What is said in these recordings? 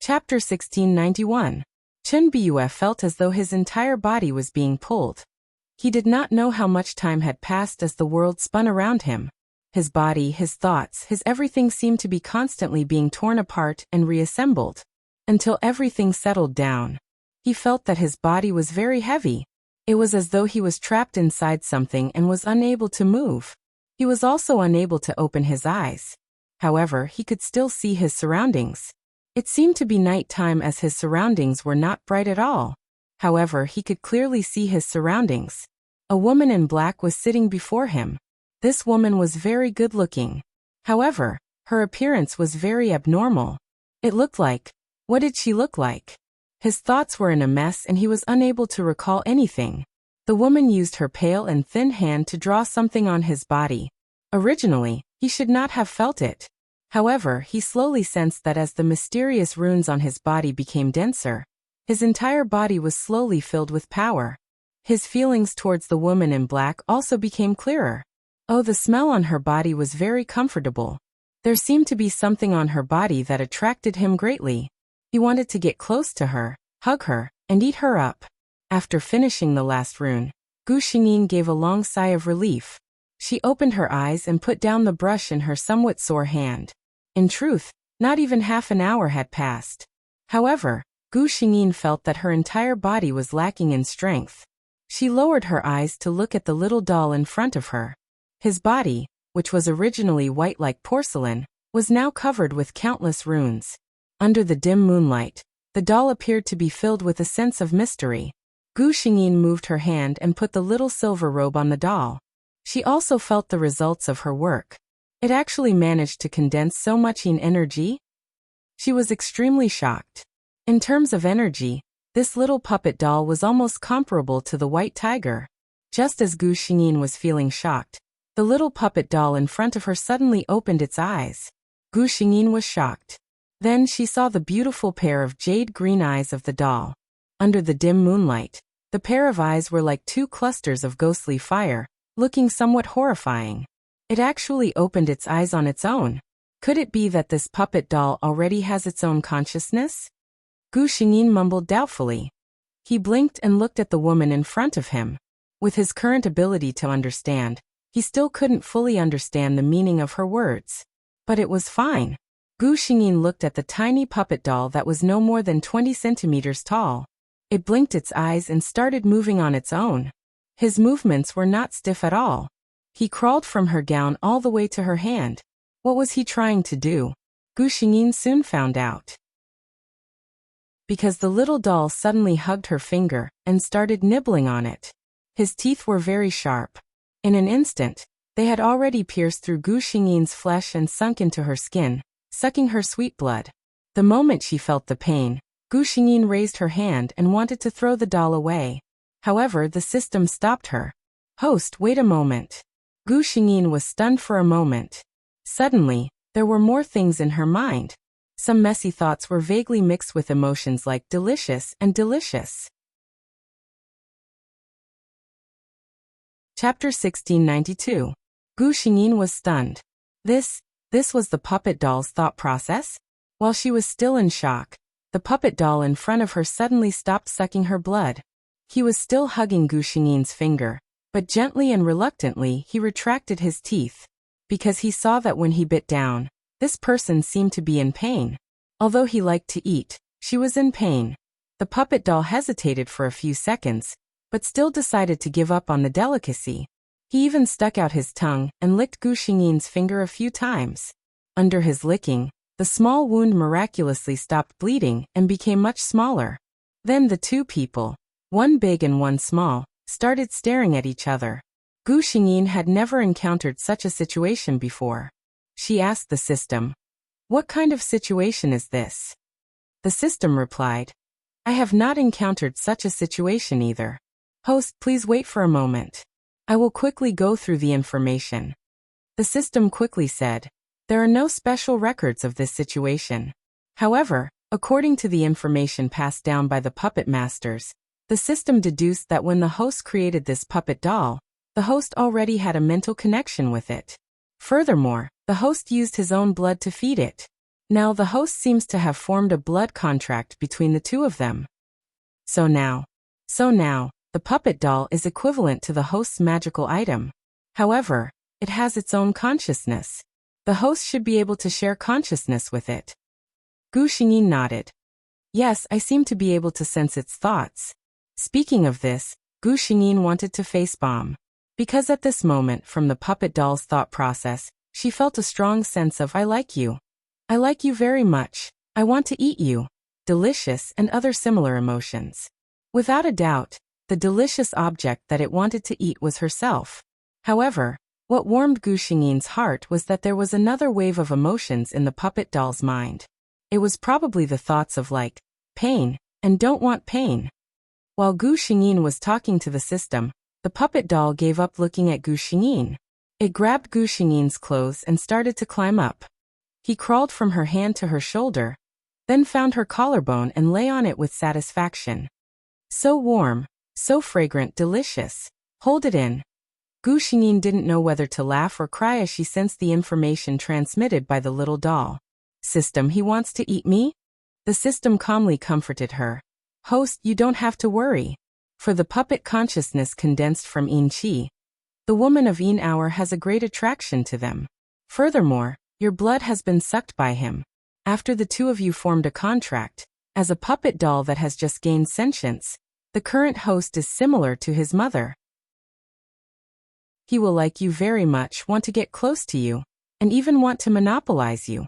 Chapter 1691. Chunbuf felt as though his entire body was being pulled. He did not know how much time had passed as the world spun around him. His body, his thoughts, his everything seemed to be constantly being torn apart and reassembled. Until everything settled down. He felt that his body was very heavy. It was as though he was trapped inside something and was unable to move. He was also unable to open his eyes. However, he could still see his surroundings. It seemed to be night time as his surroundings were not bright at all. However, he could clearly see his surroundings. A woman in black was sitting before him. This woman was very good-looking. However, her appearance was very abnormal. It looked like, what did she look like? His thoughts were in a mess and he was unable to recall anything. The woman used her pale and thin hand to draw something on his body. Originally, he should not have felt it. However, he slowly sensed that as the mysterious runes on his body became denser, his entire body was slowly filled with power. His feelings towards the woman in black also became clearer. Oh, the smell on her body was very comfortable. There seemed to be something on her body that attracted him greatly. He wanted to get close to her, hug her, and eat her up. After finishing the last rune, Gu Xingyin gave a long sigh of relief. She opened her eyes and put down the brush in her somewhat sore hand. In truth, not even half an hour had passed. However, Gu Xingyin felt that her entire body was lacking in strength. She lowered her eyes to look at the little doll in front of her. His body, which was originally white like porcelain, was now covered with countless runes. Under the dim moonlight, the doll appeared to be filled with a sense of mystery. Gu Xingyin moved her hand and put the little silver robe on the doll. She also felt the results of her work. It actually managed to condense so much yin energy. She was extremely shocked. In terms of energy, this little puppet doll was almost comparable to the white tiger. Just as Gu Xingyin was feeling shocked, the little puppet doll in front of her suddenly opened its eyes. Gu Xingyin was shocked. Then she saw the beautiful pair of jade green eyes of the doll. Under the dim moonlight, the pair of eyes were like two clusters of ghostly fire, looking somewhat horrifying. It actually opened its eyes on its own. Could it be that this puppet doll already has its own consciousness? Gu Xingyin mumbled doubtfully. He blinked and looked at the woman in front of him. With his current ability to understand, he still couldn't fully understand the meaning of her words. But it was fine. Gu Xingyin looked at the tiny puppet doll that was no more than 20 centimeters tall. It blinked its eyes and started moving on its own. His movements were not stiff at all. He crawled from her gown all the way to her hand. What was he trying to do? Gu Xingyin soon found out. Because the little doll suddenly hugged her finger and started nibbling on it. His teeth were very sharp. In an instant, they had already pierced through Gu Xingyin's flesh and sunk into her skin, sucking her sweet blood. The moment she felt the pain, Gu Xingyin raised her hand and wanted to throw the doll away. However, the system stopped her. Host, wait a moment. Gu Xingyin was stunned for a moment. Suddenly, there were more things in her mind. Some messy thoughts were vaguely mixed with emotions like delicious and delicious. Chapter 1692. Gu Xingyin was stunned. This was the puppet doll's thought process? While she was still in shock, the puppet doll in front of her suddenly stopped sucking her blood. He was still hugging Gu Xingyin's finger, but gently and reluctantly he retracted his teeth, because he saw that when he bit down, this person seemed to be in pain. Although he liked to eat, she was in pain. The puppet doll hesitated for a few seconds, but still decided to give up on the delicacy. He even stuck out his tongue and licked Gu Xingyin's finger a few times. Under his licking, the small wound miraculously stopped bleeding and became much smaller. Then the two people, one big and one small, started staring at each other. Gu Xingyin had never encountered such a situation before. She asked the system, "What kind of situation is this?" The system replied, "I have not encountered such a situation either. Host, please wait for a moment. I will quickly go through the information." The system quickly said, "There are no special records of this situation. However, according to the information passed down by the puppet masters, the system deduced that when the host created this puppet doll, the host already had a mental connection with it. Furthermore, the host used his own blood to feed it. Now the host seems to have formed a blood contract between the two of them. So now, the puppet doll is equivalent to the host's magical item. However, it has its own consciousness. The host should be able to share consciousness with it. Gu Xingyin nodded. Yes, I seem to be able to sense its thoughts. Speaking of this, Gu Xingyin wanted to face-bomb. Because at this moment, from the puppet doll's thought process, she felt a strong sense of I like you. I like you very much. I want to eat you. Delicious and other similar emotions. Without a doubt, the delicious object that it wanted to eat was herself. However, what warmed Gu Xingyin's heart was that there was another wave of emotions in the puppet doll's mind. It was probably the thoughts of like, pain, and don't want pain. While Gu Xingyin was talking to the system, the puppet doll gave up looking at Gu Xingyin. It grabbed Gu Xingyin's clothes and started to climb up. He crawled from her hand to her shoulder, then found her collarbone and lay on it with satisfaction. So warm, so fragrant, delicious. Hold it in. Gu Xingyin didn't know whether to laugh or cry as she sensed the information transmitted by the little doll. System, he wants to eat me? The system calmly comforted her. Host, you don't have to worry. For the puppet consciousness condensed from Yin Qi, the woman of Yin Hour has a great attraction to them. Furthermore, your blood has been sucked by him. After the two of you formed a contract, as a puppet doll that has just gained sentience, the current host is similar to his mother. He will like you very much, want to get close to you, and even want to monopolize you.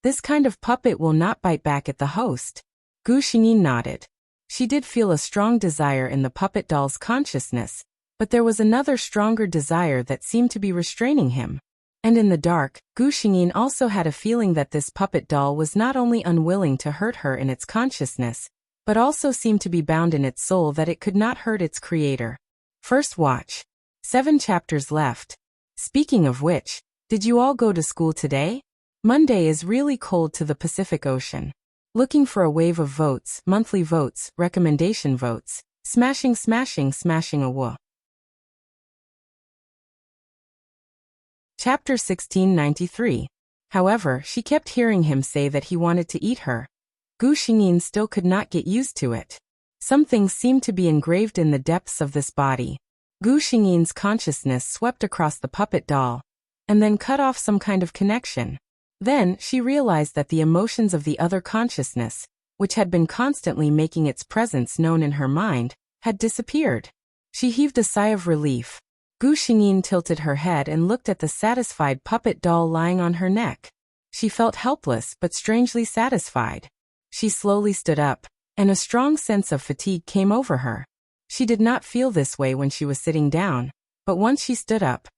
This kind of puppet will not bite back at the host. Gu Xingyin nodded. She did feel a strong desire in the puppet doll's consciousness, but there was another stronger desire that seemed to be restraining him. And in the dark, Gu Xingyin also had a feeling that this puppet doll was not only unwilling to hurt her in its consciousness, but also seemed to be bound in its soul that it could not hurt its creator. First watch. 7 chapters left. Speaking of which, did you all go to school today? Monday is really cold to the Pacific Ocean. Looking for a wave of votes, monthly votes, recommendation votes, smashing a woo. Chapter 1693. However, she kept hearing him say that he wanted to eat her. Gu Xingyin still could not get used to it. Something seemed to be engraved in the depths of this body. Gu Xingyin's consciousness swept across the puppet doll, and then cut off some kind of connection. Then, she realized that the emotions of the other consciousness, which had been constantly making its presence known in her mind, had disappeared. She heaved a sigh of relief. Gu Xingyin tilted her head and looked at the satisfied puppet doll lying on her neck. She felt helpless but strangely satisfied. She slowly stood up, and a strong sense of fatigue came over her. She did not feel this way when she was sitting down, but once she stood up,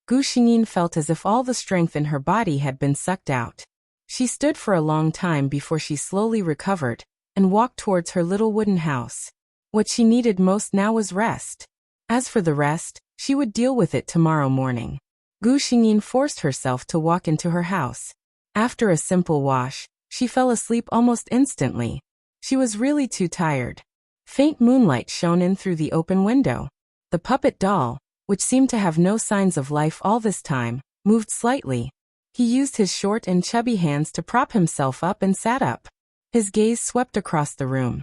Gu Xingyin felt as if all the strength in her body had been sucked out. She stood for a long time before she slowly recovered and walked towards her little wooden house. What she needed most now was rest. As for the rest, she would deal with it tomorrow morning. Gu Xingyin forced herself to walk into her house. After a simple wash, she fell asleep almost instantly. She was really too tired. Faint moonlight shone in through the open window. The puppet doll, which seemed to have no signs of life all this time, moved slightly. He used his short and chubby hands to prop himself up and sat up. His gaze swept across the room.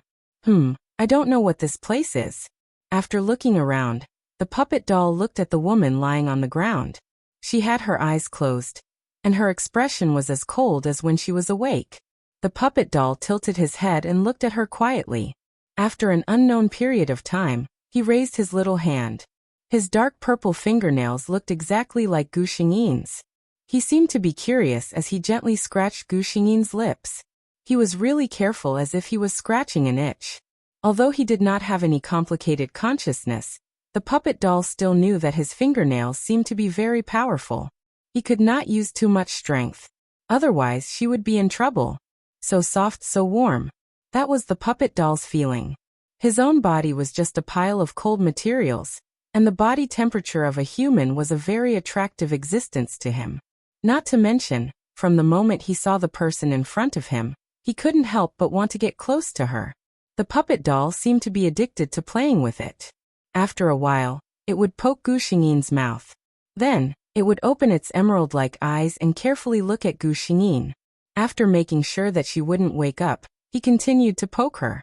I don't know what this place is. After looking around, the puppet doll looked at the woman lying on the ground. She had her eyes closed, and her expression was as cold as when she was awake. The puppet doll tilted his head and looked at her quietly. After an unknown period of time, he raised his little hand. His dark purple fingernails looked exactly like Gu Xingyin's. He seemed to be curious as he gently scratched Gu Xingyin's lips. He was really careful, as if he was scratching an itch. Although he did not have any complicated consciousness, the puppet doll still knew that his fingernails seemed to be very powerful. He could not use too much strength. Otherwise, she would be in trouble. So soft, so warm. That was the puppet doll's feeling. His own body was just a pile of cold materials, and the body temperature of a human was a very attractive existence to him. Not to mention, from the moment he saw the person in front of him, he couldn't help but want to get close to her. The puppet doll seemed to be addicted to playing with it. After a while, it would poke Gu Xingyin's mouth. Then, it would open its emerald-like eyes and carefully look at Gu Xingyin. After making sure that she wouldn't wake up, he continued to poke her.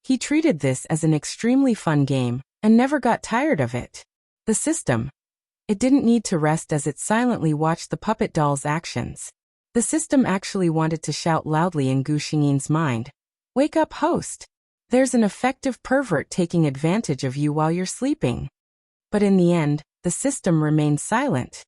He treated this as an extremely fun game, and never got tired of it. The system. It didn't need to rest as it silently watched the puppet doll's actions. The system actually wanted to shout loudly in Gu Xingyin's mind. "Wake up, host! There's an effective pervert taking advantage of you while you're sleeping." But in the end, the system remained silent.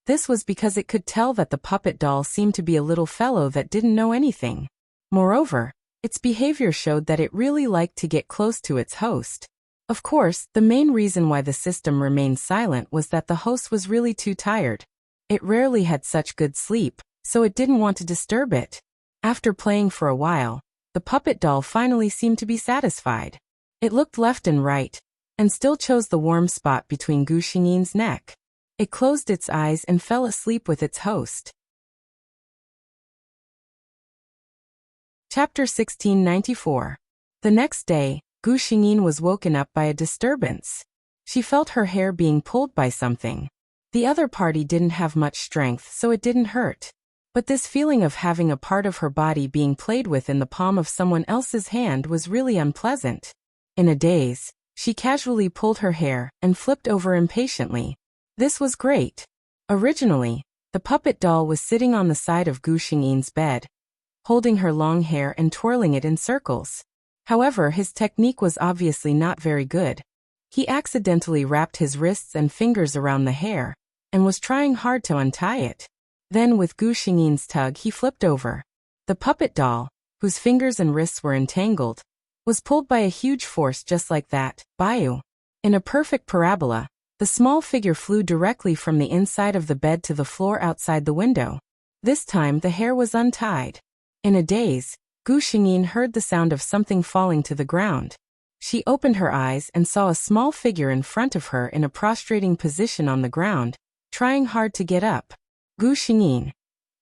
This was because it could tell that the puppet doll seemed to be a little fellow that didn't know anything. Moreover, its behavior showed that it really liked to get close to its host. Of course, the main reason why the system remained silent was that the host was really too tired. It rarely had such good sleep, so it didn't want to disturb it. After playing for a while, the puppet doll finally seemed to be satisfied. It looked left and right, and still chose the warm spot between Gu Xingyin's neck. It closed its eyes and fell asleep with its host. Chapter 1694. The next day, Gu Xingyin was woken up by a disturbance. She felt her hair being pulled by something. The other party didn't have much strength, so it didn't hurt. But this feeling of having a part of her body being played with in the palm of someone else's hand was really unpleasant. In a daze, she casually pulled her hair and flipped over impatiently. This was great. Originally, the puppet doll was sitting on the side of Gu Xingyin's bed, holding her long hair and twirling it in circles. However, his technique was obviously not very good. He accidentally wrapped his wrists and fingers around the hair, and was trying hard to untie it. Then with Gu Xingyin's tug he flipped over. The puppet doll, whose fingers and wrists were entangled, was pulled by a huge force just like that, Bayu. In a perfect parabola, the small figure flew directly from the inside of the bed to the floor outside the window. This time the hair was untied. In a daze, Gu Xingyin heard the sound of something falling to the ground. She opened her eyes and saw a small figure in front of her in a prostrating position on the ground, trying hard to get up. Gu Xingyin.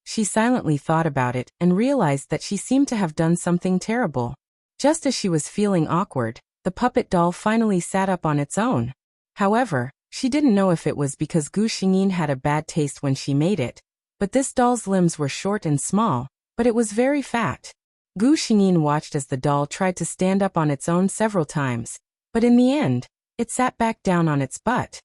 She silently thought about it and realized that she seemed to have done something terrible. Just as she was feeling awkward, the puppet doll finally sat up on its own. However, she didn't know if it was because Gu Xingyin had a bad taste when she made it, but this doll's limbs were short and small, but it was very fat. Gu Xingyin watched as the doll tried to stand up on its own several times, but in the end, it sat back down on its butt.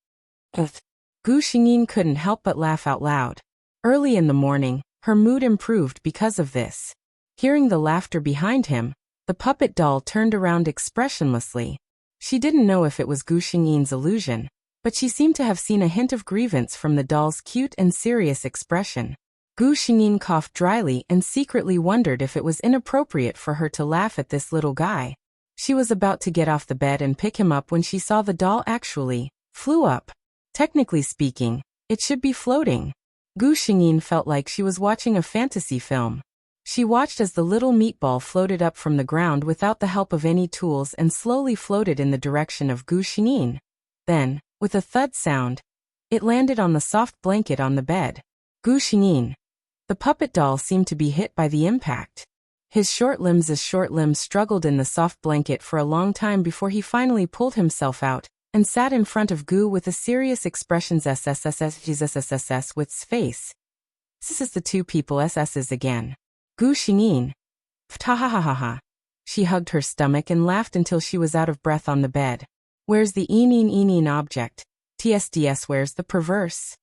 Gu Xingyin couldn't help but laugh out loud. Early in the morning, her mood improved because of this. Hearing the laughter behind him, the puppet doll turned around expressionlessly. She didn't know if it was Gu Xingyin's illusion, but she seemed to have seen a hint of grievance from the doll's cute and serious expression. Gu Xingyin coughed dryly and secretly wondered if it was inappropriate for her to laugh at this little guy. She was about to get off the bed and pick him up when she saw the doll actually flew up. Technically speaking, it should be floating. Gu Xingyin felt like she was watching a fantasy film. She watched as the little meatball floated up from the ground without the help of any tools and slowly floated in the direction of Gu Xingyin. Then, with a thud sound, it landed on the soft blanket on the bed. Gu Xingyin. The puppet doll seemed to be hit by the impact. His short limbs struggled in the soft blanket for a long time before he finally pulled himself out and sat in front of Gu with a serious expression SSSS with his face. This is the two people SS's again. Gu Xingyin. Ptahahaha. She hugged her stomach and laughed until she was out of breath on the bed. Where's the enin object? TSDS, where's the perverse?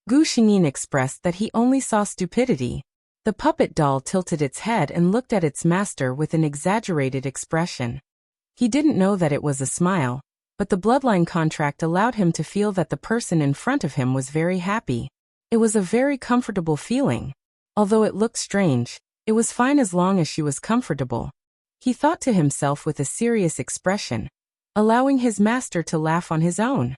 Gu Xingyin expressed that he only saw stupidity. The puppet doll tilted its head and looked at its master with an exaggerated expression. He didn't know that it was a smile, but the bloodline contract allowed him to feel that the person in front of him was very happy. It was a very comfortable feeling. Although it looked strange, it was fine as long as she was comfortable. He thought to himself with a serious expression, allowing his master to laugh on his own.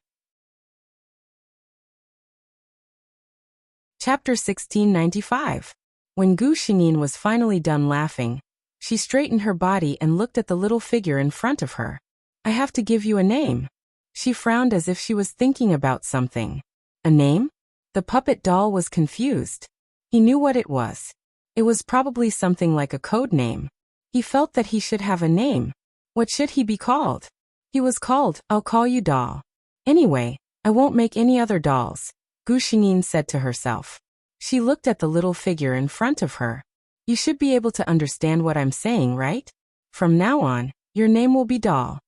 Chapter 1695. When Gu Xingyin was finally done laughing, she straightened her body and looked at the little figure in front of her. I have to give you a name. She frowned as if she was thinking about something. A name? The puppet doll was confused. He knew what it was. It was probably something like a code name. He felt that he should have a name. What should he be called? He was called, I'll call you doll. Anyway, I won't make any other dolls, Gu Xingyin said to herself. She looked at the little figure in front of her. You should be able to understand what I'm saying, right? From now on, your name will be Doll.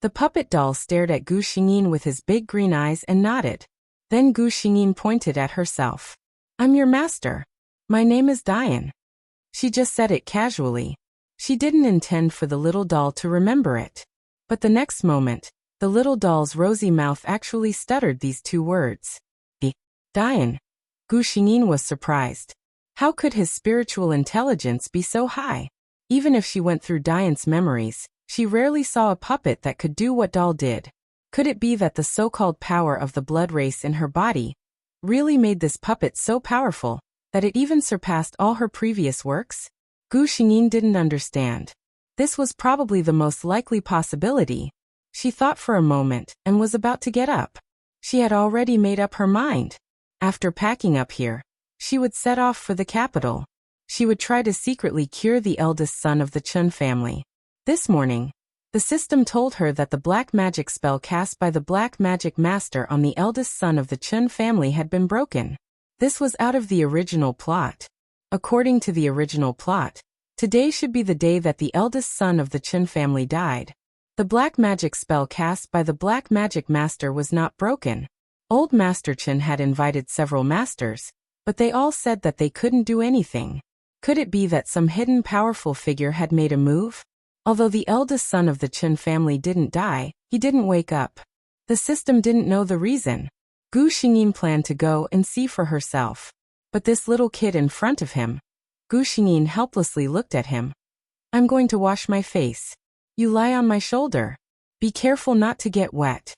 The puppet doll stared at Gu Xingyin with his big green eyes and nodded. Then Gu Xingyin pointed at herself. I'm your master. My name is Diane. She just said it casually. She didn't intend for the little doll to remember it. But the next moment, the little doll's rosy mouth actually stuttered these two words. Diane. Gu Xingyin was surprised. How could his spiritual intelligence be so high? Even if she went through Diane's memories, she rarely saw a puppet that could do what Doll did. Could it be that the so-called power of the blood race in her body really made this puppet so powerful that it even surpassed all her previous works? Gu Xingyin didn't understand. This was probably the most likely possibility. She thought for a moment and was about to get up. She had already made up her mind. After packing up here, she would set off for the capital. She would try to secretly cure the eldest son of the Chun family. This morning, the system told her that the black magic spell cast by the black magic master on the eldest son of the Chun family had been broken. This was out of the original plot. According to the original plot, today should be the day that the eldest son of the Chun family died. The black magic spell cast by the black magic master was not broken. Old Master Chen had invited several masters, but they all said that they couldn't do anything. Could it be that some hidden powerful figure had made a move? Although the eldest son of the Chen family didn't die, he didn't wake up. The system didn't know the reason. Gu Xingyin planned to go and see for herself. But this little kid in front of him, Gu Xingyin helplessly looked at him. I'm going to wash my face. You lie on my shoulder. Be careful not to get wet.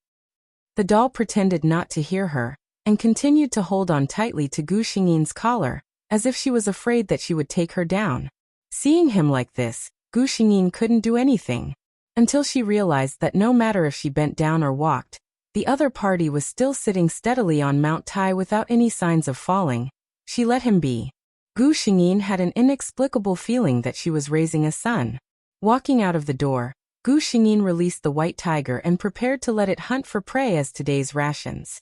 The doll pretended not to hear her, and continued to hold on tightly to Gu Xingyin's collar, as if she was afraid that she would take her down. Seeing him like this, Gu Xingyin couldn't do anything, until she realized that no matter if she bent down or walked, the other party was still sitting steadily on Mount Tai without any signs of falling. She let him be. Gu Xingyin had an inexplicable feeling that she was raising a son. Walking out of the door, Gu Xingyin released the white tiger and prepared to let it hunt for prey as today's rations.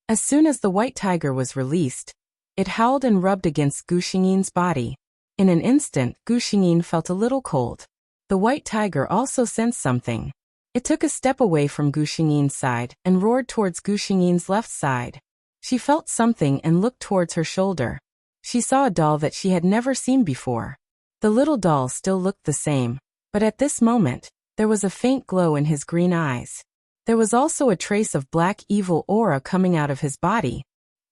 As soon as the white tiger was released, it howled and rubbed against Gu Xingyin's body. In an instant, Gu Xingyin felt a little cold. The white tiger also sensed something. It took a step away from Gu Xingyin's side and roared towards Gu Xingyin's left side. She felt something and looked towards her shoulder. She saw a doll that she had never seen before. The little doll still looked the same, but at this moment, there was a faint glow in his green eyes. There was also a trace of black evil aura coming out of his body.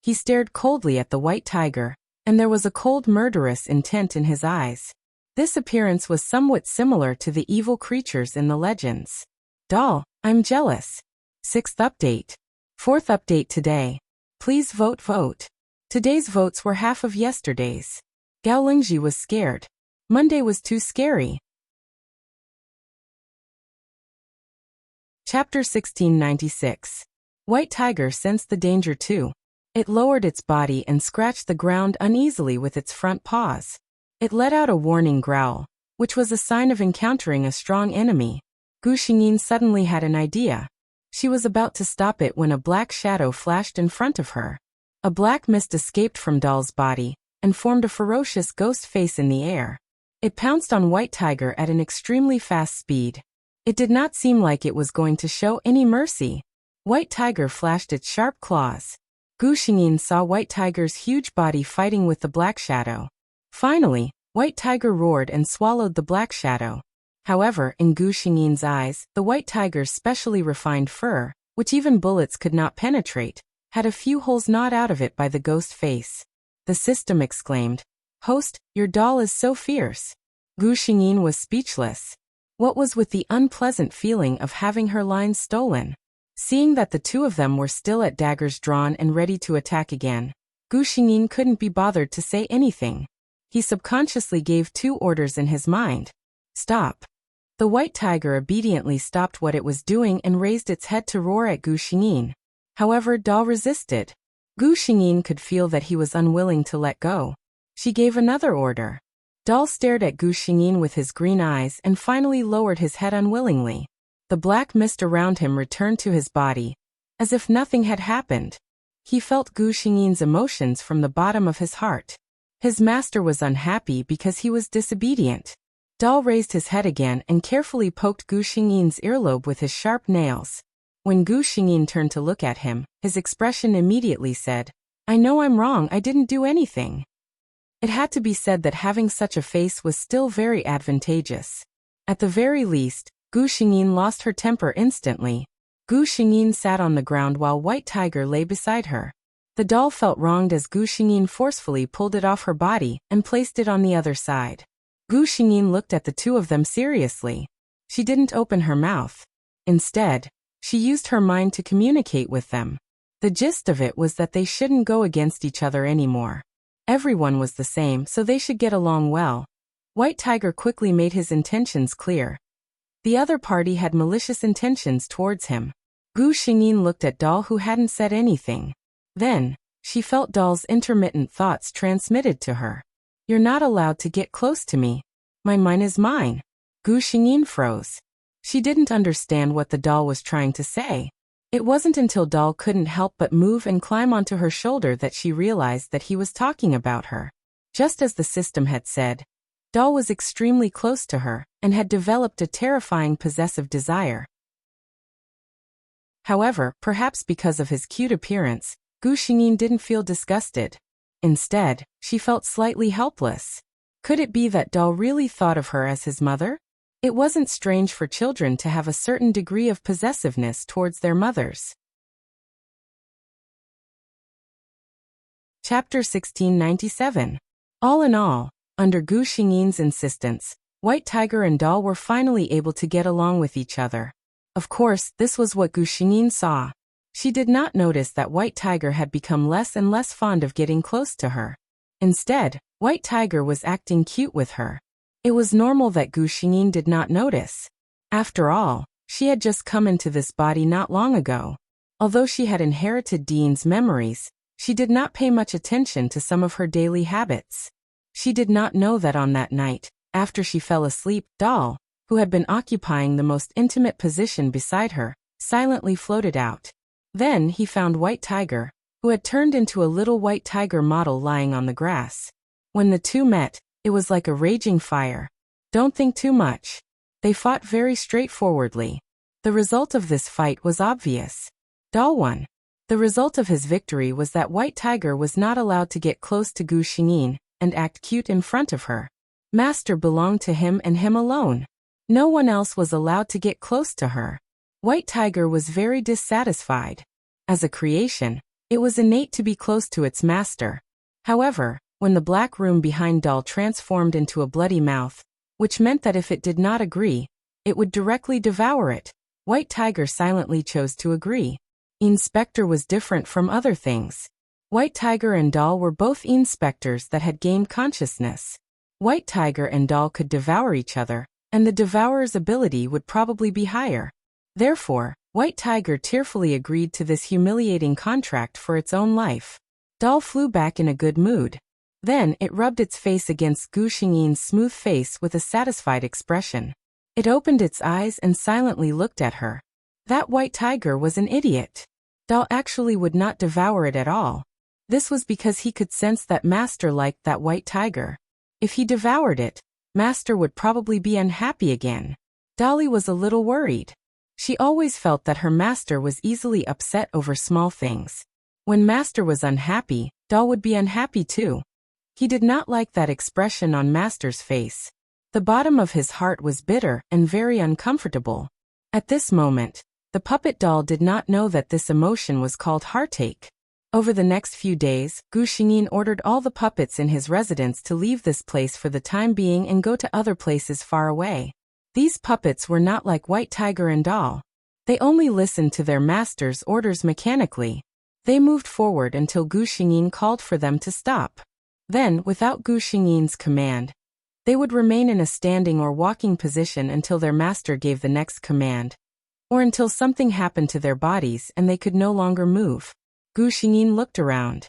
He stared coldly at the white tiger, and there was a cold murderous intent in his eyes. This appearance was somewhat similar to the evil creatures in the legends. Doll, I'm jealous. 6th update. 4th update today. Please vote. Today's votes were half of yesterday's. Gao Lingji was scared. Monday was too scary. Chapter 1696. White Tiger sensed the danger too. It lowered its body and scratched the ground uneasily with its front paws. It let out a warning growl, which was a sign of encountering a strong enemy. Gu Xingyin suddenly had an idea. She was about to stop it when a black shadow flashed in front of her. A black mist escaped from Doll's body and formed a ferocious ghost face in the air. It pounced on White Tiger at an extremely fast speed. It did not seem like it was going to show any mercy. White Tiger flashed its sharp claws. Gu Xingyin saw White Tiger's huge body fighting with the black shadow. Finally, White Tiger roared and swallowed the black shadow. However, in Gu Xingyin's eyes, the White Tiger's specially refined fur, which even bullets could not penetrate, had a few holes gnawed out of it by the ghost face. The system exclaimed, "Host, your doll is so fierce." Gu Xingyin was speechless. What was with the unpleasant feeling of having her lines stolen? Seeing that the two of them were still at daggers drawn and ready to attack again, Gu Xingyin couldn't be bothered to say anything. He subconsciously gave 2 orders in his mind. Stop. The White Tiger obediently stopped what it was doing and raised its head to roar at Gu Xingyin. However, Doll resisted. Gu Xingyin could feel that he was unwilling to let go. She gave another order. Doll stared at Gu Xingyin with his green eyes and finally lowered his head unwillingly. The black mist around him returned to his body, as if nothing had happened. He felt Gu Xingyin's emotions from the bottom of his heart. His master was unhappy because he was disobedient. Dal raised his head again and carefully poked Gu Xingyin's earlobe with his sharp nails. When Gu Xingyin turned to look at him, his expression immediately said, "I know I'm wrong, I didn't do anything." It had to be said that having such a face was still very advantageous. At the very least, Gu Xingyin lost her temper instantly. Gu Xingyin sat on the ground while White Tiger lay beside her. The doll felt wronged as Gu Xingyin forcefully pulled it off her body and placed it on the other side. Gu Xingyin looked at the two of them seriously. She didn't open her mouth. Instead, she used her mind to communicate with them. The gist of it was that they shouldn't go against each other anymore. Everyone was the same, so they should get along well. White Tiger quickly made his intentions clear. The other party had malicious intentions towards him. Gu Xingyin looked at Dal, who hadn't said anything. Then, she felt Dal's intermittent thoughts transmitted to her. "You're not allowed to get close to me. Mine is mine." Gu Xingyin froze. She didn't understand what the doll was trying to say. It wasn't until Dal couldn't help but move and climb onto her shoulder that she realized that he was talking about her. Just as the system had said, Dal was extremely close to her and had developed a terrifying possessive desire. However, perhaps because of his cute appearance, Gu Xingyin didn't feel disgusted. Instead, she felt slightly helpless. Could it be that Dal really thought of her as his mother? It wasn't strange for children to have a certain degree of possessiveness towards their mothers. Chapter 1697. All in all, under Gu Xingyin's insistence, White Tiger and Dal were finally able to get along with each other. Of course, this was what Gu Xingyin saw. She did not notice that White Tiger had become less and less fond of getting close to her. Instead, White Tiger was acting cute with her. It was normal that Gu Xingyin did not notice. After all, she had just come into this body not long ago. Although she had inherited Dean's memories, she did not pay much attention to some of her daily habits. She did not know that on that night, after she fell asleep, Dal, who had been occupying the most intimate position beside her, silently floated out. Then he found White Tiger, who had turned into a little White Tiger model lying on the grass. When the two met, it was like a raging fire. Don't think too much. They fought very straightforwardly. The result of this fight was obvious. Dal won. The result of his victory was that White Tiger was not allowed to get close to Gu Xingyin and act cute in front of her. Master belonged to him and him alone. No one else was allowed to get close to her. White Tiger was very dissatisfied. As a creation, it was innate to be close to its master. However, when the black room behind Dal transformed into a bloody mouth, which meant that if it did not agree, it would directly devour it, White Tiger silently chose to agree. Inspector was different from other things. White Tiger and Dal were both inspectors that had gained consciousness. White Tiger and Dal could devour each other, and the devourer's ability would probably be higher. Therefore, White Tiger tearfully agreed to this humiliating contract for its own life. Dal flew back in a good mood. Then it rubbed its face against Gu Xingyin's smooth face with a satisfied expression. It opened its eyes and silently looked at her. That White Tiger was an idiot. Dal actually would not devour it at all. This was because he could sense that Master liked that White Tiger. If he devoured it, Master would probably be unhappy again. Dolly was a little worried. She always felt that her master was easily upset over small things. When Master was unhappy, Dal would be unhappy too. He did not like that expression on Master's face. The bottom of his heart was bitter and very uncomfortable. At this moment, the puppet doll did not know that this emotion was called heartache. Over the next few days, Gu Xingyin ordered all the puppets in his residence to leave this place for the time being and go to other places far away. These puppets were not like White Tiger and Dal. They only listened to their master's orders mechanically. They moved forward until Gu Xingyin called for them to stop. Then, without Gu Xingyin's command, they would remain in a standing or walking position until their master gave the next command, or until something happened to their bodies and they could no longer move. Gu Xingyin looked around.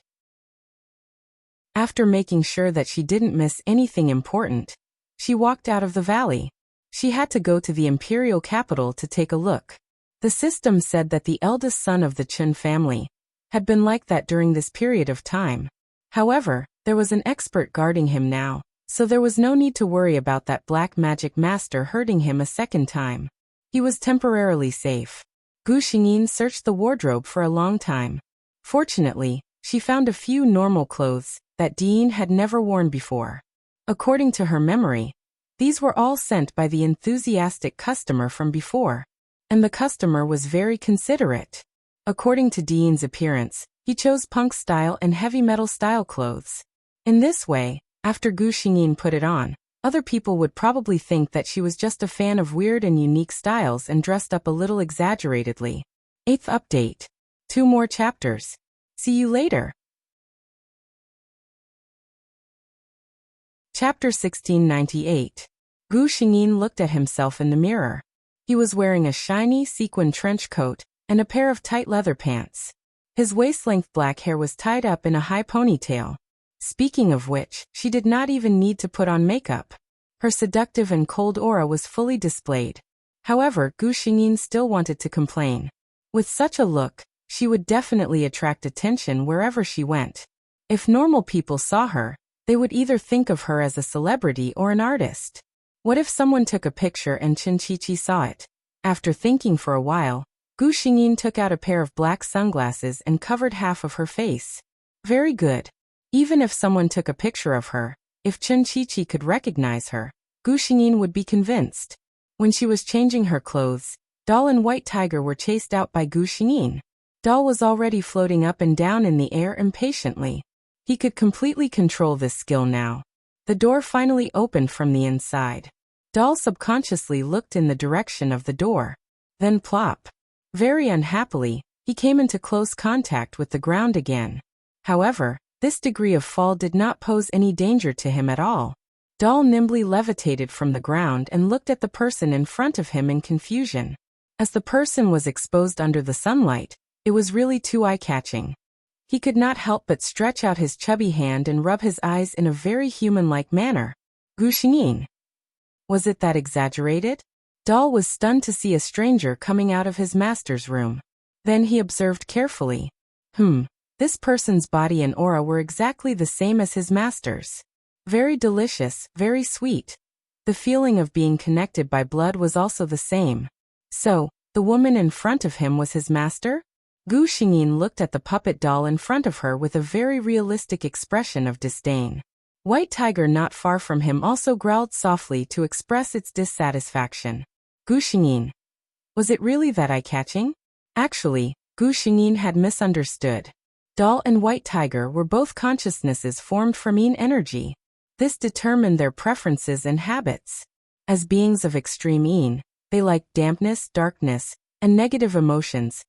After making sure that she didn't miss anything important, she walked out of the valley. She had to go to the imperial capital to take a look. The system said that the eldest son of the Chen family, had been like that during this period of time. However, there was an expert guarding him now, so there was no need to worry about that black magic master hurting him a second time. He was temporarily safe. Gu Xingyin searched the wardrobe for a long time. Fortunately, she found a few normal clothes that Dean had never worn before. According to her memory, these were all sent by the enthusiastic customer from before, and the customer was very considerate. According to Dean's appearance, he chose punk style and heavy metal style clothes. In this way, after Gu Xingyin put it on, other people would probably think that she was just a fan of weird and unique styles and dressed up a little exaggeratedly. 8th update. 2 more chapters. See you later. Chapter 1698. Gu Xingyin looked at himself in the mirror. He was wearing a shiny sequin trench coat and a pair of tight leather pants. His waist-length black hair was tied up in a high ponytail. Speaking of which, she did not even need to put on makeup. Her seductive and cold aura was fully displayed. However, Gu Xingyin still wanted to complain. With such a look, she would definitely attract attention wherever she went. If normal people saw her, they would either think of her as a celebrity or an artist. What if someone took a picture and Chen Qiqi saw it? After thinking for a while, Gu Xingyin took out a pair of black sunglasses and covered half of her face. Very good. Even if someone took a picture of her, if Chen Qiqi could recognize her, Gu Xingyin would be convinced. When she was changing her clothes, Doll and White Tiger were chased out by Gu Xingyin. Doll was already floating up and down in the air impatiently. He could completely control this skill now. The door finally opened from the inside. Doll subconsciously looked in the direction of the door. Then plop. Very unhappily, he came into close contact with the ground again. However, this degree of fall did not pose any danger to him at all. Doll nimbly levitated from the ground and looked at the person in front of him in confusion. As the person was exposed under the sunlight, it was really too eye-catching. He could not help but stretch out his chubby hand and rub his eyes in a very human-like manner. Gu Xingyin. Was it that exaggerated? Doll was stunned to see a stranger coming out of his master's room. Then he observed carefully. This person's body and aura were exactly the same as his master's. Very delicious, very sweet. The feeling of being connected by blood was also the same. So, the woman in front of him was his master? Gu Xingyin looked at the puppet doll in front of her with a very realistic expression of disdain. White Tiger not far from him also growled softly to express its dissatisfaction. Gu Xingyin. Was it really that eye-catching? Actually, Gu Xingyin had misunderstood. Doll and White Tiger were both consciousnesses formed from yin energy. This determined their preferences and habits. As beings of extreme yin, they liked dampness, darkness, and negative emotions.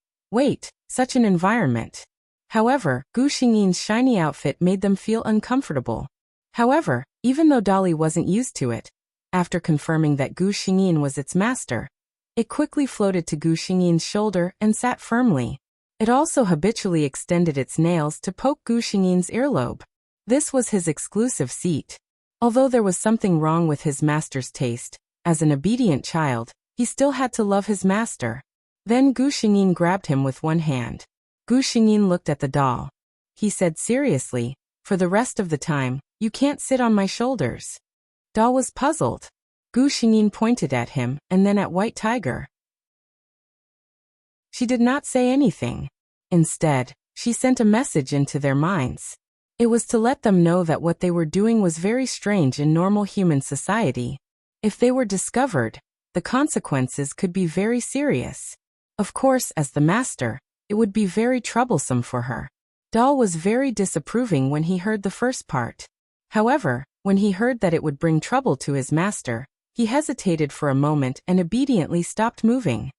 Such an environment. However, Gu Xingyin's shiny outfit made them feel uncomfortable. However, even though Dolly wasn't used to it, after confirming that Gu Xingyin was its master, it quickly floated to Gu Xingyin's shoulder and sat firmly. It also habitually extended its nails to poke Gu Xingyin's earlobe. This was his exclusive seat. Although there was something wrong with his master's taste, as an obedient child, he still had to love his master. Then Gu Xingyin grabbed him with one hand. Gu Xingyin looked at the doll. He said seriously, "For the rest of the time, you can't sit on my shoulders." Doll was puzzled. Gu Xingyin pointed at him and then at White Tiger. She did not say anything. Instead, she sent a message into their minds. It was to let them know that what they were doing was very strange in normal human society. If they were discovered, the consequences could be very serious. Of course, as the master, it would be very troublesome for her. Doll was very disapproving when he heard the first part. However, when he heard that it would bring trouble to his master, he hesitated for a moment and obediently stopped moving.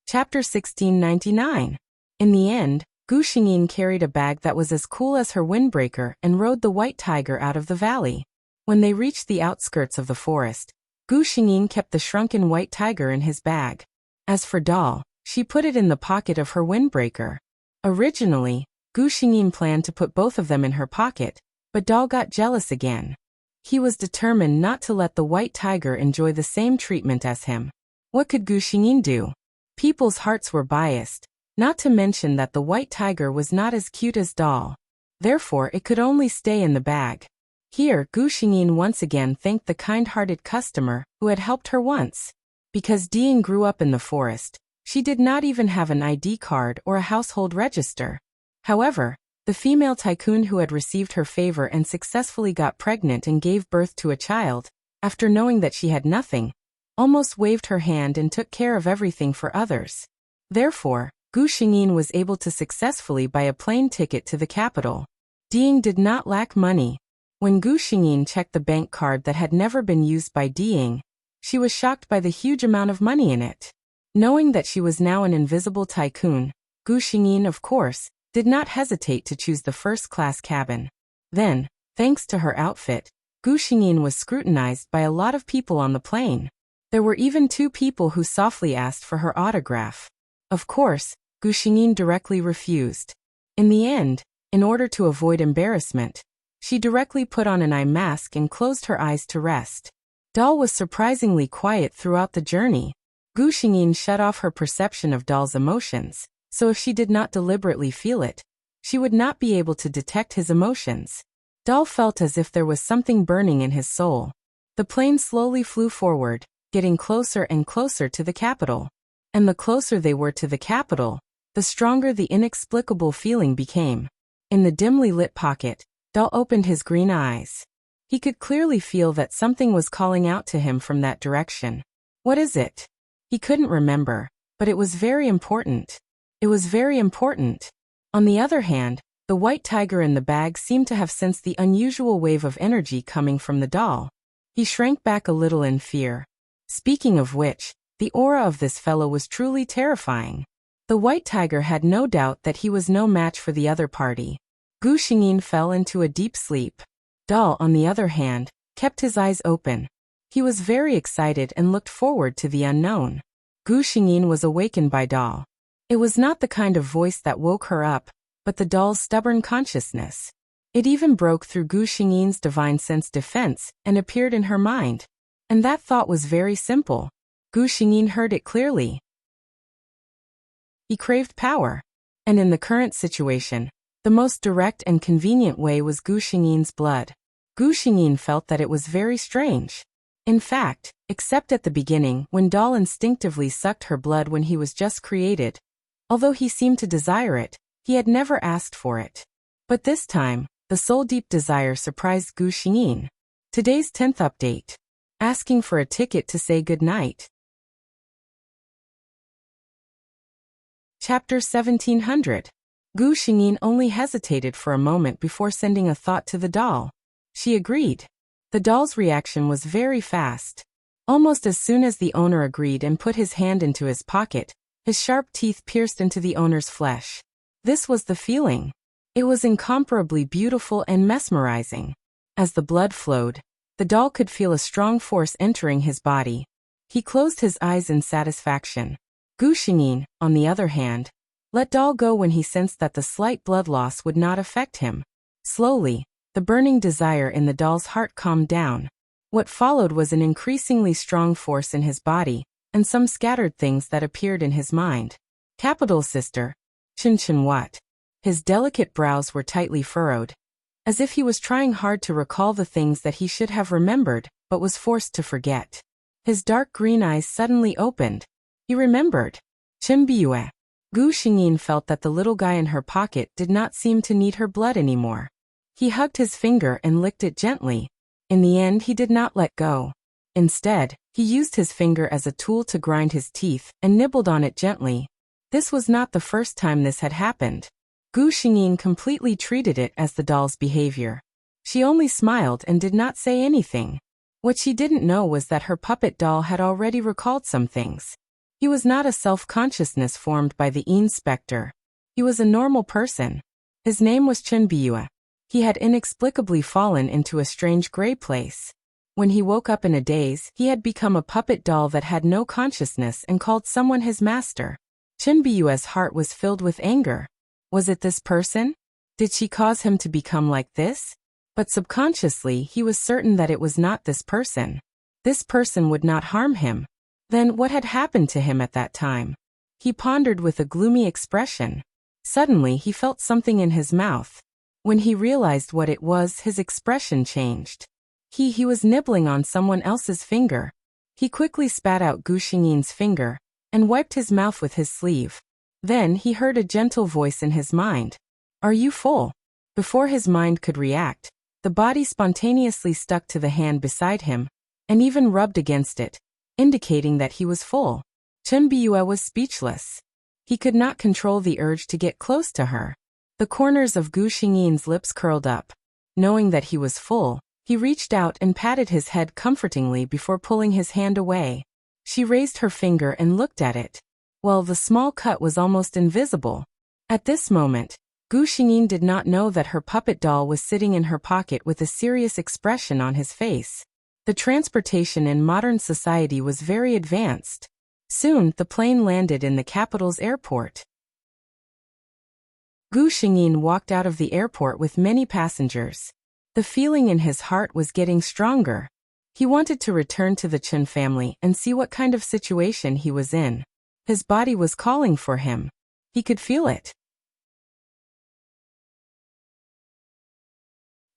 Chapter 1699. In the end, Gu Xingyin carried a bag that was as cool as her windbreaker and rode the White Tiger out of the valley. When they reached the outskirts of the forest, Gu Xingyin kept the shrunken White Tiger in his bag. As for Doll, she put it in the pocket of her windbreaker. Originally, Gu Xingyin planned to put both of them in her pocket, but Doll got jealous again. He was determined not to let the White Tiger enjoy the same treatment as him. What could Gu Xingyin do? People's hearts were biased, not to mention that the white tiger was not as cute as doll. Therefore it could only stay in the bag. Here Gu Xingyin once again thanked the kind-hearted customer who had helped her once. Because Dian grew up in the forest, she did not even have an ID card or a household register. However, the female tycoon who had received her favor and successfully got pregnant and gave birth to a child, after knowing that she had nothing, almost waved her hand and took care of everything for others. Therefore, Gu Xingyin was able to successfully buy a plane ticket to the capital. Dian did not lack money. When Gu Xingyin checked the bank card that had never been used by Dian, she was shocked by the huge amount of money in it. Knowing that she was now an invisible tycoon, Gu Xingyin, of course, did not hesitate to choose the first-class cabin. Then, thanks to her outfit, Gu Xingyin was scrutinized by a lot of people on the plane. There were even 2 people who softly asked for her autograph. Of course, Gu Xingyin directly refused. In the end, in order to avoid embarrassment, she directly put on an eye mask and closed her eyes to rest. Doll was surprisingly quiet throughout the journey. Gu Xingyin shut off her perception of Doll's emotions, so if she did not deliberately feel it, she would not be able to detect his emotions. Doll felt as if there was something burning in his soul. The plane slowly flew forward, getting closer and closer to the capital. And the closer they were to the capital, the stronger the inexplicable feeling became. In the dimly lit pocket, Doll opened his green eyes. He could clearly feel that something was calling out to him from that direction. What is it? He couldn't remember, but it was very important. It was very important. On the other hand, the white tiger in the bag seemed to have sensed the unusual wave of energy coming from the doll. He shrank back a little in fear. Speaking of which, the aura of this fellow was truly terrifying. The white tiger had no doubt that he was no match for the other party. Gu Xingyin fell into a deep sleep. Doll, on the other hand, kept his eyes open. He was very excited and looked forward to the unknown. Gu Xingyin was awakened by Doll. It was not the kind of voice that woke her up, but the doll's stubborn consciousness. It even broke through Gu Xingyin's divine sense defense and appeared in her mind. And that thought was very simple. Gu Xingyin heard it clearly. He craved power. And in the current situation, the most direct and convenient way was Gu Xingyin's blood. Gu Xingyin felt that it was very strange. In fact, except at the beginning when Doll instinctively sucked her blood when he was just created. Although he seemed to desire it, he had never asked for it. But this time, the soul-deep desire surprised Gu Xingyin. Today's 10th update. Asking for a ticket to say goodnight. Chapter 1700. Gu Xingyin only hesitated for a moment before sending a thought to the doll. She agreed. The doll's reaction was very fast. Almost as soon as the owner agreed and put his hand into his pocket, his sharp teeth pierced into the owner's flesh. This was the feeling. It was incomparably beautiful and mesmerizing. As the blood flowed, the doll could feel a strong force entering his body. He closed his eyes in satisfaction. Gu Xingyin, on the other hand, let Doll go when he sensed that the slight blood loss would not affect him. Slowly, the burning desire in the doll's heart calmed down. What followed was an increasingly strong force in his body, and some scattered things that appeared in his mind. Capital sister. Chen what? His delicate brows were tightly furrowed, as if he was trying hard to recall the things that he should have remembered, but was forced to forget. His dark green eyes suddenly opened. He remembered. Chen Biyue. Gu Xingyin felt that the little guy in her pocket did not seem to need her blood anymore. He hugged his finger and licked it gently. In the end, he did not let go. Instead, he used his finger as a tool to grind his teeth and nibbled on it gently. This was not the first time this had happened. Gu Xingyin completely treated it as the doll's behavior. She only smiled and did not say anything. What she didn't know was that her puppet doll had already recalled some things. He was not a self-consciousness formed by the inspector. He was a normal person. His name was Chen Biyue. He had inexplicably fallen into a strange gray place. When he woke up in a daze, he had become a puppet doll that had no consciousness and called someone his master. Chen Biyue's heart was filled with anger. Was it this person? Did she cause him to become like this? But subconsciously, he was certain that it was not this person. This person would not harm him. Then what had happened to him at that time? He pondered with a gloomy expression. Suddenly he felt something in his mouth. When he realized what it was, his expression changed. He was nibbling on someone else's finger. He quickly spat out Gu Xingyin's finger and wiped his mouth with his sleeve. Then he heard a gentle voice in his mind. "Are you full?" Before his mind could react, the body spontaneously stuck to the hand beside him and even rubbed against it, indicating that he was full. Chen Biyue was speechless. He could not control the urge to get close to her. The corners of Gu Xingyin's lips curled up. Knowing that he was full, he reached out and patted his head comfortingly before pulling his hand away. She raised her finger and looked at it. Well, the small cut was almost invisible. At this moment, Gu Xingyin did not know that her puppet doll was sitting in her pocket with a serious expression on his face. The transportation in modern society was very advanced. Soon, the plane landed in the capital's airport. Gu Xingyin walked out of the airport with many passengers. The feeling in his heart was getting stronger. He wanted to return to the Chen family and see what kind of situation he was in. His body was calling for him. He could feel it.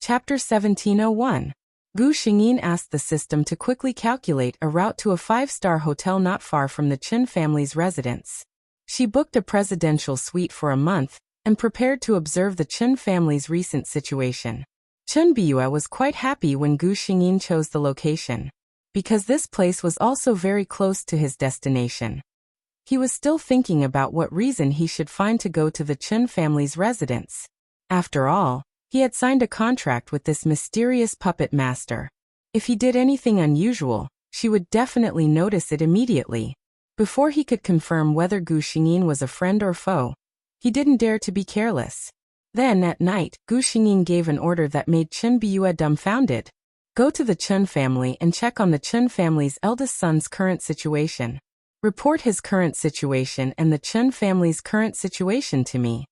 Chapter 1701. Gu Xingyin asked the system to quickly calculate a route to a 5-star hotel not far from the Chen family's residence. She booked a presidential suite for a month and prepared to observe the Chen family's recent situation. Chen Biyue was quite happy when Gu Xingyin chose the location, because this place was also very close to his destination. He was still thinking about what reason he should find to go to the Chen family's residence. After all, he had signed a contract with this mysterious puppet master. If he did anything unusual, she would definitely notice it immediately. Before he could confirm whether Gu Xingyin was a friend or foe, he didn't dare to be careless. Then, at night, Gu Xingyin gave an order that made Chen Biyue dumbfounded. Go to the Chen family and check on the Chen family's eldest son's current situation. Report his current situation and the Chen family's current situation to me.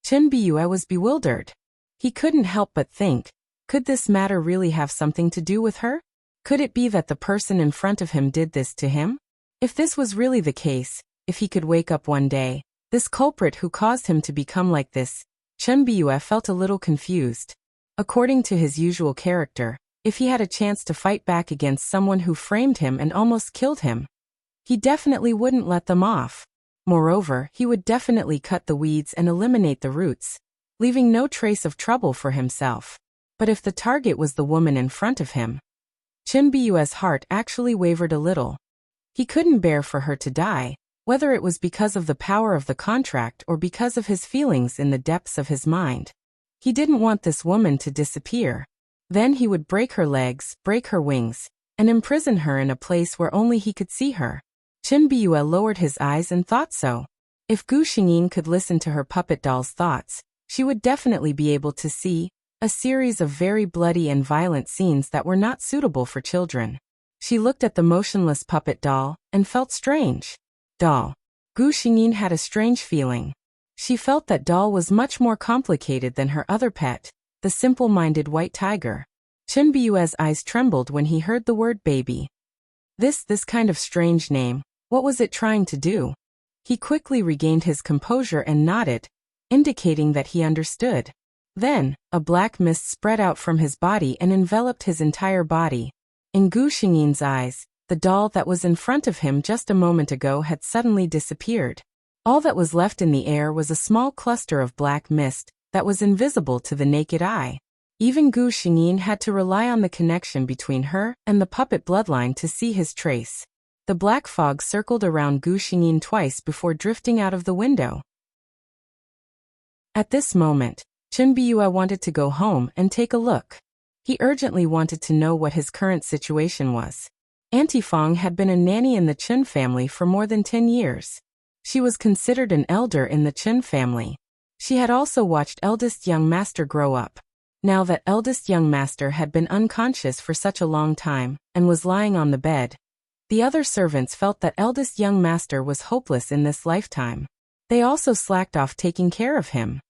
Chen Biyue was bewildered. He couldn't help but think, could this matter really have something to do with her? Could it be that the person in front of him did this to him? If this was really the case, if he could wake up one day, this culprit who caused him to become like this, Chen Biyue felt a little confused. According to his usual character, if he had a chance to fight back against someone who framed him and almost killed him, he definitely wouldn't let them off. Moreover, he would definitely cut the weeds and eliminate the roots, leaving no trace of trouble for himself. But if the target was the woman in front of him, Chen Biyue's heart actually wavered a little. He couldn't bear for her to die, whether it was because of the power of the contract or because of his feelings in the depths of his mind. He didn't want this woman to disappear. Then he would break her legs, break her wings, and imprison her in a place where only he could see her. Chen Biyue lowered his eyes and thought so. If Gu Xingyin could listen to her puppet doll's thoughts, she would definitely be able to see a series of very bloody and violent scenes that were not suitable for children. She looked at the motionless puppet doll and felt strange. Doll. Gu Xingyin had a strange feeling. She felt that doll was much more complicated than her other pet, the simple-minded white tiger. Chen Biyue's eyes trembled when he heard the word baby. This kind of strange name, what was it trying to do? He quickly regained his composure and nodded, indicating that he understood. Then, a black mist spread out from his body and enveloped his entire body. In Gu Xingyin's eyes, the doll that was in front of him just a moment ago had suddenly disappeared. All that was left in the air was a small cluster of black mist that was invisible to the naked eye. Even Gu Xingyin had to rely on the connection between her and the puppet bloodline to see his trace. The black fog circled around Gu Xingyin twice before drifting out of the window. At this moment, Chen Biyue wanted to go home and take a look. He urgently wanted to know what his current situation was. Auntie Fong had been a nanny in the Chen family for more than 10 years. She was considered an elder in the Chen family. She had also watched eldest young master grow up. Now that eldest young master had been unconscious for such a long time and was lying on the bed, the other servants felt that eldest young master was hopeless in this lifetime. They also slacked off taking care of him.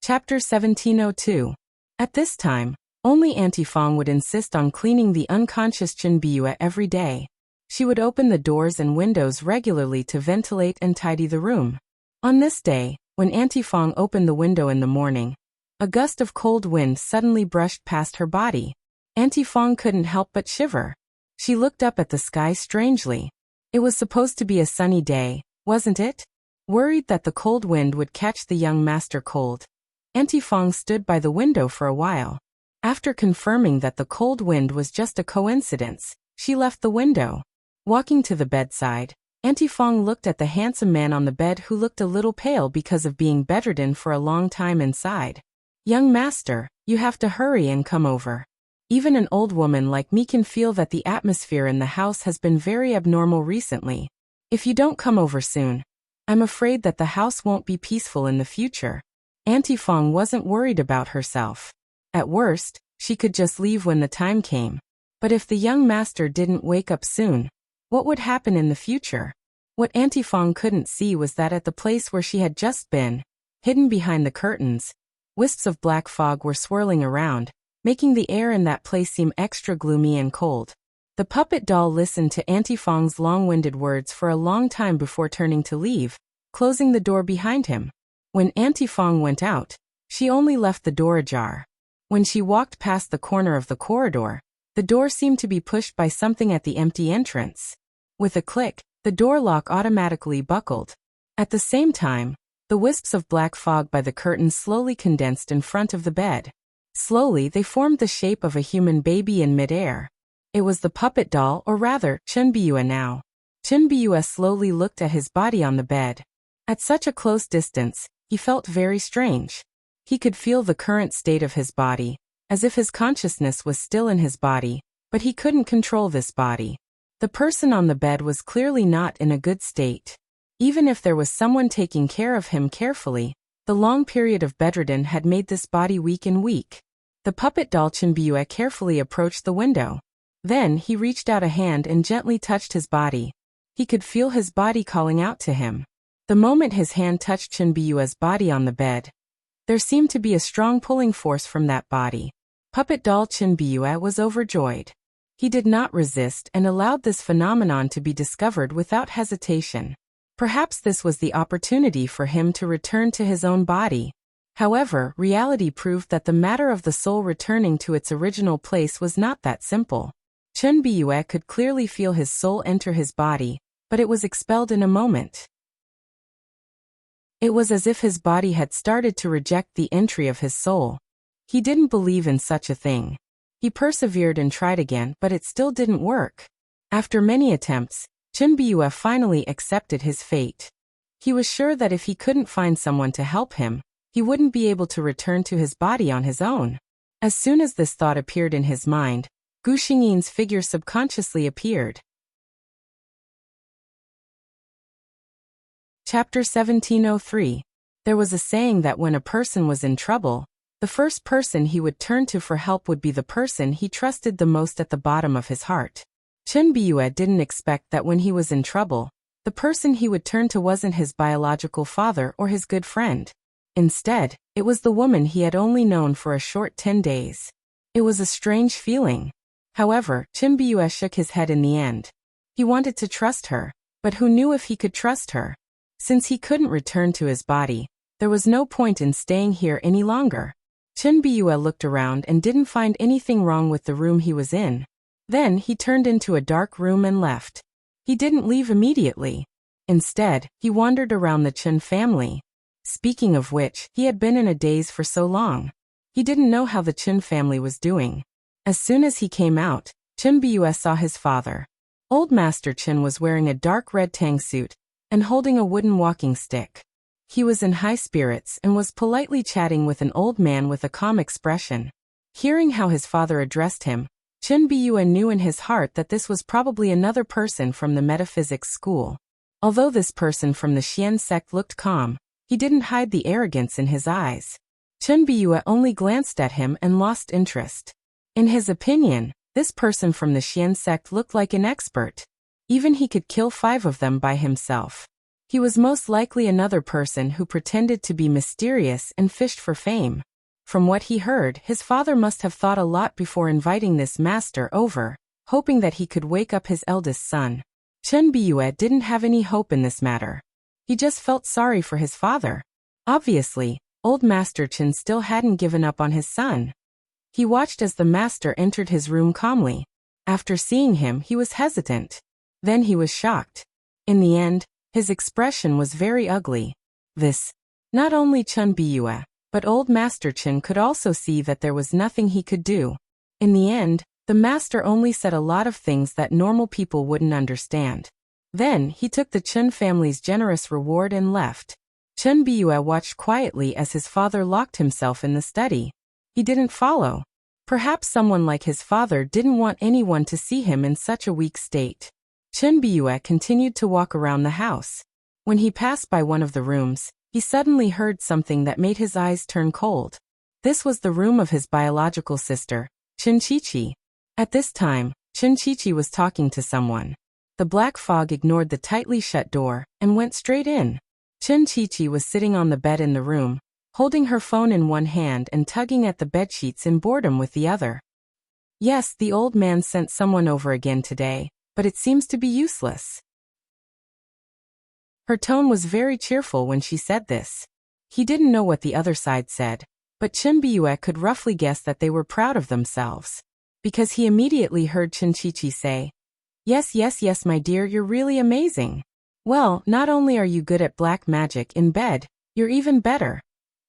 Chapter 1702. At this time, only Auntie Fong would insist on cleaning the unconscious Chen Biyue every day. She would open the doors and windows regularly to ventilate and tidy the room. On this day, when Auntie Fong opened the window in the morning, a gust of cold wind suddenly brushed past her body. Auntie Fong couldn't help but shiver. She looked up at the sky strangely. It was supposed to be a sunny day, wasn't it? Worried that the cold wind would catch the young master cold, Auntie Fong stood by the window for a while. After confirming that the cold wind was just a coincidence, she left the window. Walking to the bedside, Auntie Fong looked at the handsome man on the bed who looked a little pale because of being bedridden for a long time inside. "Young master, you have to hurry and come over. Even an old woman like me can feel that the atmosphere in the house has been very abnormal recently. If you don't come over soon, I'm afraid that the house won't be peaceful in the future." Auntie Fong wasn't worried about herself. At worst, she could just leave when the time came. But if the young master didn't wake up soon, what would happen in the future? What Auntie Fong couldn't see was that at the place where she had just been, hidden behind the curtains, wisps of black fog were swirling around, making the air in that place seem extra gloomy and cold. The puppet doll listened to Auntie Fong's long-winded words for a long time before turning to leave, closing the door behind him. When Auntie Fong went out, she only left the door ajar. When she walked past the corner of the corridor, the door seemed to be pushed by something at the empty entrance. With a click, the door lock automatically buckled. At the same time, the wisps of black fog by the curtains slowly condensed in front of the bed. Slowly they formed the shape of a human baby in midair. It was the puppet doll, or rather, Chunbiue now. Chunbiue slowly looked at his body on the bed. At such a close distance, he felt very strange. He could feel the current state of his body, as if his consciousness was still in his body, but he couldn't control this body. The person on the bed was clearly not in a good state. Even if there was someone taking care of him carefully, the long period of bedridden had made this body weak and weak. The puppet doll Chunbiue carefully approached the window. Then he reached out a hand and gently touched his body. He could feel his body calling out to him. The moment his hand touched Chunbiue's body on the bed, there seemed to be a strong pulling force from that body. Puppet doll Chunbiue was overjoyed. He did not resist and allowed this phenomenon to be discovered without hesitation. Perhaps this was the opportunity for him to return to his own body. However, reality proved that the matter of the soul returning to its original place was not that simple. Chunbiue could clearly feel his soul enter his body, but it was expelled in a moment. It was as if his body had started to reject the entry of his soul. He didn't believe in such a thing. He persevered and tried again, but it still didn't work. After many attempts, Chunbiue finally accepted his fate. He was sure that if he couldn't find someone to help him, he wouldn't be able to return to his body on his own. As soon as this thought appeared in his mind, Gu Xingyin's figure subconsciously appeared. Chapter 1703. There was a saying that when a person was in trouble, the first person he would turn to for help would be the person he trusted the most at the bottom of his heart. Chunbiue didn't expect that when he was in trouble, the person he would turn to wasn't his biological father or his good friend. Instead, it was the woman he had only known for a short 10 days. It was a strange feeling. However, Chunbiue shook his head in the end. He wanted to trust her, but who knew if he could trust her? Since he couldn't return to his body, there was no point in staying here any longer. Chunbiue looked around and didn't find anything wrong with the room he was in. Then he turned into a dark room and left. He didn't leave immediately. Instead, he wandered around the Chun family. Speaking of which, he had been in a daze for so long. He didn't know how the Chun family was doing. As soon as he came out, Chunbiue saw his father. Old Master Chun was wearing a dark red tang suit and holding a wooden walking stick. He was in high spirits and was politely chatting with an old man with a calm expression. Hearing how his father addressed him, Chunbiue knew in his heart that this was probably another person from the metaphysics school. Although this person from the Xian sect looked calm, he didn't hide the arrogance in his eyes. Chunbiue only glanced at him and lost interest. In his opinion, this person from the Xian sect looked like an expert. Even he could kill 5 of them by himself. He was most likely another person who pretended to be mysterious and fished for fame. From what he heard, his father must have thought a lot before inviting this master over. hoping that he could wake up his eldest son. Chen Biyue didn't have any hope in this matter. He just felt sorry for his father. Obviously, old Master Chen still hadn't given up on his son. He watched as the master entered his room calmly. After seeing him, he was hesitant. Then he was shocked. In the end, his expression was very ugly. Not only Chen Biyue, but old Master Chen could also see that there was nothing he could do. In the end, the master only said a lot of things that normal people wouldn't understand. Then, he took the Chen family's generous reward and left. Chen Biyue watched quietly as his father locked himself in the study. He didn't follow. Perhaps someone like his father didn't want anyone to see him in such a weak state. Chen Biyue continued to walk around the house. When he passed by one of the rooms, he suddenly heard something that made his eyes turn cold. This was the room of his biological sister, Chen Qiqi. At this time, Chen Qiqi was talking to someone. The black fog ignored the tightly shut door and went straight in. Chen Qiqi was sitting on the bed in the room, holding her phone in one hand and tugging at the bedsheets in boredom with the other. Yes, the old man sent someone over again today, but it seems to be useless. Her tone was very cheerful when she said this. He didn't know what the other side said, but Chen Biyue could roughly guess that they were proud of themselves. Because he immediately heard Chen Qiqi say, Yes, my dear, you're really amazing. Well, not only are you good at black magic in bed, you're even better.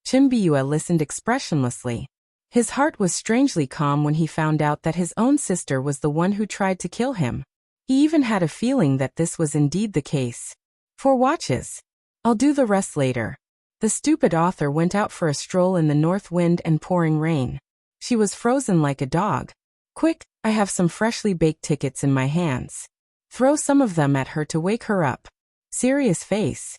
Chen Biyue listened expressionlessly. His heart was strangely calm when he found out that his own sister was the one who tried to kill him. He even had a feeling that this was indeed the case. 4 watches. I'll do the rest later. The stupid author went out for a stroll in the north wind and pouring rain. She was frozen like a dog. Quick, I have some freshly baked tickets in my hands. Throw some of them at her to wake her up. Serious face.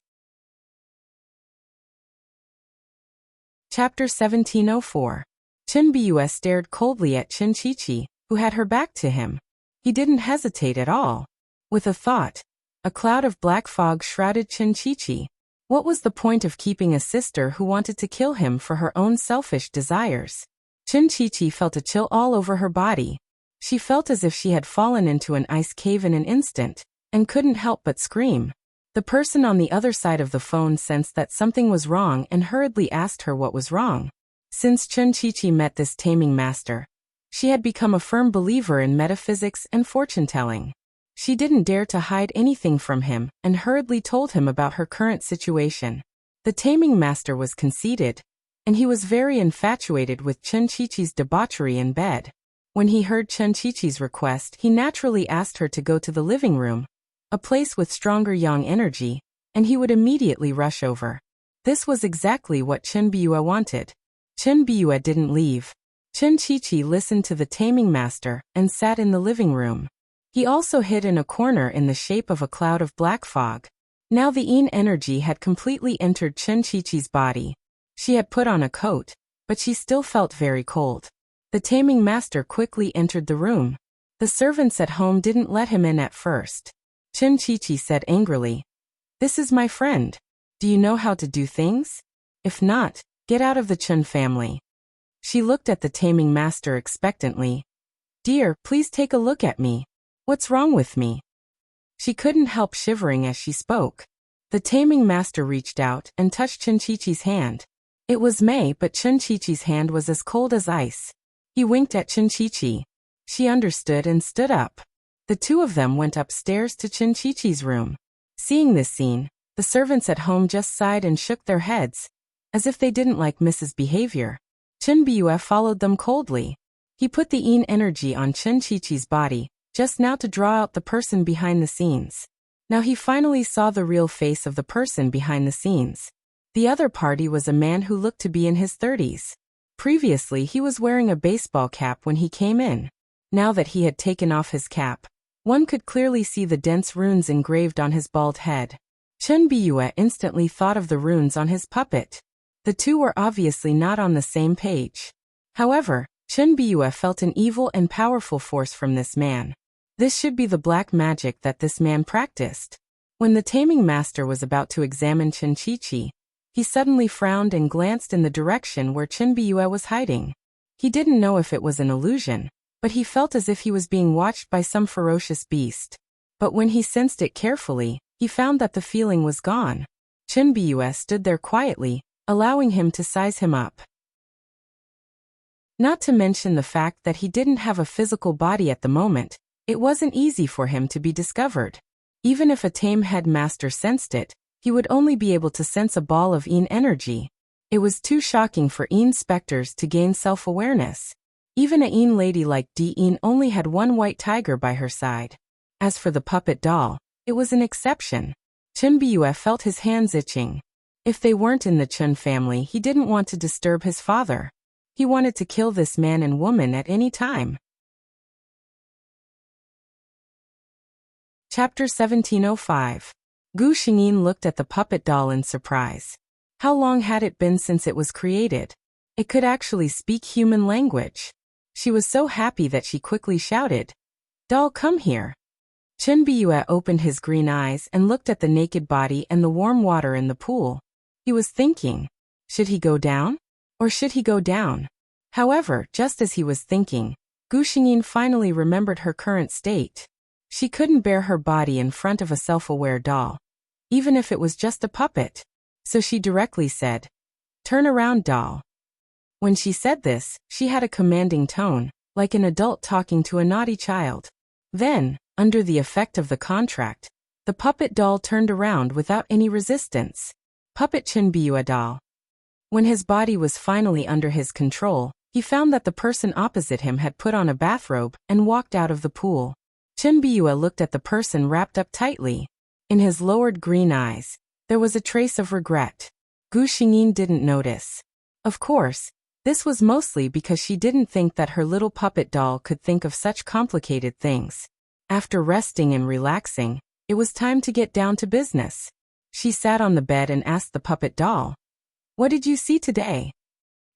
Chapter 1704. Chen Biyue stared coldly at Chen Qiqi, who had her back to him. He didn't hesitate at all. With a thought, a cloud of black fog shrouded Chen Qiqi. What was the point of keeping a sister who wanted to kill him for her own selfish desires? Chen Qiqi felt a chill all over her body. She felt as if she had fallen into an ice cave in an instant, and couldn't help but scream. The person on the other side of the phone sensed that something was wrong and hurriedly asked her what was wrong. Since Chen Qiqi met this taming master, she had become a firm believer in metaphysics and fortune-telling. She didn't dare to hide anything from him and hurriedly told him about her current situation. The taming master was conceited, and he was very infatuated with Chen Qiqi's debauchery in bed. When he heard Chen Qiqi's request, he naturally asked her to go to the living room, a place with stronger yang energy, and he would immediately rush over. This was exactly what Chen Biyue wanted. Chen Biyue didn't leave. Chen Qiqi listened to the taming master and sat in the living room. He also hid in a corner in the shape of a cloud of black fog. Now the yin energy had completely entered Chen Qiqi's body. She had put on a coat, but she still felt very cold. The taming master quickly entered the room. The servants at home didn't let him in at first. Chen Qiqi said angrily, "This is my friend. Do you know how to do things? If not, get out of the Chen family." She looked at the taming master expectantly. "Dear, please take a look at me. What's wrong with me?" She couldn't help shivering as she spoke. The taming master reached out and touched Chen Qiqi's hand. It was May, but Chen Qiqi's hand was as cold as ice. He winked at Chen Qiqi. She understood and stood up. The two of them went upstairs to Chen Qiqi's room. Seeing this scene, the servants at home just sighed and shook their heads, as if they didn't like Mrs. behavior. Chen Biyue followed them coldly. He put the yin energy on Chen Qiqi's body, just now to draw out the person behind the scenes. Now he finally saw the real face of the person behind the scenes. The other party was a man who looked to be in his 30s. Previously he was wearing a baseball cap when he came in. Now that he had taken off his cap, one could clearly see the dense runes engraved on his bald head. Chen Biyue instantly thought of the runes on his puppet. The two were obviously not on the same page. However, Chen Biyue felt an evil and powerful force from this man. This should be the black magic that this man practiced. When the taming master was about to examine Chen Qiqi, he suddenly frowned and glanced in the direction where Chen Biyue was hiding. He didn't know if it was an illusion, but he felt as if he was being watched by some ferocious beast. But when he sensed it carefully, he found that the feeling was gone. Chunbyu stood there quietly, allowing him to size him up. Not to mention the fact that he didn't have a physical body at the moment, it wasn't easy for him to be discovered. Even if a tame headmaster sensed it, he would only be able to sense a ball of Een energy. It was too shocking for Een specters to gain self-awareness. Even a Een lady like Een only had one white tiger by her side. As for the puppet doll, it was an exception. Chunbyu felt his hands itching. If they weren't in the Chun family, he didn't want to disturb his father. He wanted to kill this man and woman at any time. Chapter 1705. Gu Xingyin looked at the puppet doll in surprise. How long had it been since it was created? It could actually speak human language. She was so happy that she quickly shouted, "Doll, come here." Chunbyu opened his green eyes and looked at the naked body and the warm water in the pool. He was thinking, should he go down? Or should he go down? However, just as he was thinking, Gu Xingyin finally remembered her current state. She couldn't bear her body in front of a self-aware doll, even if it was just a puppet. So she directly said, "Turn around, doll." When she said this, she had a commanding tone, like an adult talking to a naughty child. Then, under the effect of the contract, the puppet doll turned around without any resistance. Puppet Chunbyu doll. When his body was finally under his control, he found that the person opposite him had put on a bathrobe and walked out of the pool. Chunbyu looked at the person wrapped up tightly. In his lowered green eyes, there was a trace of regret. Gu Xingyin didn't notice. Of course, this was mostly because she didn't think that her little puppet doll could think of such complicated things. After resting and relaxing, it was time to get down to business. She sat on the bed and asked the puppet doll, "What did you see today?"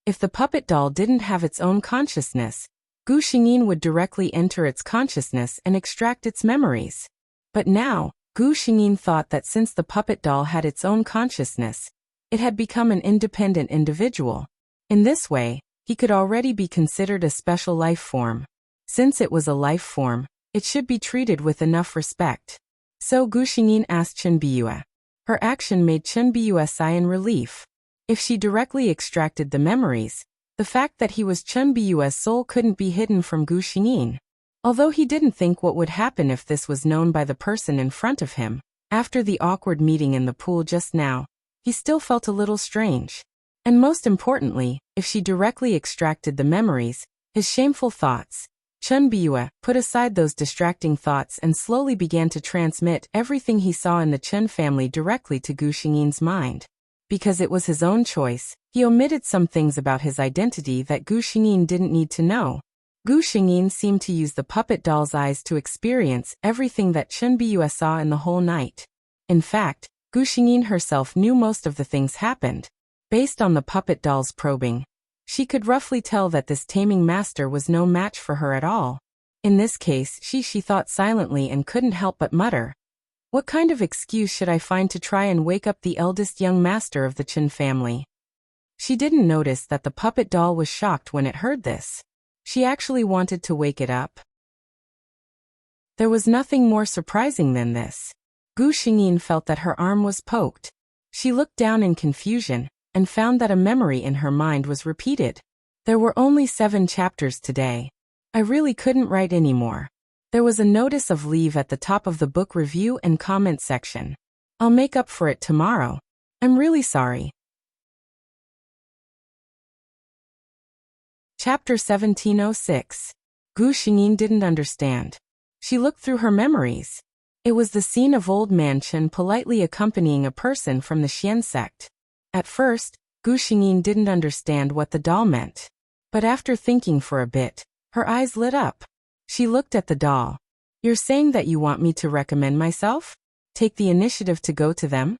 If the puppet doll didn't have its own consciousness, Gu Xingyin would directly enter its consciousness and extract its memories. But now, Gu Xingyin thought that since the puppet doll had its own consciousness, it had become an independent individual. In this way, he could already be considered a special life form. Since it was a life form, it should be treated with enough respect. So Gu Xingyin asked Chunbyu. Her action made Chunbyu sigh in relief. If she directly extracted the memories, the fact that he was Chunbyu's soul couldn't be hidden from Gu Xingyin. Although he didn't think what would happen if this was known by the person in front of him, after the awkward meeting in the pool just now, he still felt a little strange. And most importantly, if she directly extracted the memories, his shameful thoughts, Chunbyu put aside those distracting thoughts and slowly began to transmit everything he saw in the Chun family directly to Gu Xingyin's mind. Because it was his own choice, he omitted some things about his identity that Gu Xingyin didn't need to know. Gu Xingyin seemed to use the puppet doll's eyes to experience everything that Chunbyu saw in the whole night. In fact, Gu Xingyin herself knew most of the things happened. Based on the puppet doll's probing, she could roughly tell that this taming master was no match for her at all. In this case, she thought silently and couldn't help but mutter, "What kind of excuse should I find to try and wake up the eldest young master of the Chun family?" She didn't notice that the puppet doll was shocked when it heard this. She actually wanted to wake it up. There was nothing more surprising than this. Gu Xingyin felt that her arm was poked. She looked down in confusion and found that a memory in her mind was repeated. There were only 7 chapters today. I really couldn't write anymore. There was a notice of leave at the top of the book review and comment section. I'll make up for it tomorrow. I'm really sorry. Chapter 1706. Gu Xingyin didn't understand. She looked through her memories. It was the scene of Old Man Chen politely accompanying a person from the Xian sect. At first, Gu Xingyin didn't understand what the doll meant. But after thinking for a bit, her eyes lit up. She looked at the doll. "You're saying that you want me to recommend myself? Take the initiative to go to them?"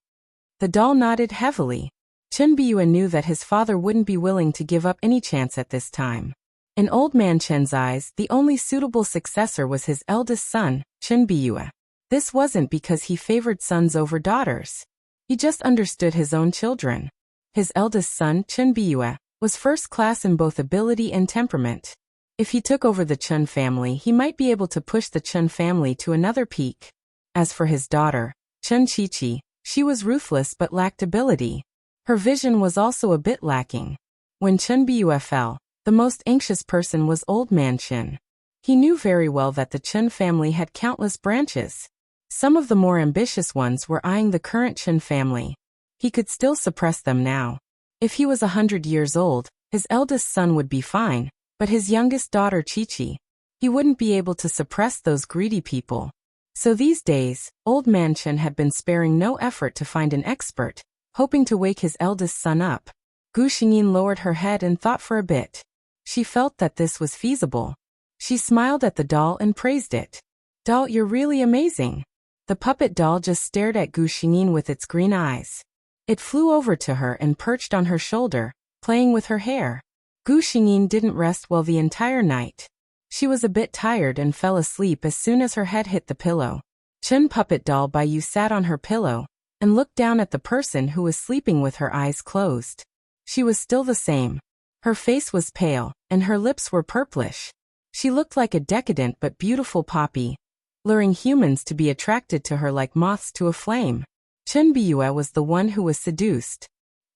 The doll nodded heavily. Chunbyu knew that his father wouldn't be willing to give up any chance at this time. In Old Man Chen's eyes, the only suitable successor was his eldest son, Chunbyu. This wasn't because he favored sons over daughters. He just understood his own children. His eldest son, Chunbyu, was first class in both ability and temperament. If he took over the Chun family, he might be able to push the Chun family to another peak. As for his daughter, Chun Chi-Chi, she was ruthless but lacked ability. Her vision was also a bit lacking. When Chun Bu fell, the most anxious person was Old Man Chun. He knew very well that the Chun family had countless branches. Some of the more ambitious ones were eyeing the current Chun family. He could still suppress them now. If he was 100 years old, his eldest son would be fine, but his youngest daughter Chi-Chi, he wouldn't be able to suppress those greedy people. So these days, Old Man Chun had been sparing no effort to find an expert, hoping to wake his eldest son up. Gu Xingyin lowered her head and thought for a bit. She felt that this was feasible. She smiled at the doll and praised it. "Doll, you're really amazing." The puppet doll just stared at Gu Xingyin with its green eyes. It flew over to her and perched on her shoulder, playing with her hair. Gu Xingyin didn't rest well the entire night. She was a bit tired and fell asleep as soon as her head hit the pillow. Chun puppet doll Baiyu sat on her pillow and looked down at the person who was sleeping with her eyes closed. She was still the same. Her face was pale, and her lips were purplish. She looked like a decadent but beautiful poppy, luring humans to be attracted to her like moths to a flame. Chun Biyue was the one who was seduced.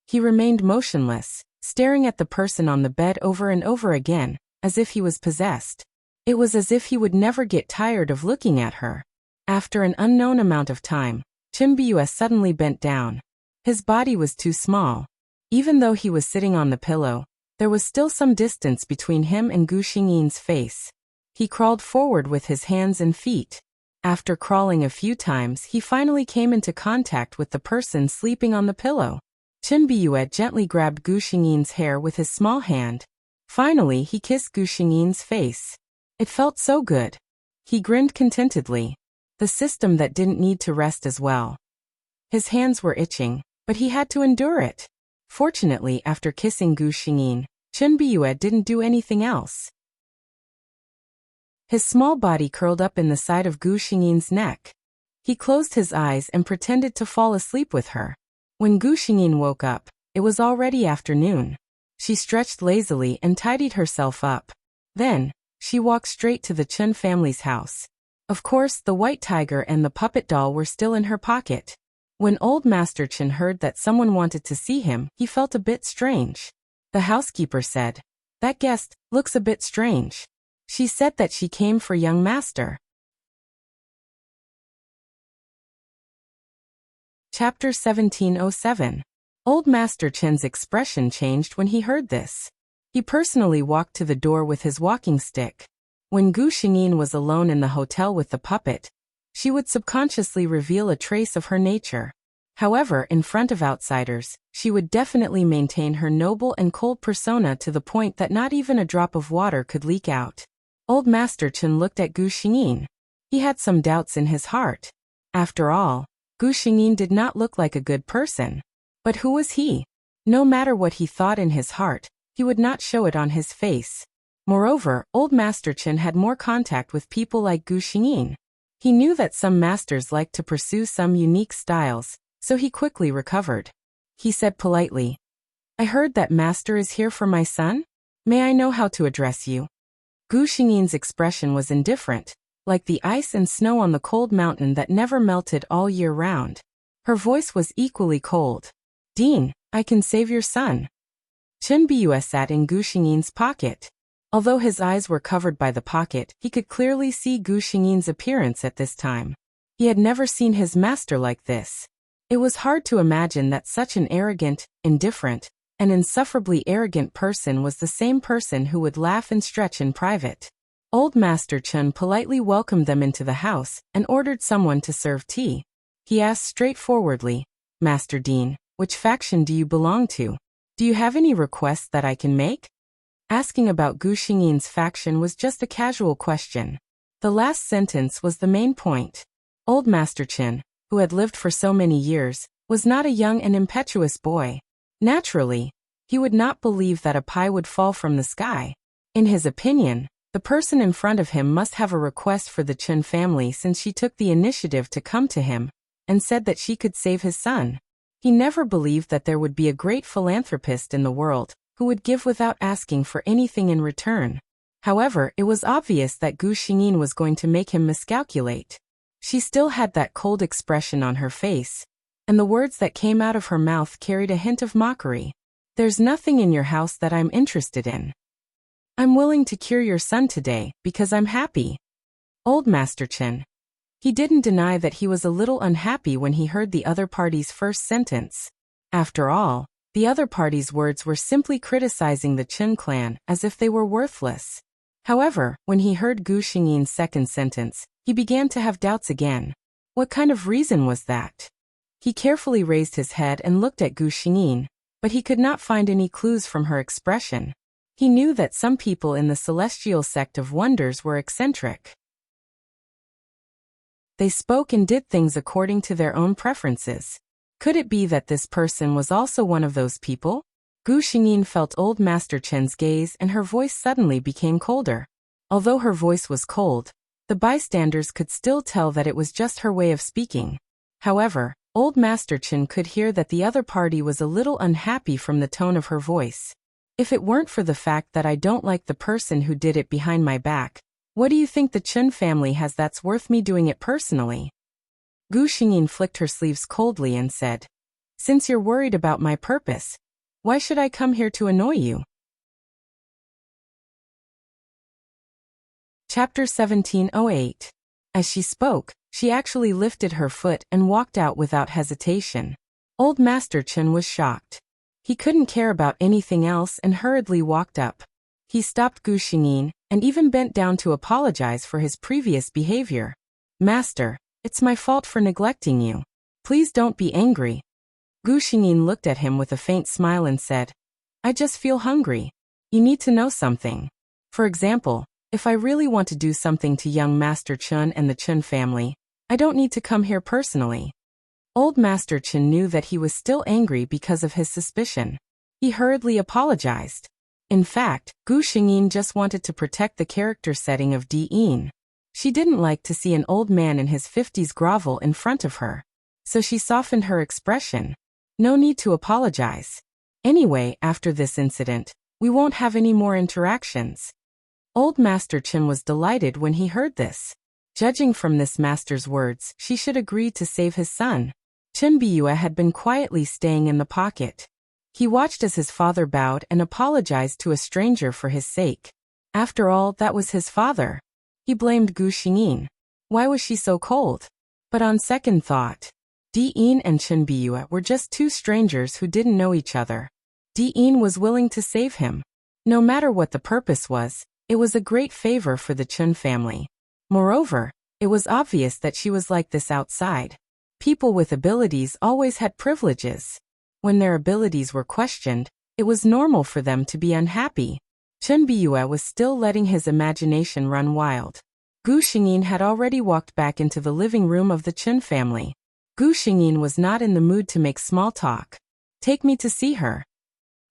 He remained motionless, staring at the person on the bed over and over again, as if he was possessed. It was as if he would never get tired of looking at her. After an unknown amount of time, Chun Biyue suddenly bent down. His body was too small. Even though he was sitting on the pillow, there was still some distance between him and Gu Xingyin's face. He crawled forward with his hands and feet. After crawling a few times, he finally came into contact with the person sleeping on the pillow. Chun Biyue gently grabbed Gu Xingyin's hair with his small hand. Finally, he kissed Gu Xingyin's face. It felt so good. He grinned contentedly. The system that didn't need to rest as well. His hands were itching, but he had to endure it. Fortunately, after kissing Gu Xingyin, Chun Biyue didn't do anything else. His small body curled up in the side of Gu Xingyin's neck. He closed his eyes and pretended to fall asleep with her. When Gu Xingyin woke up, it was already afternoon. She stretched lazily and tidied herself up. Then, she walked straight to the Chun family's house. Of course, the white tiger and the puppet doll were still in her pocket. When old Master Chun heard that someone wanted to see him, he felt a bit strange. The housekeeper said, "That guest looks a bit strange." She said that she came for young master. Chapter 1707. Old Master Chen's expression changed when he heard this. He personally walked to the door with his walking stick. When Gu Xingyin was alone in the hotel with the puppet, she would subconsciously reveal a trace of her nature. However, in front of outsiders, she would definitely maintain her noble and cold persona to the point that not even a drop of water could leak out. Old Master Chun looked at Gu Xingyin. He had some doubts in his heart. After all, Gu Xingyin did not look like a good person. But who was he? No matter what he thought in his heart, he would not show it on his face. Moreover, Old Master Chun had more contact with people like Gu Xingyin. He knew that some masters liked to pursue some unique styles, so he quickly recovered. He said politely, "I heard that master is here for my son? May I know how to address you?" Gu Xingyin's expression was indifferent, like the ice and snow on the cold mountain that never melted all year round. Her voice was equally cold. "Dean, I can save your son." Chun Biyue sat in Gu Xingyin's pocket. Although his eyes were covered by the pocket, he could clearly see Gu Xingyin's appearance at this time. He had never seen his master like this. It was hard to imagine that such an arrogant, indifferent, and insufferably arrogant person was the same person who would laugh and stretch in private. Old Master Chun politely welcomed them into the house and ordered someone to serve tea. He asked straightforwardly, "Master Dean, which faction do you belong to? Do you have any requests that I can make?" Asking about Gu Xingyin's faction was just a casual question. The last sentence was the main point. Old Master Chun, who had lived for so many years, was not a young and impetuous boy. Naturally, he would not believe that a pie would fall from the sky. In his opinion, the person in front of him must have a request for the Chun family since she took the initiative to come to him and said that she could save his son. He never believed that there would be a great philanthropist in the world who would give without asking for anything in return. However, it was obvious that Gu Xingyin was going to make him miscalculate. She still had that cold expression on her face, and the words that came out of her mouth carried a hint of mockery. There's nothing in your house that I'm interested in. I'm willing to cure your son today, because I'm happy. Old Master Chen. He didn't deny that he was a little unhappy when he heard the other party's first sentence. After all, the other party's words were simply criticizing the Chen clan as if they were worthless. However, when he heard Gu Xingyin's second sentence, he began to have doubts again. What kind of reason was that? He carefully raised his head and looked at Gu Xingyin, but he could not find any clues from her expression. He knew that some people in the celestial sect of wonders were eccentric. They spoke and did things according to their own preferences. Could it be that this person was also one of those people? Gu Xingyin felt Old Master Chen's gaze and her voice suddenly became colder. Although her voice was cold, the bystanders could still tell that it was just her way of speaking. However, Old Master Chen could hear that the other party was a little unhappy from the tone of her voice. If it weren't for the fact that I don't like the person who did it behind my back, what do you think the Chen family has that's worth me doing it personally? Gu Xingyin flicked her sleeves coldly and said, Since you're worried about my purpose, why should I come here to annoy you? Chapter 1708. As she spoke, she actually lifted her foot and walked out without hesitation. Old Master Chen was shocked. He couldn't care about anything else and hurriedly walked up. He stopped Gu Xingyin and even bent down to apologize for his previous behavior. Master, it's my fault for neglecting you. Please don't be angry. Gu Xingyin looked at him with a faint smile and said, I just feel hungry. You need to know something. For example, if I really want to do something to young Master Chen and the Chen family, I don't need to come here personally. Old Master Chen knew that he was still angry because of his suspicion. He hurriedly apologized. In fact, Gu Xingyin just wanted to protect the character setting of Di Yin. She didn't like to see an old man in his 50s grovel in front of her, so she softened her expression. No need to apologize. Anyway, after this incident, we won't have any more interactions. Old Master Chen was delighted when he heard this. Judging from this master's words, she should agree to save his son. Chen Biyue had been quietly staying in the pocket. He watched as his father bowed and apologized to a stranger for his sake. After all, that was his father. He blamed Gu Xingyin. Why was she so cold? But on second thought, Di Yin and Chen Biyue were just two strangers who didn't know each other. Di Yin was willing to save him. No matter what the purpose was, it was a great favor for the Chen family. Moreover, it was obvious that she was like this outside. People with abilities always had privileges. When their abilities were questioned, it was normal for them to be unhappy. Chen Biyue was still letting his imagination run wild. Gu Xingyin had already walked back into the living room of the Chen family. Gu Xingyin was not in the mood to make small talk. Take me to see her.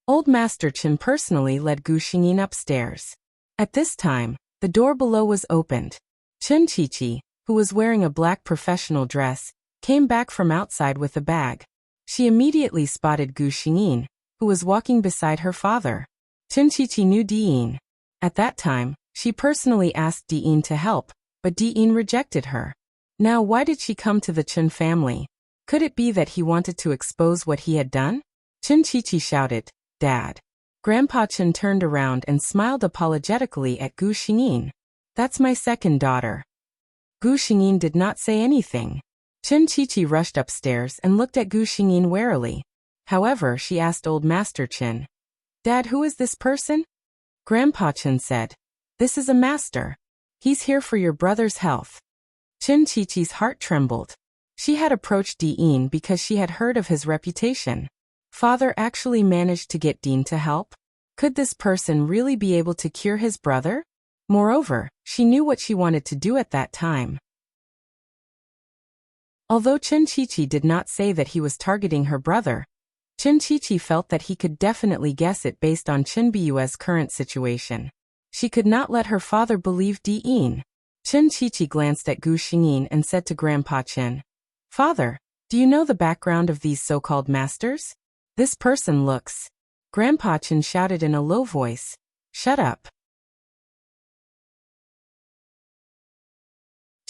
Old Master Chen personally led Gu Xingyin upstairs. At this time, the door below was opened. Chen Qiqi, who was wearing a black professional dress, came back from outside with a bag. She immediately spotted Gu Xingyin, who was walking beside her father. Chen Qiqi knew Di Yin. At that time, she personally asked Di Yin to help, but Di Yin rejected her. Now why did she come to the Chen family? Could it be that he wanted to expose what he had done? Chen Qiqi shouted, Dad. Grandpa Chen turned around and smiled apologetically at Gu Xingyin. That's my second daughter. Gu Xingyin did not say anything. Chen Qiqi rushed upstairs and looked at Gu Xingyin warily. However, she asked Old Master Chen, Dad, who is this person? Grandpa Chen said, This is a master. He's here for your brother's health. Chen Qiqi's heart trembled. She had approached Di Yin because she had heard of his reputation. Father actually managed to get Dean to help? Could this person really be able to cure his brother? Moreover, she knew what she wanted to do at that time. Although Chen Qiqi did not say that he was targeting her brother, Chen Qiqi felt that he could definitely guess it based on Chen Biyue's current situation. She could not let her father believe Di Yin. Chen Qiqi glanced at Gu Xingyin and said to Grandpa Chen, Father, do you know the background of these so-called masters? This person looks. Grandpa Chen shouted in a low voice, Shut up.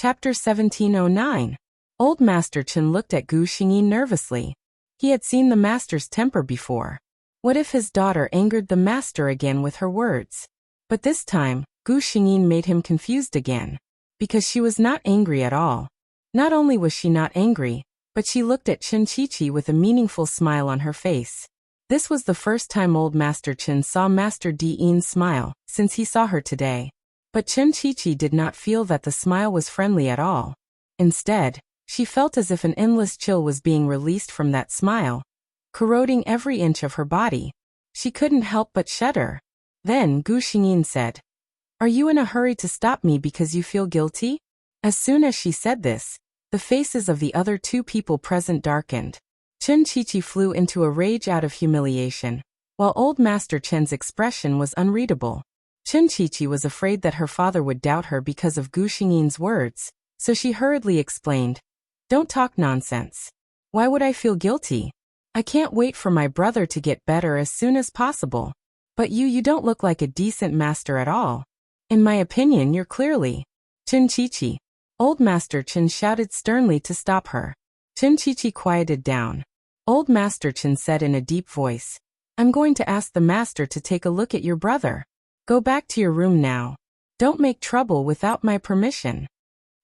Chapter 1709. Old Master Chen looked at Gu Xingyin nervously. He had seen the master's temper before. What if his daughter angered the master again with her words? But this time, Gu Xingyin made him confused again. Because she was not angry at all. Not only was she not angry, but she looked at Chen Qiqi with a meaningful smile on her face. This was the first time old Master Chen saw Master Dian smile, since he saw her today. But Chen Qiqi did not feel that the smile was friendly at all. Instead, she felt as if an endless chill was being released from that smile, corroding every inch of her body. She couldn't help but shudder. Then Gu Xingyin said, "Are you in a hurry to stop me because you feel guilty?" As soon as she said this, the faces of the other two people present darkened. Chen Qiqi flew into a rage out of humiliation, while old Master Chen's expression was unreadable. Chen Qiqi was afraid that her father would doubt her because of Gu Xingyin's words, so she hurriedly explained, "Don't talk nonsense. Why would I feel guilty? I can't wait for my brother to get better as soon as possible. But you don't look like a decent master at all. In my opinion, you're clearly..." Chen Qiqi. Old Master Chen shouted sternly to stop her. Chen Qiqi quieted down. Old Master Chen said in a deep voice, "I'm going to ask the master to take a look at your brother. Go back to your room now. Don't make trouble without my permission."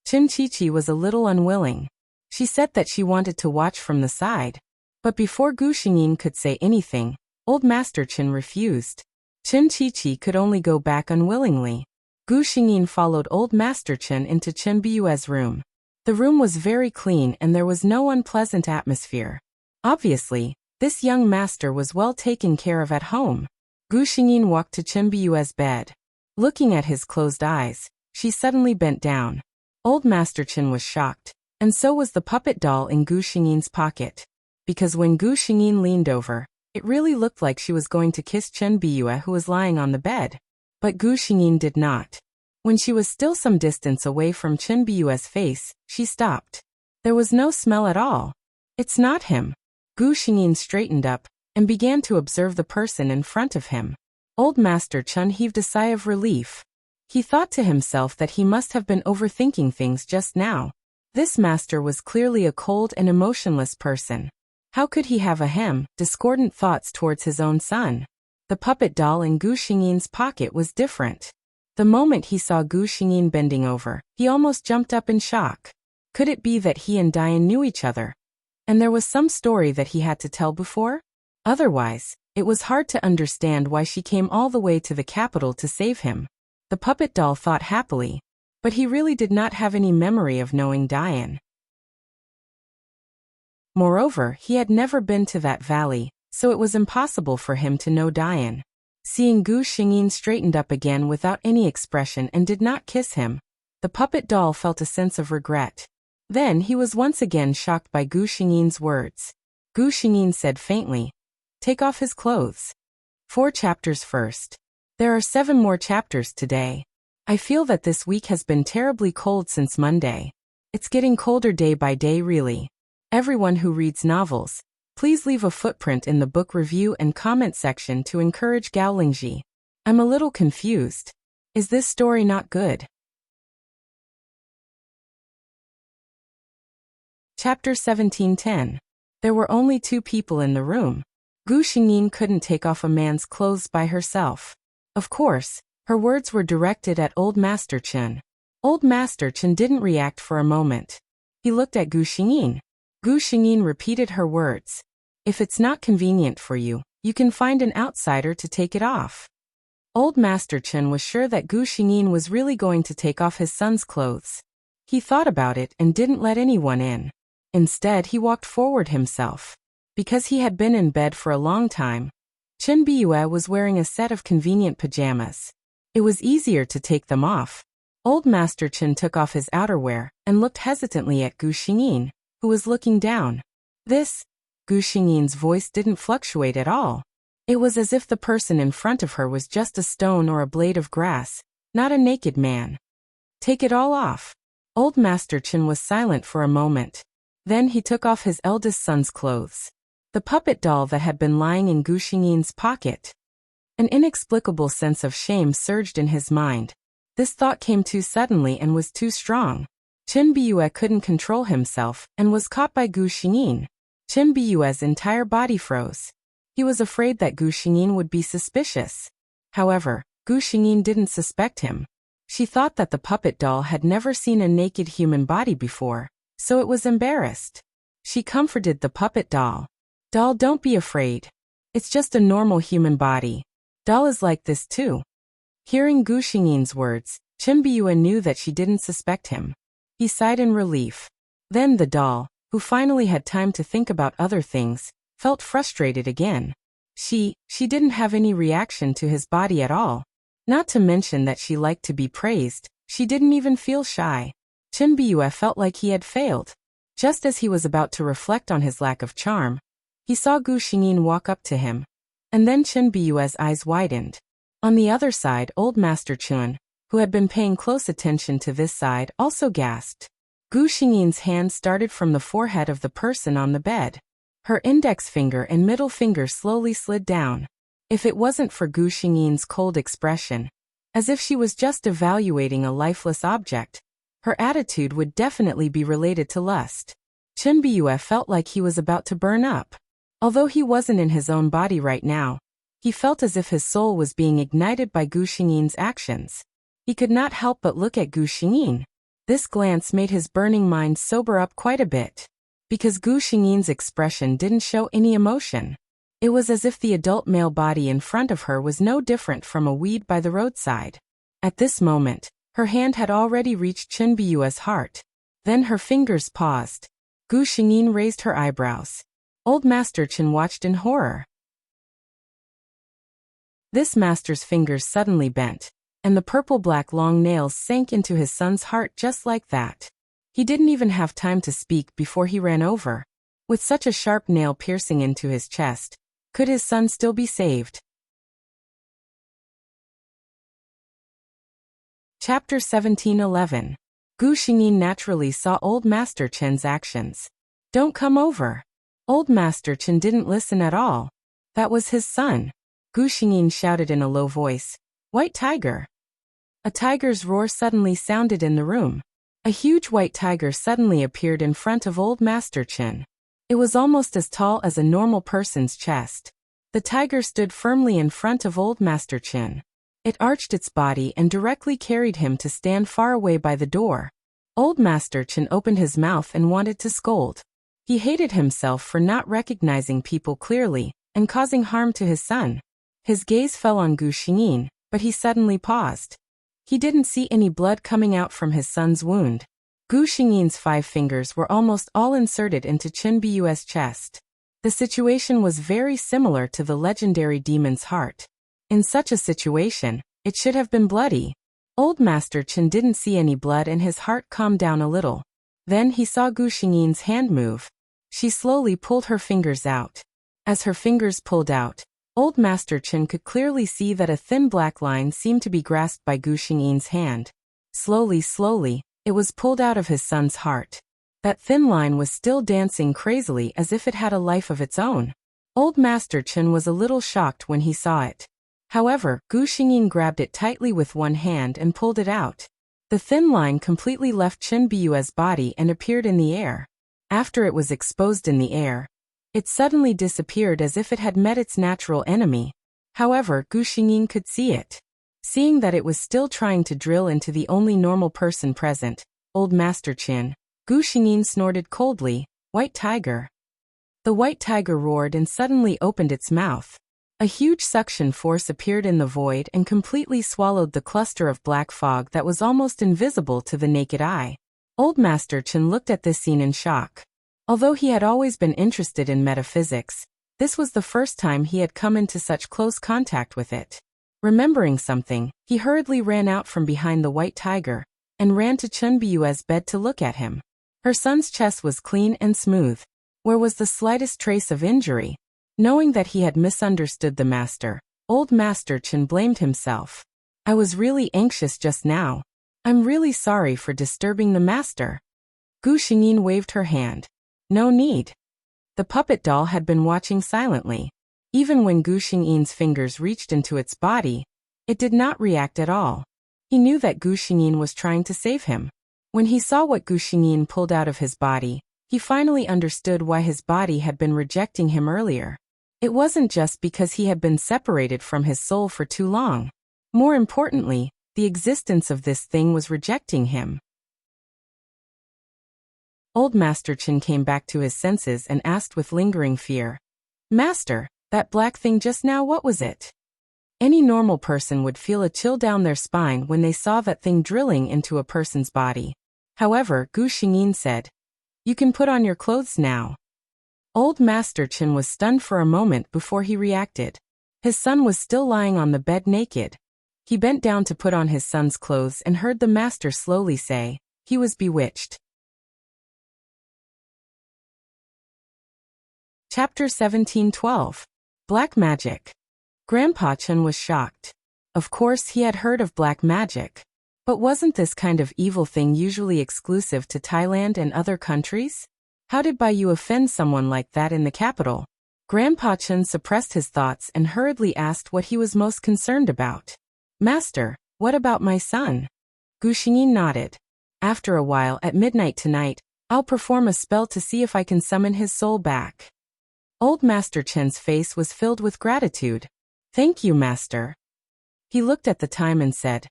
Chen Qiqi was a little unwilling. She said that she wanted to watch from the side. But before Gu Xingyin could say anything, old Master Chen refused. Chen Qiqi could only go back unwillingly. Gu Xingyin followed old Master Chen into Chen Biyue's room. The room was very clean and there was no unpleasant atmosphere. Obviously, this young master was well taken care of at home. Gu Xingyin walked to Chen Biyue's bed. Looking at his closed eyes, she suddenly bent down. Old Master Chen was shocked, and so was the puppet doll in Gu Xingyin's pocket. Because when Gu Xingyin leaned over, it really looked like she was going to kiss Chen Biyue, who was lying on the bed. But Gu Xingyin did not. When she was still some distance away from Chen Biyue's face, she stopped. There was no smell at all. "It's not him." Gu Xingyin straightened up and began to observe the person in front of him. Old Master Chen heaved a sigh of relief. He thought to himself that he must have been overthinking things just now. This master was clearly a cold and emotionless person. How could he have discordant thoughts towards his own son? The puppet doll in Gu Xingyin's pocket was different. The moment he saw Gu Xingyin bending over, he almost jumped up in shock. Could it be that he and Dian knew each other? And there was some story that he had to tell before? Otherwise, it was hard to understand why she came all the way to the capital to save him. The puppet doll thought happily. But he really did not have any memory of knowing Dian. Moreover, he had never been to that valley, so it was impossible for him to know Dian. Seeing Gu Xingyin straightened up again without any expression and did not kiss him, the puppet doll felt a sense of regret. Then he was once again shocked by Gu Xingyin's words. Gu Xingyin said faintly, "Take off his clothes." 4 chapters first. There are 7 more chapters today. I feel that this week has been terribly cold since Monday. It's getting colder day by day really. Everyone who reads novels, please leave a footprint in the book review and comment section to encourage Gaolingji. I'm a little confused. Is this story not good? Chapter 1710. There were only 2 people in the room. Gu Xingyin couldn't take off a man's clothes by herself. Of course, her words were directed at Old Master Chen. Old Master Chen didn't react for a moment. He looked at Gu Xingyin. Gu Xingyin repeated her words. "If it's not convenient for you, you can find an outsider to take it off." Old Master Chen was sure that Gu Xingyin was really going to take off his son's clothes. He thought about it and didn't let anyone in. Instead, he walked forward himself. Because he had been in bed for a long time, Chen Biyue was wearing a set of convenient pajamas. It was easier to take them off. Old Master Chen took off his outerwear and looked hesitantly at Gu Xingyin, who was looking down. Gu Xingyin's voice didn't fluctuate at all. It was as if the person in front of her was just a stone or a blade of grass, not a naked man. "Take it all off." Old Master Chen was silent for a moment. Then he took off his eldest son's clothes. The puppet doll that had been lying in Gu Xingyin's pocket. An inexplicable sense of shame surged in his mind. This thought came too suddenly and was too strong. Chen Biyue couldn't control himself and was caught by Gu Xingyin. Chen Biyue's entire body froze. He was afraid that Gu Xingyin would be suspicious. However, Gu Xingyin didn't suspect him. She thought that the puppet doll had never seen a naked human body before, so it was embarrassed. She comforted the puppet doll. "Doll, don't be afraid. It's just a normal human body. Doll is like this too." Hearing Gu Xingyin's words, Chen Biyue knew that she didn't suspect him. He sighed in relief. Then the doll, who finally had time to think about other things, felt frustrated again. She didn't have any reaction to his body at all. Not to mention that she liked to be praised, she didn't even feel shy. Chen Biyue felt like he had failed. Just as he was about to reflect on his lack of charm, he saw Gu Xingyin walk up to him. And then Chen Biyue's eyes widened. On the other side, old Master Chun, who had been paying close attention to this side, also gasped. Gu Xingyin's hand started from the forehead of the person on the bed. Her index finger and middle finger slowly slid down. If it wasn't for Gu Xingyin's cold expression, as if she was just evaluating a lifeless object, her attitude would definitely be related to lust. Chen Biyue felt like he was about to burn up. Although he wasn't in his own body right now, he felt as if his soul was being ignited by Gu Xingyin's actions. He could not help but look at Gu Xingyin. This glance made his burning mind sober up quite a bit. Because Gu Xingyin's expression didn't show any emotion. It was as if the adult male body in front of her was no different from a weed by the roadside. At this moment, her hand had already reached Chen Biyue's heart. Then her fingers paused. Gu Xingyin raised her eyebrows. Old Master Chen watched in horror. This master's fingers suddenly bent, and the purple-black long nails sank into his son's heart just like that. He didn't even have time to speak before he ran over. With such a sharp nail piercing into his chest, could his son still be saved? Chapter 17:11. Gu Xingyin naturally saw old Master Chen's actions. "Don't come over." Old Master Chen didn't listen at all. That was his son. Gu Xingyin shouted in a low voice, "White tiger." A tiger's roar suddenly sounded in the room. A huge white tiger suddenly appeared in front of old Master Chen. It was almost as tall as a normal person's chest. The tiger stood firmly in front of old Master Chen. It arched its body and directly carried him to stand far away by the door. Old Master Chen opened his mouth and wanted to scold. He hated himself for not recognizing people clearly and causing harm to his son. His gaze fell on Gu Xingyin, but he suddenly paused. He didn't see any blood coming out from his son's wound. Gu Xingyin's 5 fingers were almost all inserted into Chen Biyue's chest. The situation was very similar to the legendary demon's heart. In such a situation, it should have been bloody. Old Master Chen didn't see any blood and his heart calmed down a little. Then he saw Gu Xingyin's hand move. She slowly pulled her fingers out. As her fingers pulled out, old Master Chen could clearly see that a thin black line seemed to be grasped by Gu Xingyin's hand. Slowly, it was pulled out of his son's heart. That thin line was still dancing crazily as if it had a life of its own. Old Master Chen was a little shocked when he saw it. However, Gu Xingyin grabbed it tightly with one hand and pulled it out. The thin line completely left Chen Biyue's body and appeared in the air. After it was exposed in the air, it suddenly disappeared as if it had met its natural enemy. However, Gu Xingyin could see it. Seeing that it was still trying to drill into the only normal person present, old Master Chen, Gu Xingyin snorted coldly, "White tiger." The white tiger roared and suddenly opened its mouth. A huge suction force appeared in the void and completely swallowed the cluster of black fog that was almost invisible to the naked eye. Old Master Chen looked at this scene in shock. Although he had always been interested in metaphysics, this was the first time he had come into such close contact with it. Remembering something, he hurriedly ran out from behind the white tiger and ran to Chen Biyue's bed to look at him. Her son's chest was clean and smooth. Where was the slightest trace of injury? Knowing that he had misunderstood the master, old Master Chen blamed himself. "I was really anxious just now. I'm really sorry for disturbing the master." Gu Xingyin waved her hand. "No need." The puppet doll had been watching silently. Even when Gu Xingyin's fingers reached into its body, it did not react at all. He knew that Gu Xingyin was trying to save him. When he saw what Gu Xingyin pulled out of his body, he finally understood why his body had been rejecting him earlier. It wasn't just because he had been separated from his soul for too long. More importantly, the existence of this thing was rejecting him. Old Master Chen came back to his senses and asked with lingering fear, "Master, that black thing just now, what was it?" Any normal person would feel a chill down their spine when they saw that thing drilling into a person's body. However, Gu Xingyin said, "You can put on your clothes now." Old Master Chen was stunned for a moment before he reacted. His son was still lying on the bed naked. He bent down to put on his son's clothes and heard the master slowly say, "He was bewitched." Chapter 17:12. Black Magic. Grandpa Chen was shocked. Of course he had heard of black magic. But wasn't this kind of evil thing usually exclusive to Thailand and other countries? How did Baiyu offend someone like that in the capital? Grandpa Chen suppressed his thoughts and hurriedly asked what he was most concerned about. "Master, what about my son?" Gu Xingyin nodded. "After a while at midnight tonight, I'll perform a spell to see if I can summon his soul back." Old Master Chen's face was filled with gratitude. "Thank you, Master." He looked at the time and said,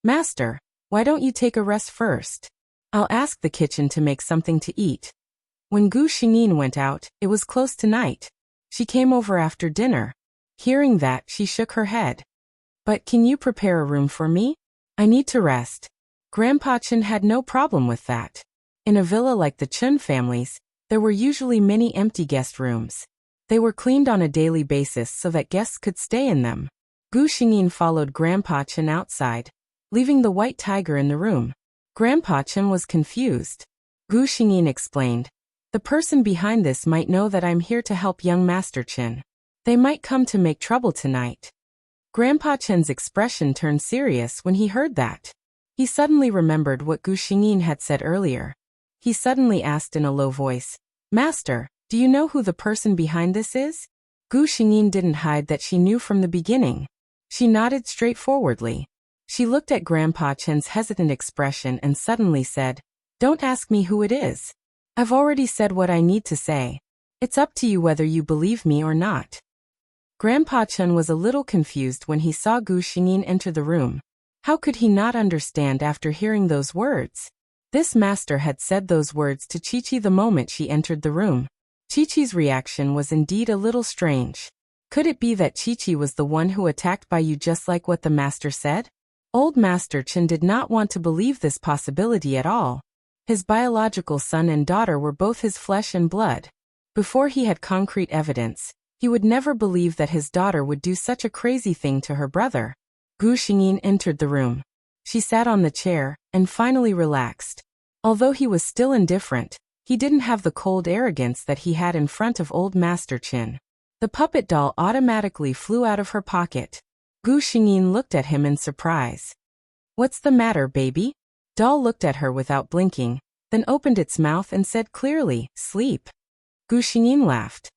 "Master, why don't you take a rest first? I'll ask the kitchen to make something to eat." When Gu Xingyin went out, it was close to night. She came over after dinner. Hearing that, she shook her head. "But can you prepare a room for me? I need to rest." Grandpa Chen had no problem with that. In a villa like the Chen family's, there were usually many empty guest rooms. They were cleaned on a daily basis so that guests could stay in them. Gu Xingyin followed Grandpa Chen outside, leaving the white tiger in the room. Grandpa Chen was confused. Gu Xingyin explained, "The person behind this might know that I'm here to help young Master Chen. They might come to make trouble tonight." Grandpa Chen's expression turned serious when he heard that. He suddenly remembered what Gu Xingyin had said earlier. He suddenly asked in a low voice, "Master, do you know who the person behind this is?" Gu Xingyin didn't hide that she knew from the beginning. She nodded straightforwardly. She looked at Grandpa Chen's hesitant expression and suddenly said, "Don't ask me who it is. I've already said what I need to say. It's up to you whether you believe me or not." Grandpa Chen was a little confused when he saw Gu Xingyin enter the room. How could he not understand after hearing those words? This master had said those words to Chi-Chi the moment she entered the room. Chi-Chi's reaction was indeed a little strange. Could it be that Chi-Chi was the one who attacked Baiyu just like what the master said? Old Master Chen did not want to believe this possibility at all. His biological son and daughter were both his flesh and blood. Before he had concrete evidence, he would never believe that his daughter would do such a crazy thing to her brother. Gu Xingyin entered the room. She sat on the chair and finally relaxed. Although he was still indifferent, he didn't have the cold arrogance that he had in front of old Master Chen. The puppet doll automatically flew out of her pocket. Gu Xingyin looked at him in surprise. "What's the matter, baby?" Doll looked at her without blinking, then opened its mouth and said clearly, "Sleep." Gu Xingyin laughed.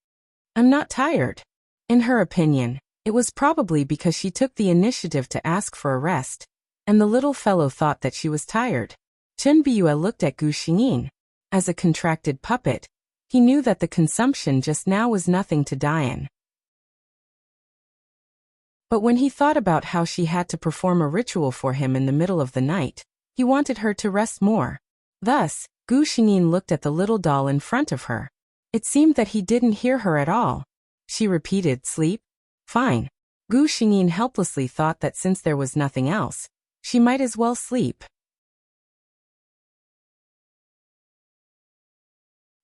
"I'm not tired." In her opinion, it was probably because she took the initiative to ask for a rest, and the little fellow thought that she was tired. Chen Biyue looked at Gu Xingyin. As a contracted puppet, he knew that the consumption just now was nothing to die in. But when he thought about how she had to perform a ritual for him in the middle of the night, he wanted her to rest more. Thus, Gu Xingyin looked at the little doll in front of her. It seemed that he didn't hear her at all. She repeated, "Sleep? Fine." Gu Xingyin helplessly thought that since there was nothing else, she might as well sleep.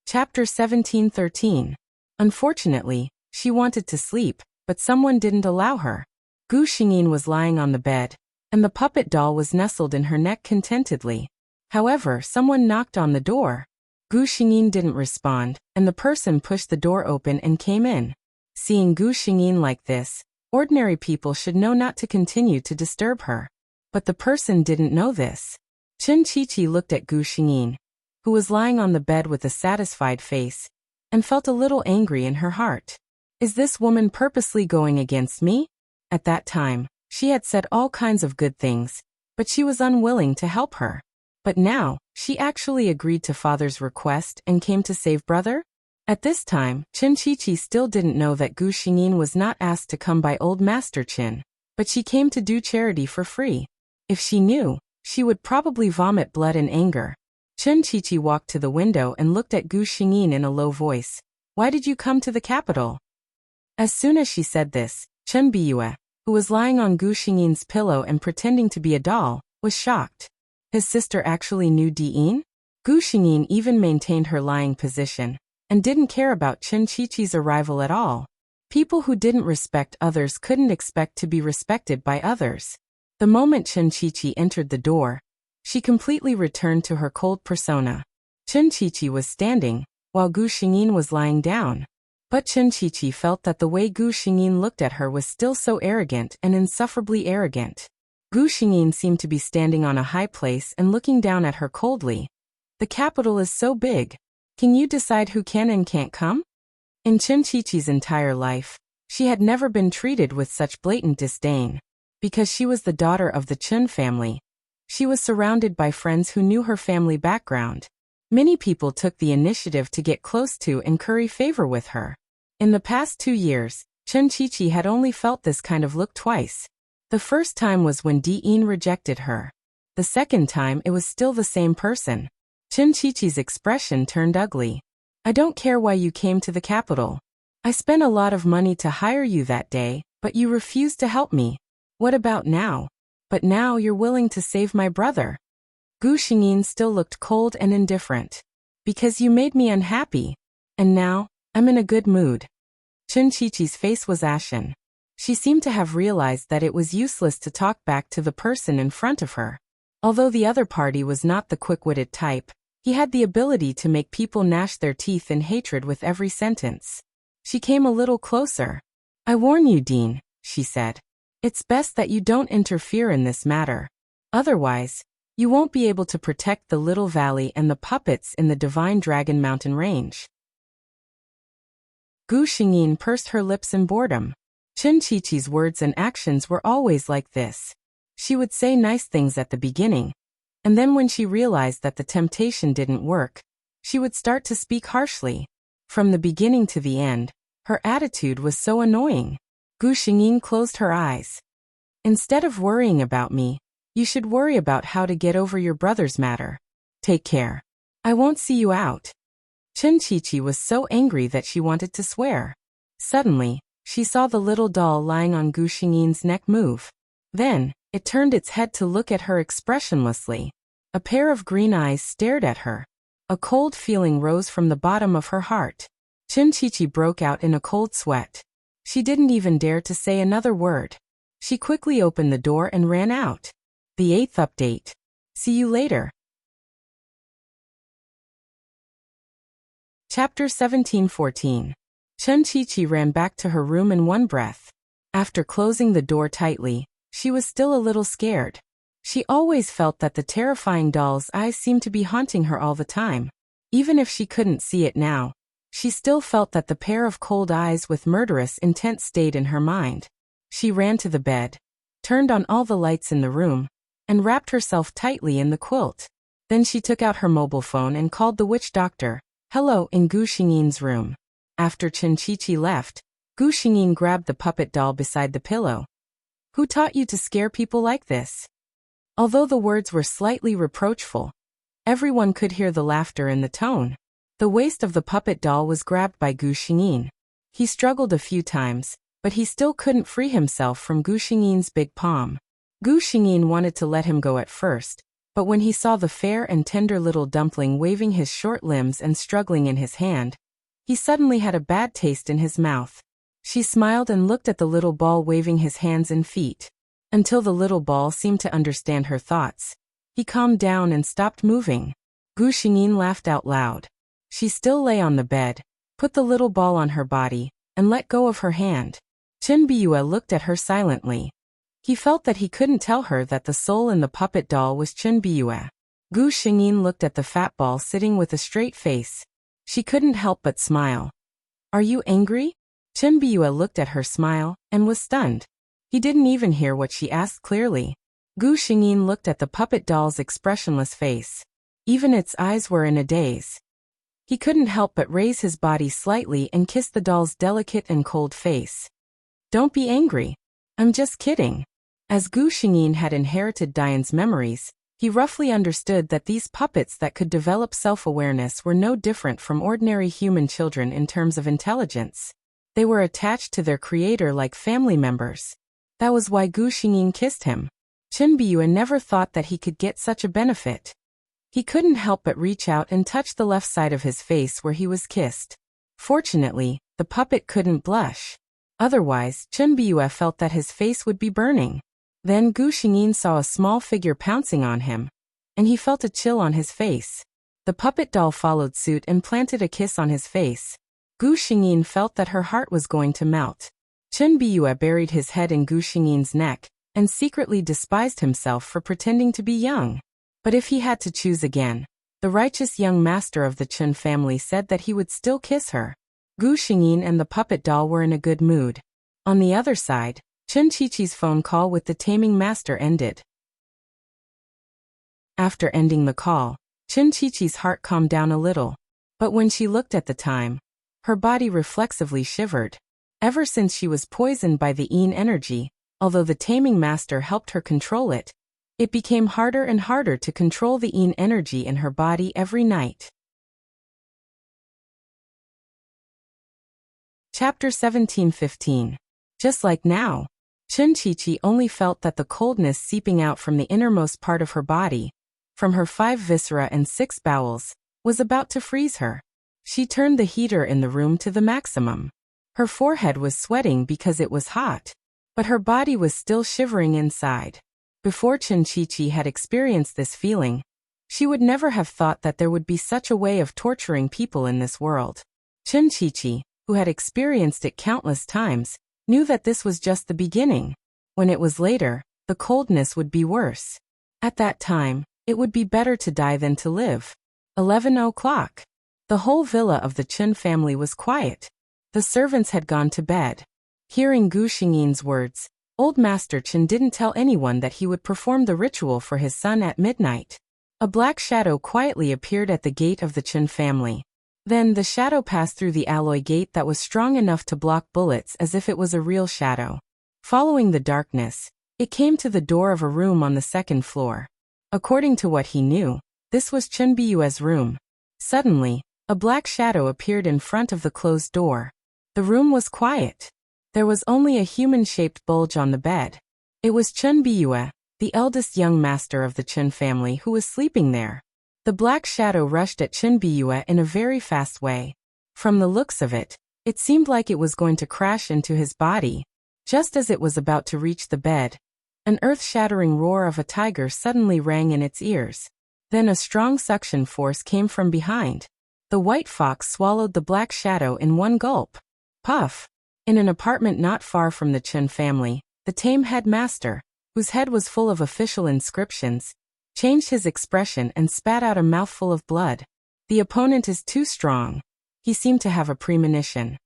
Chapter 17:13. Unfortunately, she wanted to sleep, but someone didn't allow her. Gu Xingyin was lying on the bed, and the puppet doll was nestled in her neck contentedly. However, someone knocked on the door. Gu Xingyin didn't respond, and the person pushed the door open and came in. Seeing Gu Xingyin like this, ordinary people should know not to continue to disturb her. But the person didn't know this. Chen Chi-Chi looked at Gu Xingyin, who was lying on the bed with a satisfied face, and felt a little angry in her heart. Is this woman purposely going against me? At that time, she had said all kinds of good things, but she was unwilling to help her. But now, She actually agreed to father's request and came to save brother? At this time, Qin Chichi still didn't know that Gu Xingyin was not asked to come by old Master Qin, but she came to do charity for free. If she knew, she would probably vomit blood in anger. Qin Chichi walked to the window and looked at Gu Xingyin in a low voice. Why did you come to the capital? As soon as she said this, Chen Biyue, who was lying on Gu Xingyin's pillow and pretending to be a doll, was shocked. His sister actually knew Diyin? Gu Xingyin even maintained her lying position and didn't care about Qin Chichi's arrival at all. People who didn't respect others couldn't expect to be respected by others. The moment Qin Chichi entered the door, she completely returned to her cold persona. Qin Chichi was standing, while Gu Xingyin was lying down. But Qin Chichi felt that the way Gu Xingyin looked at her was still so arrogant and insufferably arrogant. Gu Xingyin seemed to be standing on a high place and looking down at her coldly. The capital is so big. Can you decide who can and can't come? In Qin Chichi's entire life, she had never been treated with such blatant disdain. Because she was the daughter of the Qin family, she was surrounded by friends who knew her family background. Many people took the initiative to get close to and curry favor with her. In the past 2 years, Qin Chichi had only felt this kind of look twice. The first time was when Diyin rejected her. The second time it was still the same person. Qin Chichi's expression turned ugly. I don't care why you came to the capital. I spent a lot of money to hire you that day, but you refused to help me. What about now? But now you're willing to save my brother. Gu Xingyin still looked cold and indifferent. Because you made me unhappy. And now, I'm in a good mood. Qin Chichi's face was ashen. She seemed to have realized that it was useless to talk back to the person in front of her. Although the other party was not the quick-witted type, he had the ability to make people gnash their teeth in hatred with every sentence. She came a little closer. I warn you, Dean, she said. It's best that you don't interfere in this matter. Otherwise, you won't be able to protect the little valley and the puppets in the Divine Dragon Mountain range. Gu Xingyin pursed her lips in boredom. Qin Chichi's words and actions were always like this. She would say nice things at the beginning, and then when she realized that the temptation didn't work, she would start to speak harshly. From the beginning to the end, her attitude was so annoying. Gu Xingyin closed her eyes. Instead of worrying about me, you should worry about how to get over your brother's matter. Take care. I won't see you out. Qin Chichi was so angry that she wanted to swear. Suddenly, she saw the little doll lying on Gu Xingyin's neck move. Then, it turned its head to look at her expressionlessly. A pair of green eyes stared at her. A cold feeling rose from the bottom of her heart. Qin Chichi broke out in a cold sweat. She didn't even dare to say another word. She quickly opened the door and ran out. The 8th update. See you later. Chapter 17-14. Qin Chichi ran back to her room in one breath. After closing the door tightly, she was still a little scared. She always felt that the terrifying doll's eyes seemed to be haunting her all the time. Even if she couldn't see it now, she still felt that the pair of cold eyes with murderous intent stayed in her mind. She ran to the bed, turned on all the lights in the room, and wrapped herself tightly in the quilt. Then she took out her mobile phone and called the witch doctor. Hello, in Gu Xingyin's room. After Qin Chichi left, Gu Xingyin grabbed the puppet doll beside the pillow. Who taught you to scare people like this? Although the words were slightly reproachful, everyone could hear the laughter in the tone. The waist of the puppet doll was grabbed by Gu Xingyin. He struggled a few times, but he still couldn't free himself from Gu Xingyin's big palm. Gu Xingyin wanted to let him go at first, but when he saw the fair and tender little dumpling waving his short limbs and struggling in his hand, he suddenly had a bad taste in his mouth. She smiled and looked at the little ball waving his hands and feet. Until the little ball seemed to understand her thoughts. He calmed down and stopped moving. Gu Xingyin laughed out loud. She still lay on the bed, put the little ball on her body, and let go of her hand. Qin Biyue looked at her silently. He felt that he couldn't tell her that the soul in the puppet doll was Qin Biyue. Gu Xingyin looked at the fat ball sitting with a straight face. She couldn't help but smile. Are you angry? Qin Biyue looked at her smile, and was stunned. He didn't even hear what she asked clearly. Gu Xingyin looked at the puppet doll's expressionless face. Even its eyes were in a daze. He couldn't help but raise his body slightly and kiss the doll's delicate and cold face. "Don't be angry. I'm just kidding." As Gu Xingyin had inherited Diane's memories, he roughly understood that these puppets that could develop self-awareness were no different from ordinary human children in terms of intelligence. They were attached to their creator like family members. That was why Gu Xingyin kissed him. Chen Biyue never thought that he could get such a benefit. He couldn't help but reach out and touch the left side of his face where he was kissed. Fortunately, the puppet couldn't blush. Otherwise, Chen Biyue felt that his face would be burning. Then Gu Xingyin saw a small figure pouncing on him, and he felt a chill on his face. The puppet doll followed suit and planted a kiss on his face. Gu Xingyin felt that her heart was going to melt. Chen Biyue buried his head in Gu Xingyin's neck, and secretly despised himself for pretending to be young. But if he had to choose again, the righteous young master of the Chen family said that he would still kiss her. Gu Xingyin and the puppet doll were in a good mood. On the other side, Chen Qiqi's phone call with the taming master ended. After ending the call, Chen Qiqi's heart calmed down a little. But when she looked at the time, her body reflexively shivered. Ever since she was poisoned by the Yin energy, although the taming master helped her control it, it became harder and harder to control the Yin energy in her body every night. Chapter 17:15. Just like now, Chen Qiqi only felt that the coldness seeping out from the innermost part of her body, from her 5 viscera and 6 bowels, was about to freeze her. She turned the heater in the room to the maximum. Her forehead was sweating because it was hot, but her body was still shivering inside. Before Chen Qiqi had experienced this feeling, she would never have thought that there would be such a way of torturing people in this world. Chen Qiqi, who had experienced it countless times, knew that this was just the beginning. When it was later, the coldness would be worse. At that time, it would be better to die than to live. 11 o'clock. The whole villa of the Chen family was quiet. The servants had gone to bed. Hearing Gu Xingyin's words, Old Master Chen didn't tell anyone that he would perform the ritual for his son at midnight. A black shadow quietly appeared at the gate of the Chen family. Then the shadow passed through the alloy gate that was strong enough to block bullets as if it was a real shadow. Following the darkness, it came to the door of a room on the 2nd floor. According to what he knew, this was Chen Biyue's room. Suddenly, a black shadow appeared in front of the closed door. The room was quiet. There was only a human-shaped bulge on the bed. It was Chen Biyue, the eldest young master of the Chen family, who was sleeping there. The black shadow rushed at Chen Biyue in a very fast way. From the looks of it, it seemed like it was going to crash into his body. Just as it was about to reach the bed, an earth-shattering roar of a tiger suddenly rang in its ears. Then a strong suction force came from behind. The white fox swallowed the black shadow in one gulp. Puff! In an apartment not far from the Chen family, the tame headmaster, whose head was full of official inscriptions, changed his expression and spat out a mouthful of blood. The opponent is too strong. He seemed to have a premonition.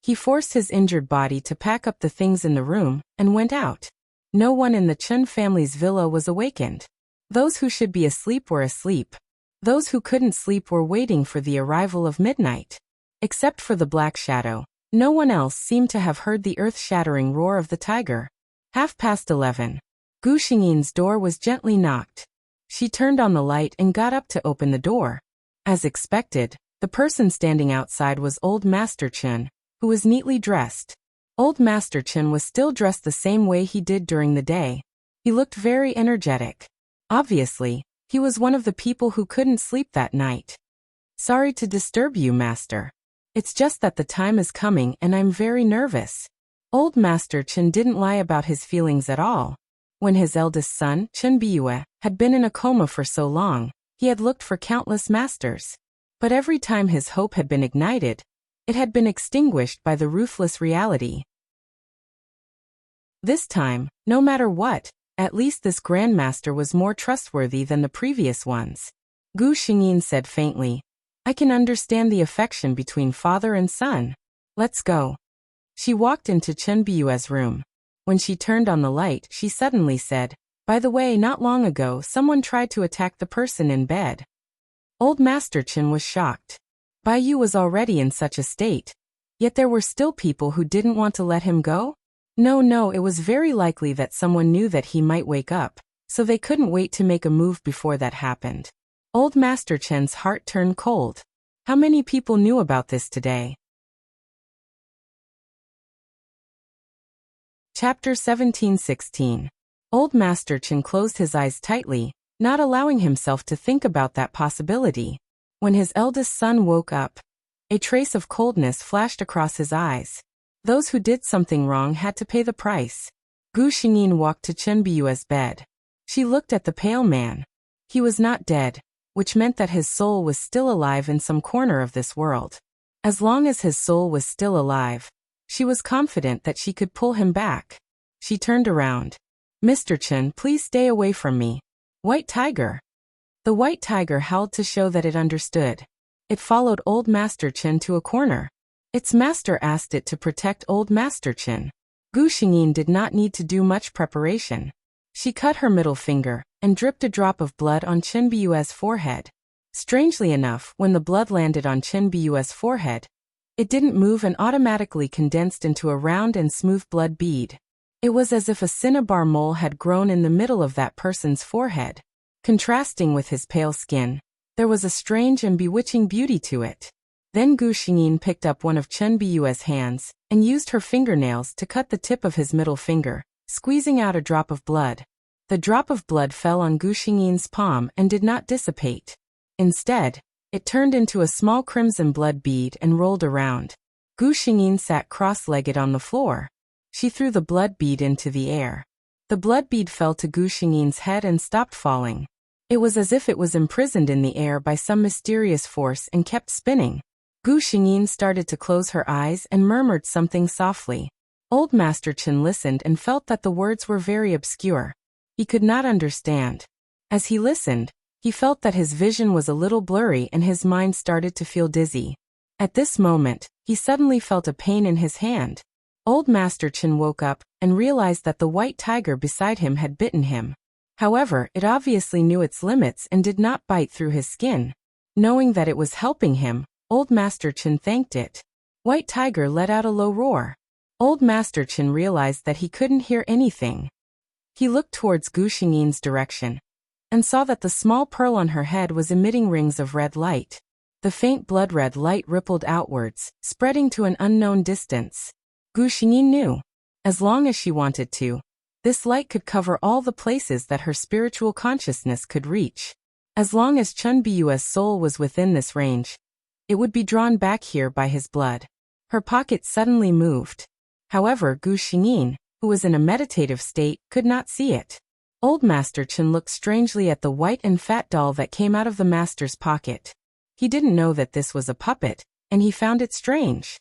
He forced his injured body to pack up the things in the room and went out. No one in the Chen family's villa was awakened. Those who should be asleep were asleep. Those who couldn't sleep were waiting for the arrival of midnight. Except for the black shadow, no one else seemed to have heard the earth-shattering roar of the tiger. 11:30. Gu Xingyin's door was gently knocked. She turned on the light and got up to open the door. As expected, the person standing outside was Old Master Chen, who was neatly dressed. Old Master Chen was still dressed the same way he did during the day. He looked very energetic. Obviously, he was one of the people who couldn't sleep that night. "Sorry to disturb you, Master. It's just that the time is coming and I'm very nervous." Old Master Chen didn't lie about his feelings at all. When his eldest son, Chen Biyue, had been in a coma for so long, he had looked for countless masters. But every time his hope had been ignited, it had been extinguished by the ruthless reality. This time, no matter what, at least this grandmaster was more trustworthy than the previous ones. Gu Xingyin said faintly, "I can understand the affection between father and son. Let's go." She walked into Chen Biyue's room. When she turned on the light, she suddenly said, "By the way, not long ago, someone tried to attack the person in bed." Old Master Chen was shocked. Bai Yu was already in such a state. Yet there were still people who didn't want to let him go? No, it was very likely that someone knew that he might wake up, so they couldn't wait to make a move before that happened. Old Master Chen's heart turned cold. How many people knew about this today? Chapter 17:16. Old Master Chen closed his eyes tightly, not allowing himself to think about that possibility. When his eldest son woke up, a trace of coldness flashed across his eyes. Those who did something wrong had to pay the price. Gu Xingyin walked to Chen Biyue's bed. She looked at the pale man. He was not dead, which meant that his soul was still alive in some corner of this world. As long as his soul was still alive, she was confident that she could pull him back. She turned around. "Mr. Chen, please stay away from me." "White tiger." The white tiger howled to show that it understood. It followed Old Master Chen to a corner. Its master asked it to protect Old Master Chen. Gu Xingyin did not need to do much preparation. She cut her middle finger and dripped a drop of blood on Chen Biyue's forehead. Strangely enough, when the blood landed on Chen Biyue's forehead, it didn't move and automatically condensed into a round and smooth blood bead. It was as if a cinnabar mole had grown in the middle of that person's forehead. Contrasting with his pale skin, there was a strange and bewitching beauty to it. Then Gu Xingyin picked up one of Chen Biyue's hands and used her fingernails to cut the tip of his middle finger, squeezing out a drop of blood. The drop of blood fell on Gu Xingyin's palm and did not dissipate. Instead, it turned into a small crimson blood bead and rolled around. Gu Xingyin sat cross-legged on the floor. She threw the blood bead into the air. The blood bead fell to Gu Xingyin's head and stopped falling. It was as if it was imprisoned in the air by some mysterious force and kept spinning. Gu Xingyin started to close her eyes and murmured something softly. Old Master Chen listened and felt that the words were very obscure. He could not understand. As he listened, he felt that his vision was a little blurry and his mind started to feel dizzy. At this moment, he suddenly felt a pain in his hand. Old Master Chen woke up and realized that the white tiger beside him had bitten him. However, it obviously knew its limits and did not bite through his skin. Knowing that it was helping him, Old Master Chen thanked it. White Tiger let out a low roar. Old Master Chen realized that he couldn't hear anything. He looked towards Gu Xingyin's direction and saw that the small pearl on her head was emitting rings of red light. The faint blood-red light rippled outwards, spreading to an unknown distance. Gu Xingyin knew. As long as she wanted to, this light could cover all the places that her spiritual consciousness could reach. As long as Chen Biyue's soul was within this range, it would be drawn back here by his blood. Her pocket suddenly moved. However, Gu Xingyin, who was in a meditative state, could not see it. Old Master Chen looked strangely at the white and fat doll that came out of the master's pocket. He didn't know that this was a puppet, and he found it strange.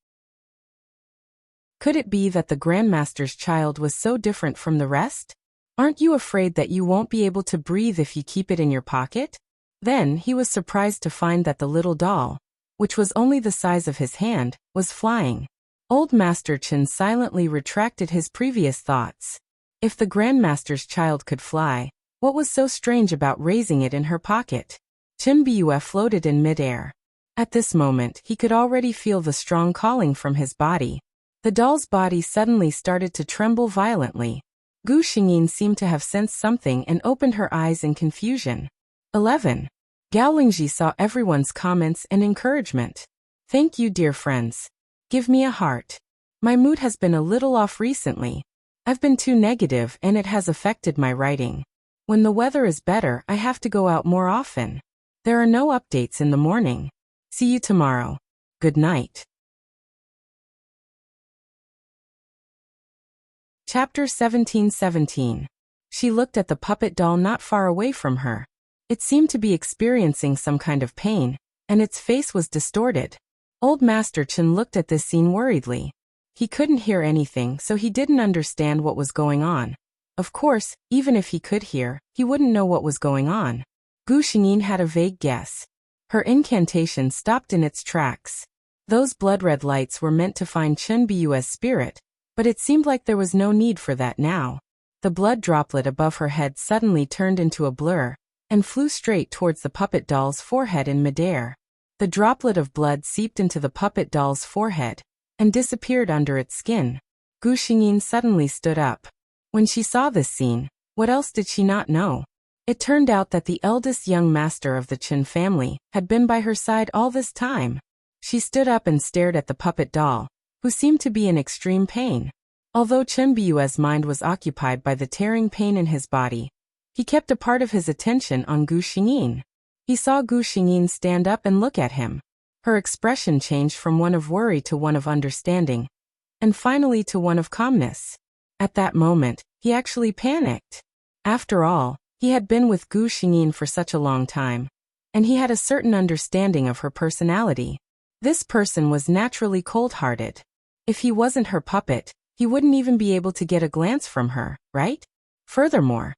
Could it be that the Grandmaster's child was so different from the rest? "Aren't you afraid that you won't be able to breathe if you keep it in your pocket?" Then he was surprised to find that the little doll, which was only the size of his hand, was flying. Old Master Chen silently retracted his previous thoughts. If the Grandmaster's child could fly, what was so strange about raising it in her pocket? Chen Biyue floated in midair. At this moment, he could already feel the strong calling from his body. The doll's body suddenly started to tremble violently. Gu Xingyin seemed to have sensed something and opened her eyes in confusion. 11. Gao Lingji saw everyone's comments and encouragement. "Thank you, dear friends. Give me a heart. My mood has been a little off recently. I've been too negative and it has affected my writing. When the weather is better, I have to go out more often. There are no updates in the morning. See you tomorrow. Good night." Chapter 17:17. She looked at the puppet doll not far away from her. It seemed to be experiencing some kind of pain, and its face was distorted. Old Master Chen looked at this scene worriedly. He couldn't hear anything, so he didn't understand what was going on. Of course, even if he could hear, he wouldn't know what was going on. Gu Xingyin had a vague guess. Her incantation stopped in its tracks. Those blood-red lights were meant to find Chen Biyue's spirit, but it seemed like there was no need for that now. The blood droplet above her head suddenly turned into a blur, and flew straight towards the puppet doll's forehead in midair. The droplet of blood seeped into the puppet doll's forehead and disappeared under its skin. Gu Xingyin suddenly stood up. When she saw this scene, what else did she not know? It turned out that the eldest young master of the Qin family had been by her side all this time. She stood up and stared at the puppet doll, who seemed to be in extreme pain. Although Chen Biyue's mind was occupied by the tearing pain in his body, he kept a part of his attention on Gu Xingyin. He saw Gu Xingyin stand up and look at him. Her expression changed from one of worry to one of understanding, and finally to one of calmness. At that moment, he actually panicked. After all, he had been with Gu Xingyin for such a long time, and he had a certain understanding of her personality. This person was naturally cold-hearted. If he wasn't her puppet, he wouldn't even be able to get a glance from her, right? Furthermore,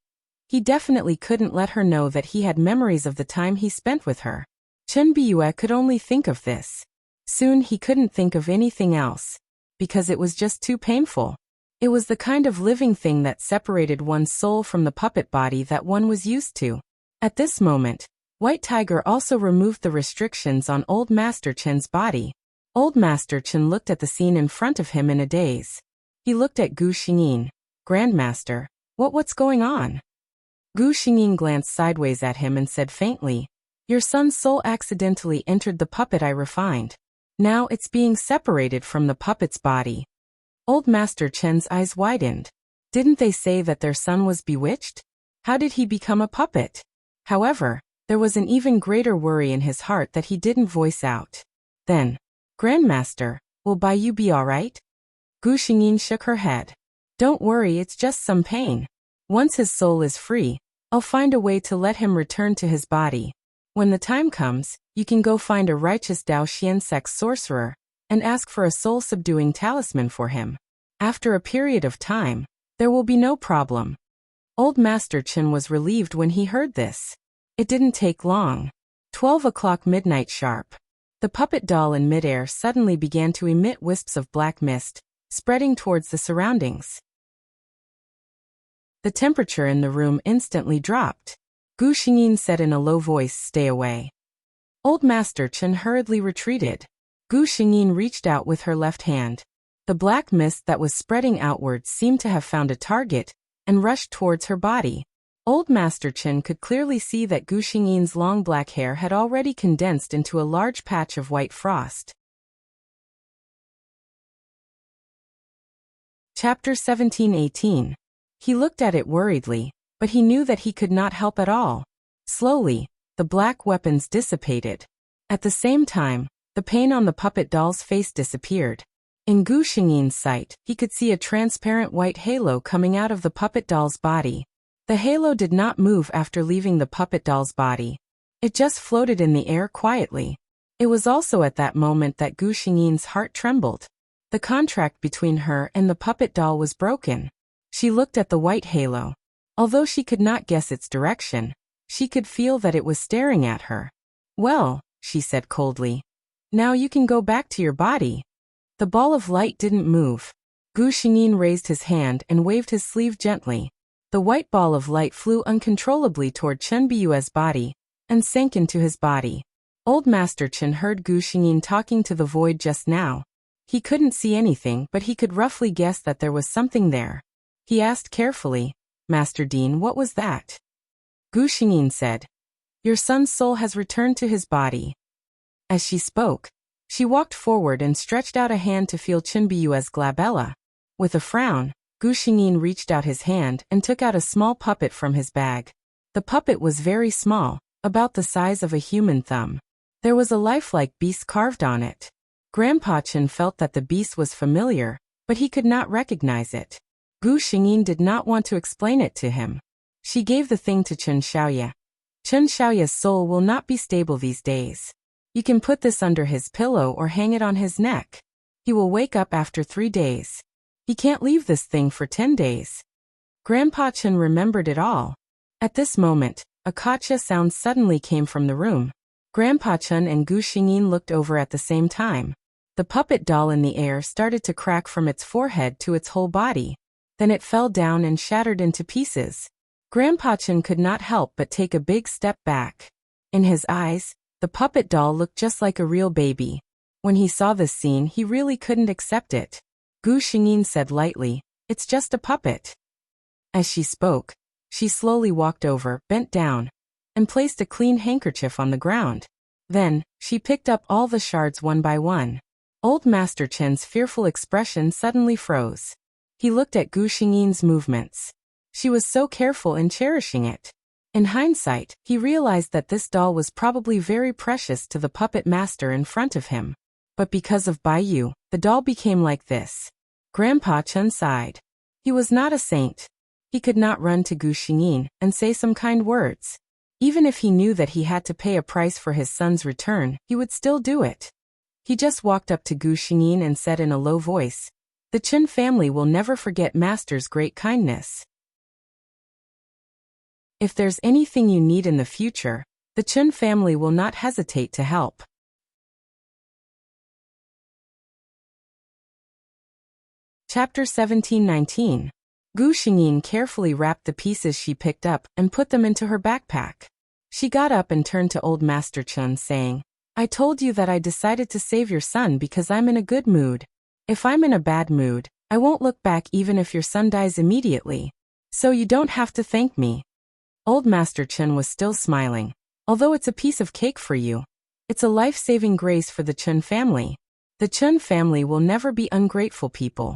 he definitely couldn't let her know that he had memories of the time he spent with her. Chen Biyue could only think of this. Soon he couldn't think of anything else, because it was just too painful. It was the kind of living thing that separated one's soul from the puppet body that one was used to. At this moment, White Tiger also removed the restrictions on Old Master Chen's body. Old Master Chen looked at the scene in front of him in a daze. He looked at Gu Xingyin. Grandmaster, what's going on? Gu Xingyin glanced sideways at him and said faintly, your son's soul accidentally entered the puppet I refined. Now it's being separated from the puppet's body. Old Master Chen's eyes widened. Didn't they say that their son was bewitched? How did he become a puppet? However, there was an even greater worry in his heart that he didn't voice out. Then, Grandmaster, will Baiyu be alright? Gu Xingyin shook her head. Don't worry, it's just some pain. Once his soul is free, I'll find a way to let him return to his body. When the time comes, you can go find a righteous Dao Xian sect sorcerer and ask for a soul-subduing talisman for him. After a period of time, there will be no problem. Old Master Chen was relieved when he heard this. It didn't take long. 12 o'clock midnight sharp. The puppet doll in midair suddenly began to emit wisps of black mist, spreading towards the surroundings. The temperature in the room instantly dropped. Gu Xingyin said in a low voice, stay away. Old Master Chen hurriedly retreated. Gu Xingyin reached out with her left hand. The black mist that was spreading outwards seemed to have found a target and rushed towards her body. Old Master Chen could clearly see that Gu Xingyin's long black hair had already condensed into a large patch of white frost. Chapter 17-18. He looked at it worriedly, but he knew that he could not help at all. Slowly, the black weapons dissipated. At the same time, the pain on the puppet doll's face disappeared. In Gu Xingyin's sight, he could see a transparent white halo coming out of the puppet doll's body. The halo did not move after leaving the puppet doll's body. It just floated in the air quietly. It was also at that moment that Gu Xingyin's heart trembled. The contract between her and the puppet doll was broken. She looked at the white halo. Although she could not guess its direction, she could feel that it was staring at her. Well, she said coldly. Now you can go back to your body. The ball of light didn't move. Gu Xingyin raised his hand and waved his sleeve gently. The white ball of light flew uncontrollably toward Chen Biyue's body and sank into his body. Old Master Chen heard Gu Xingyin talking to the void just now. He couldn't see anything, but he could roughly guess that there was something there. He asked carefully, Master Dean, what was that? Gu Xingyin said, your son's soul has returned to his body. As she spoke, she walked forward and stretched out a hand to feel Chen Biyue's glabella. With a frown, Gu Xingyin reached out his hand and took out a small puppet from his bag. The puppet was very small, about the size of a human thumb. There was a lifelike beast carved on it. Grandpa Chen felt that the beast was familiar, but he could not recognize it. Gu Xingyin did not want to explain it to him. She gave the thing to Chen Xiaoye. Chen Xiaoye's soul will not be stable these days. You can put this under his pillow or hang it on his neck. He will wake up after 3 days. He can't leave this thing for 10 days. Grandpa Chen remembered it all. At this moment, a gotcha sound suddenly came from the room. Grandpa Chen and Gu Xingyin looked over at the same time. The puppet doll in the air started to crack from its forehead to its whole body. Then it fell down and shattered into pieces. Grandpa Chen could not help but take a big step back. In his eyes, the puppet doll looked just like a real baby. When he saw this scene, he really couldn't accept it. Gu Xingyin said lightly, "It's just a puppet." As she spoke, she slowly walked over, bent down, and placed a clean handkerchief on the ground. Then, she picked up all the shards one by one. Old Master Chen's fearful expression suddenly froze. He looked at Gu Xingyin's movements. She was so careful in cherishing it. In hindsight, he realized that this doll was probably very precious to the puppet master in front of him. But because of Baiyu, the doll became like this. Grandpa Chen sighed. He was not a saint. He could not run to Gu Xingyin and say some kind words. Even if he knew that he had to pay a price for his son's return, he would still do it. He just walked up to Gu Xingyin and said in a low voice, "The Chen family will never forget Master's great kindness. If there's anything you need in the future, the Chen family will not hesitate to help." Chapter 17-19. Gu Xingyin carefully wrapped the pieces she picked up and put them into her backpack. She got up and turned to Old Master Chen saying, "I told you that I decided to save your son because I'm in a good mood. If I'm in a bad mood, I won't look back even if your son dies immediately. So you don't have to thank me." Old Master Chen was still smiling. "Although it's a piece of cake for you, it's a life-saving grace for the Chen family. The Chen family will never be ungrateful people."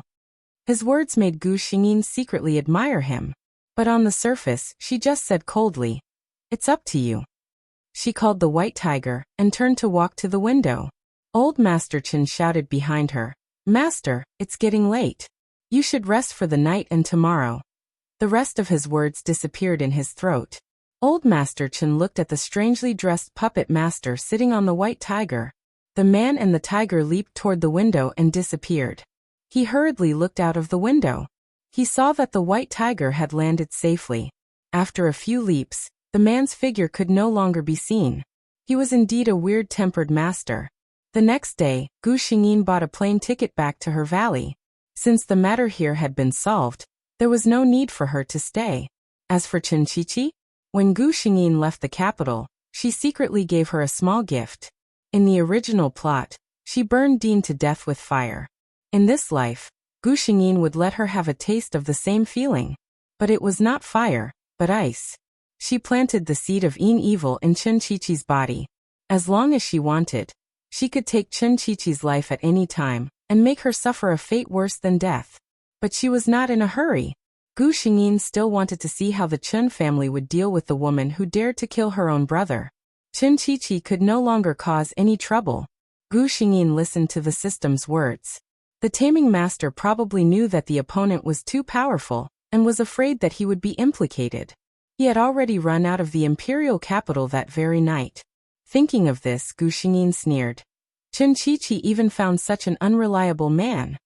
His words made Gu Xingyin secretly admire him. But on the surface, she just said coldly, "It's up to you." She called the white tiger and turned to walk to the window. Old Master Chen shouted behind her, "Master, it's getting late. You should rest for the night and tomorrow." The rest of his words disappeared in his throat. Old Master Chen looked at the strangely dressed puppet master sitting on the white tiger. The man and the tiger leaped toward the window and disappeared. He hurriedly looked out of the window. He saw that the white tiger had landed safely. After a few leaps, the man's figure could no longer be seen. He was indeed a weird-tempered master. The next day, Gu Xingyin bought a plane ticket back to her valley. Since the matter here had been solved, there was no need for her to stay. As for Chen Qiqi, when Gu Xingyin left the capital, she secretly gave her a small gift. In the original plot, she burned Dean to death with fire. In this life, Gu Xingyin would let her have a taste of the same feeling. But it was not fire, but ice. She planted the seed of evil in Chen Qiqi's body. As long as she wanted, she could take Chen Qiqi's life at any time and make her suffer a fate worse than death. But she was not in a hurry. Gu Xingyin still wanted to see how the Chen family would deal with the woman who dared to kill her own brother. Chen Qiqi could no longer cause any trouble. Gu Xingyin listened to the system's words. The taming master probably knew that the opponent was too powerful and was afraid that he would be implicated. He had already run out of the imperial capital that very night. Thinking of this, Gu Xingyin sneered. Chen Qiqi even found such an unreliable man.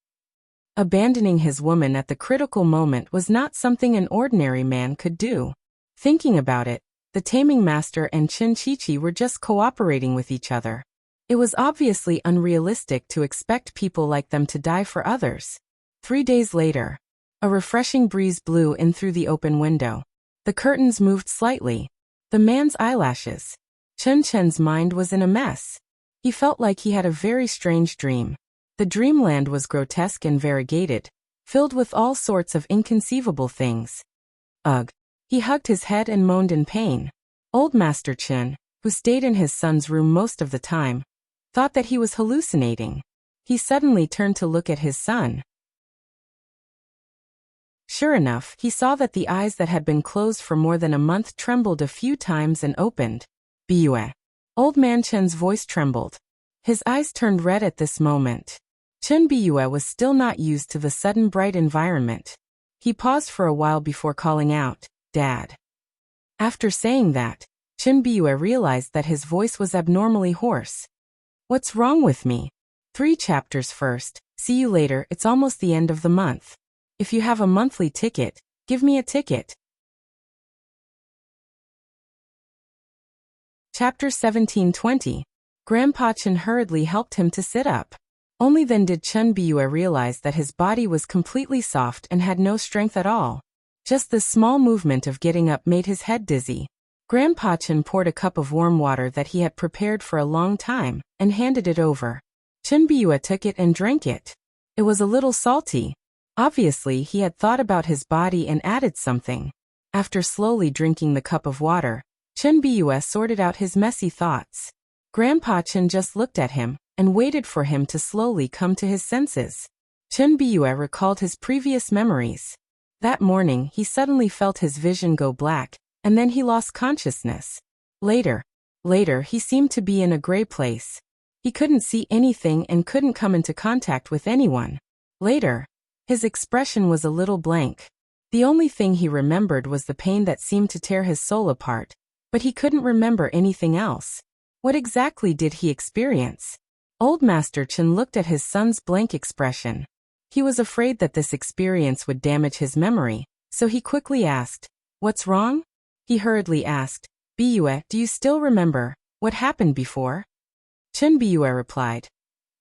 Abandoning his woman at the critical moment was not something an ordinary man could do. Thinking about it, the taming master and Chen Qiqi were just cooperating with each other. It was obviously unrealistic to expect people like them to die for others. 3 days later, a refreshing breeze blew in through the open window. The curtains moved slightly. The man's eyelashes. Chen's mind was in a mess. He felt like he had a very strange dream. The dreamland was grotesque and variegated, filled with all sorts of inconceivable things. Ugh. He hugged his head and moaned in pain. Old Master Chen, who stayed in his son's room most of the time, thought that he was hallucinating. He suddenly turned to look at his son. Sure enough, he saw that the eyes that had been closed for more than a month trembled a few times and opened. "Biyue." Old Man Chen's voice trembled. His eyes turned red at this moment. Chen Biyue was still not used to the sudden bright environment. He paused for a while before calling out, "Dad." After saying that, Chen Biyue realized that his voice was abnormally hoarse. "What's wrong with me?" 3 chapters first. See you later. It's almost the end of the month. If you have a monthly ticket, give me a ticket. Chapter 17-20. Grandpa Chen hurriedly helped him to sit up. Only then did Chen Biyue realize that his body was completely soft and had no strength at all. Just the small movement of getting up made his head dizzy. Grandpa Chen poured a cup of warm water that he had prepared for a long time and handed it over. Chen Biyue took it and drank it. It was a little salty. Obviously, he had thought about his body and added something. After slowly drinking the cup of water, Chen Biyue sorted out his messy thoughts. Grandpa Chen just looked at him and waited for him to slowly come to his senses. Chen Biyue recalled his previous memories. That morning, he suddenly felt his vision go black, and then he lost consciousness. Later, he seemed to be in a gray place. He couldn't see anything and couldn't come into contact with anyone. Later, his expression was a little blank. The only thing he remembered was the pain that seemed to tear his soul apart, but he couldn't remember anything else. What exactly did he experience? Old Master Chen looked at his son's blank expression. He was afraid that this experience would damage his memory, so he quickly asked, "What's wrong?" He hurriedly asked, "Biyue, do you still remember what happened before?" Chen Biyue replied,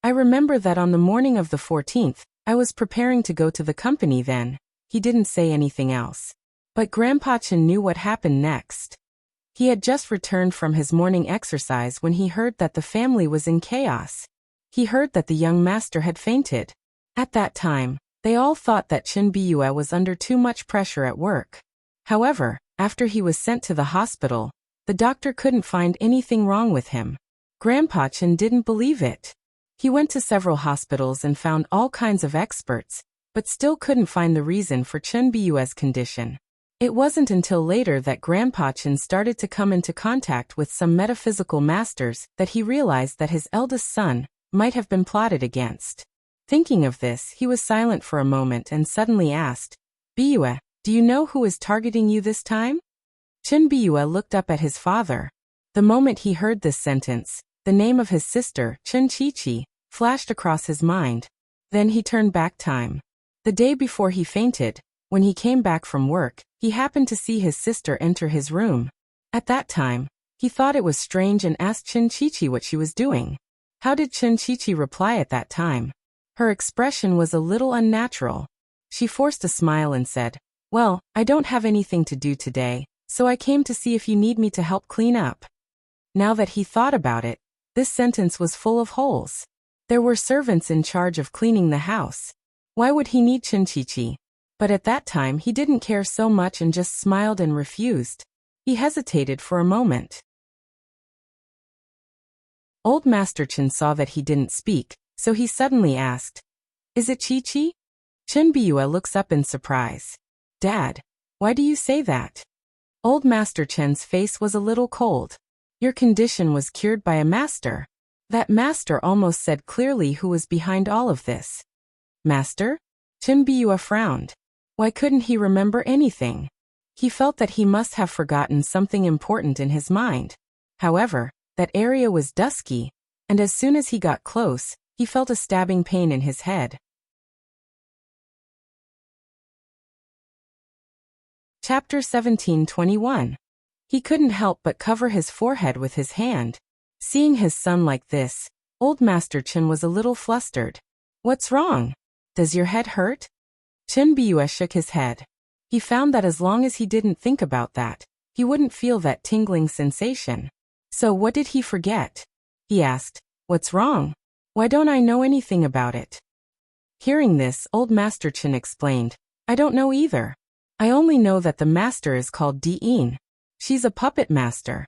"I remember that on the morning of the 14th, I was preparing to go to the company then." He didn't say anything else. But Grandpa Chen knew what happened next. He had just returned from his morning exercise when he heard that the family was in chaos. He heard that the young master had fainted. At that time, they all thought that Chen Biyue was under too much pressure at work. However, after he was sent to the hospital, the doctor couldn't find anything wrong with him. Grandpa Chen didn't believe it. He went to several hospitals and found all kinds of experts, but still couldn't find the reason for Chen Biyue's condition. It wasn't until later that Grandpa Chen started to come into contact with some metaphysical masters that he realized that his eldest son might have been plotted against. Thinking of this, he was silent for a moment and suddenly asked, "Biyue, do you know who is targeting you this time?" Chen Biyue looked up at his father. The moment he heard this sentence, the name of his sister, Chen Qiqi, flashed across his mind. Then he turned back time. The day before he fainted, when he came back from work, he happened to see his sister enter his room. At that time, he thought it was strange and asked Chen Qiqi what she was doing. How did Chen Qiqi reply at that time? Her expression was a little unnatural. She forced a smile and said, "Well, I don't have anything to do today, so I came to see if you need me to help clean up." Now that he thought about it, this sentence was full of holes. There were servants in charge of cleaning the house. Why would he need Chen Qiqi? But at that time he didn't care so much and just smiled and refused. He hesitated for a moment. Old Master Chen saw that he didn't speak, so he suddenly asked, "Is it Qiqi?" Chen Biyue looks up in surprise. "Dad, why do you say that?" Old Master Chen's face was a little cold. "Your condition was cured by a master." That master almost said clearly who was behind all of this. Master? Chen Biyue frowned. Why couldn't he remember anything? He felt that he must have forgotten something important in his mind. However, that area was dusky, and as soon as he got close, he felt a stabbing pain in his head. Chapter 17:21. He couldn't help but cover his forehead with his hand. Seeing his son like this, Old Master Chen was a little flustered. "What's wrong? Does your head hurt?" Chen Biyue shook his head. He found that as long as he didn't think about that, he wouldn't feel that tingling sensation. So what did he forget? He asked, "What's wrong? Why don't I know anything about it?" Hearing this, Old Master Chen explained, "I don't know either. I only know that the master is called Diin. She's a puppet master."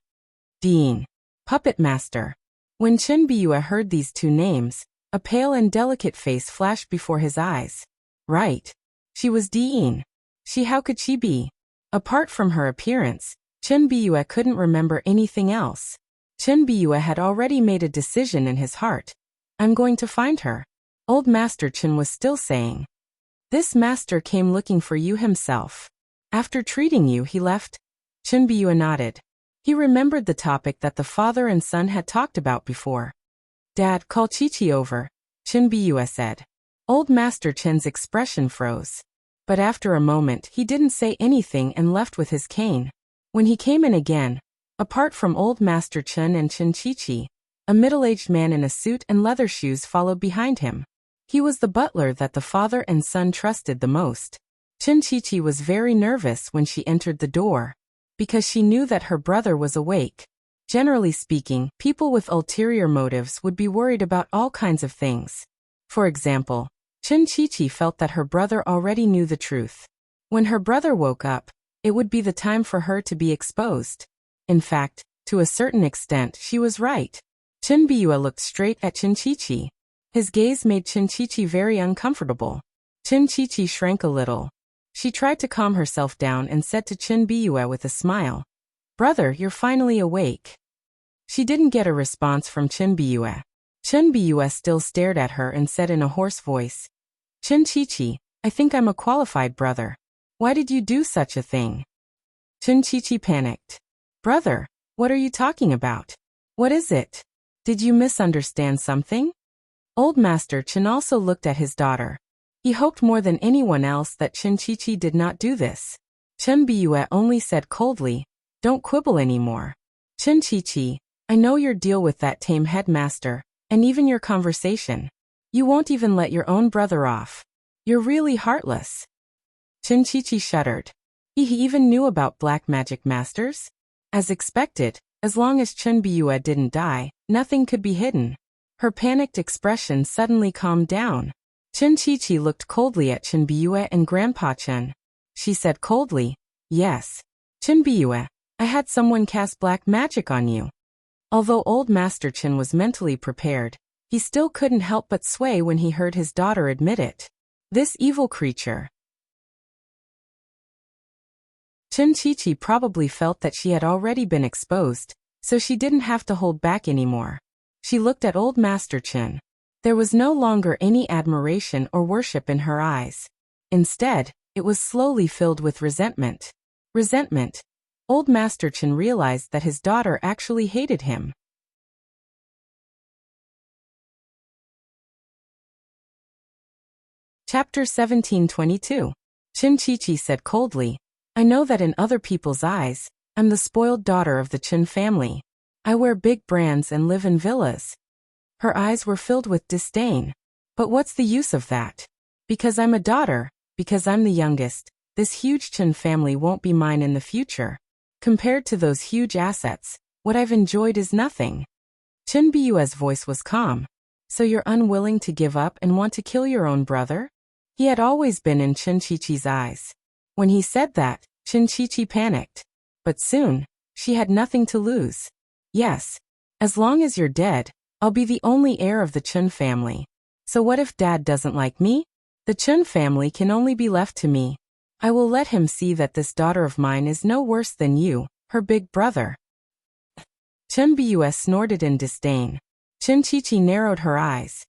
Diin. Puppet master. When Chen Biyue heard these two names, a pale and delicate face flashed before his eyes. Right. She was Diin. How could she be? Apart from her appearance, Chen Biyue couldn't remember anything else. Chen Biyue had already made a decision in his heart. "I'm going to find her." Old Master Chen was still saying. "This master came looking for you himself. After treating you, he left?" Chen Biyue nodded. He remembered the topic that the father and son had talked about before. "Dad, call Qiqi over," Chen Biyue said. Old Master Chen's expression froze. But after a moment he didn't say anything and left with his cane. When he came in again, apart from Old Master Chen and Chen Qiqi, a middle-aged man in a suit and leather shoes followed behind him. He was the butler that the father and son trusted the most. Chin-Chi-Chi was very nervous when she entered the door, because she knew that her brother was awake. Generally speaking, people with ulterior motives would be worried about all kinds of things. For example, Chin-Chi-Chi felt that her brother already knew the truth. When her brother woke up, it would be the time for her to be exposed. In fact, to a certain extent, she was right. Chin-Biyue looked straight at Chin-Chi-Chi. His gaze made Chin-Chi-Chi very uncomfortable. Chin-Chi-Chi shrank a little. She tried to calm herself down and said to Chin-Biyue with a smile, "Brother, you're finally awake." She didn't get a response from Chin-Biyue. Chin-Biyue still stared at her and said in a hoarse voice, "Chin-Chi-Chi, I think I'm a qualified brother. Why did you do such a thing?" Chin-Chi-Chi panicked. "Brother, what are you talking about? What is it? Did you misunderstand something?" Old Master Chin also looked at his daughter. He hoped more than anyone else that Chin-Chi-Chi did not do this. Chin-Biyue only said coldly, "Don't quibble anymore. Chin-Chi-Chi, I know your deal with that tame headmaster, and even your conversation. You won't even let your own brother off. You're really heartless." Chin-Chi-Chi shuddered. He even knew about black magic masters? As expected, as long as Chin-Biyue didn't die, nothing could be hidden. Her panicked expression suddenly calmed down. Chin-Chi-Chi looked coldly at Chin-Biyue and Grandpa Chen. She said coldly, "Yes. Chin-Biyue, I had someone cast black magic on you." Although Old Master Chin was mentally prepared, he still couldn't help but sway when he heard his daughter admit it. This evil creature. Chin-Chi-Chi probably felt that she had already been exposed, so she didn't have to hold back anymore. She looked at Old Master Chin. There was no longer any admiration or worship in her eyes. Instead, it was slowly filled with resentment. Resentment. Old Master Chin realized that his daughter actually hated him. Chapter 1722. Chin-Chi-Chi said coldly, "I know that in other people's eyes, I'm the spoiled daughter of the Chin family. I wear big brands and live in villas." Her eyes were filled with disdain. "But what's the use of that? Because I'm a daughter, because I'm the youngest, this huge Chin family won't be mine in the future. Compared to those huge assets, what I've enjoyed is nothing." Chin-Biyue's voice was calm. "So you're unwilling to give up and want to kill your own brother?" He had always been in Chin-Chi-Chi's eyes. When he said that, Chin-Chi-Chi panicked. But soon, she had nothing to lose. "Yes. As long as you're dead, I'll be the only heir of the Chin family. So what if Dad doesn't like me? The Chin family can only be left to me. I will let him see that this daughter of mine is no worse than you, her big brother." Chin-Biyue snorted in disdain. Chin-Chi-Chi narrowed her eyes.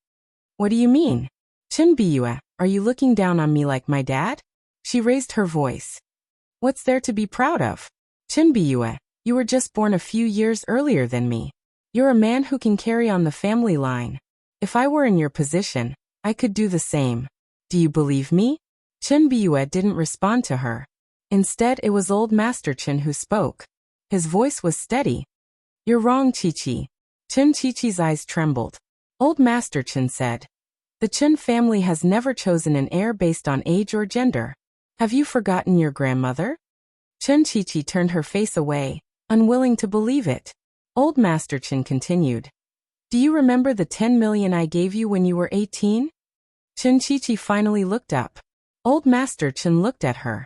"What do you mean? Chin-Biyue, are you looking down on me like my dad?" She raised her voice. "What's there to be proud of? Chin-Biyue, you were just born a few years earlier than me. You're a man who can carry on the family line. If I were in your position, I could do the same. Do you believe me?" Chin-Biyue didn't respond to her. Instead, it was Old Master Chin who spoke. His voice was steady. "You're wrong, Chi-Chi." Chin-Chi-Chi's eyes trembled. Old Master Chin said, "The Chin family has never chosen an heir based on age or gender. Have you forgotten your grandmother?" Chin-Chi-Chi turned her face away, unwilling to believe it. Old Master Chin continued, "Do you remember the 10 million I gave you when you were 18? Chin-Chi-Chi finally looked up. Old Master Chin looked at her.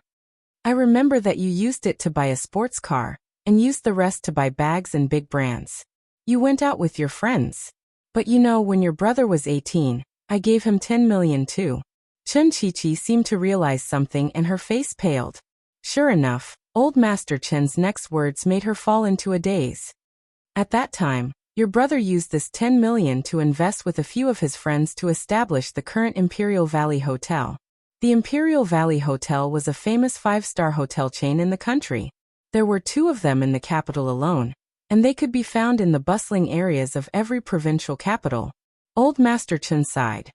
"I remember that you used it to buy a sports car, and used the rest to buy bags and big brands. You went out with your friends. But you know, when your brother was 18, I gave him 10 million too." Chin-Chi-Chi seemed to realize something and her face paled. Sure enough, Old Master Chin's next words made her fall into a daze. "At that time, your brother used this 10 million to invest with a few of his friends to establish the current Imperial Valley Hotel. The Imperial Valley Hotel was a famous 5-star hotel chain in the country. There were 2 of them in the capital alone, and they could be found in the bustling areas of every provincial capital." Old Master Chin sighed.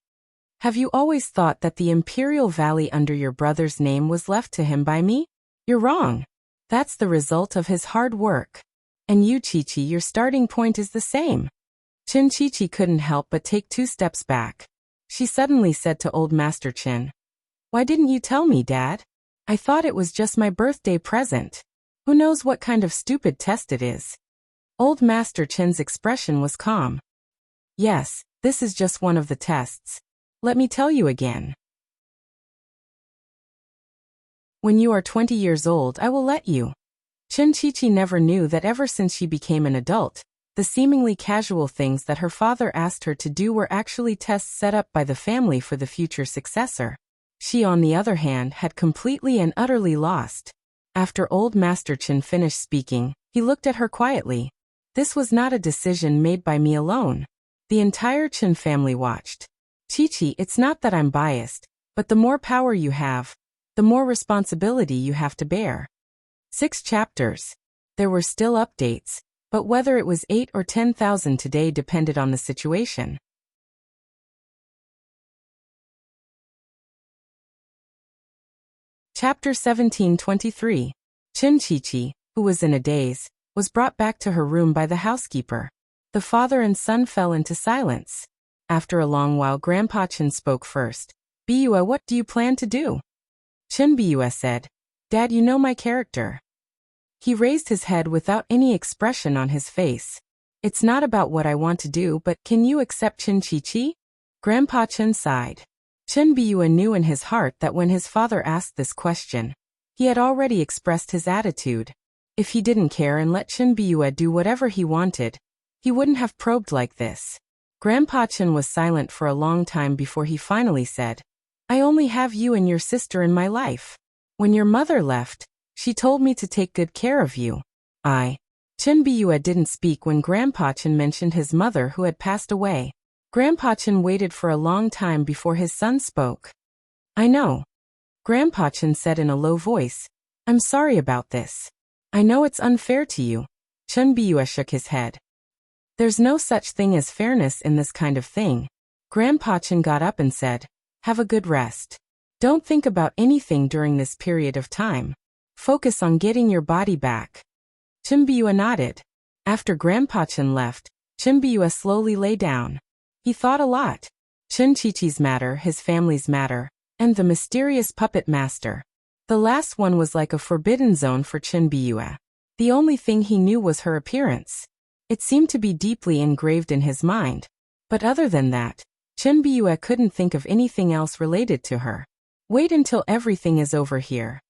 "Have you always thought that the Imperial Valley under your brother's name was left to him by me? You're wrong. That's the result of his hard work. And you, Chi-Chi, your starting point is the same." Chin-Chi-Chi couldn't help but take 2 steps back. She suddenly said to Old Master Chin, "Why didn't you tell me, Dad? I thought it was just my birthday present. Who knows what kind of stupid test it is? Old Master Chin's expression was calm. Yes, this is just one of the tests. Let me tell you again. When you are 20 years old, I will let you. Chin Chi-Chi never knew that ever since she became an adult, the seemingly casual things that her father asked her to do were actually tests set up by the family for the future successor. She, on the other hand, had completely and utterly lost. After Old Master Chin finished speaking, he looked at her quietly. This was not a decision made by me alone. The entire Chin family watched. Chi-Chi, it's not that I'm biased, but the more power you have, the more responsibility you have to bear. 6 chapters. There were still updates, but whether it was 8 or 10,000 today depended on the situation. Chapter 1723. Chin Chi-Chi, who was in a daze, was brought back to her room by the housekeeper. The father and son fell into silence. After a long while, Grandpa Chin spoke first. Bua, what do you plan to do? Chin Bua said, Dad, you know my character. He raised his head without any expression on his face. It's not about what I want to do, but can you accept Chin Chi-Chi? Grandpa Chin sighed. Chin Bua knew in his heart that when his father asked this question, he had already expressed his attitude. If he didn't care and let Chin Bua do whatever he wanted, he wouldn't have probed like this. Grandpa Chin was silent for a long time before he finally said, I only have you and your sister in my life. When your mother left, she told me to take good care of you. Chin Bua didn't speak when Grandpa Chin mentioned his mother who had passed away. Grandpa Chin waited for a long time before his son spoke. I know. Grandpa Chin said in a low voice. I'm sorry about this. I know it's unfair to you. Chin Bua shook his head. There's no such thing as fairness in this kind of thing. Grandpa Chin got up and said, have a good rest. Don't think about anything during this period of time. Focus on getting your body back. Chin Bua nodded. After Grandpa Chin left, Chin Bua slowly lay down. He thought a lot. Chin Chi-Chi's matter, his family's matter, and the mysterious puppet master. The last one was like a forbidden zone for Chin Bua. The only thing he knew was her appearance. It seemed to be deeply engraved in his mind. But other than that, Chin Bua couldn't think of anything else related to her. Wait until everything is over here.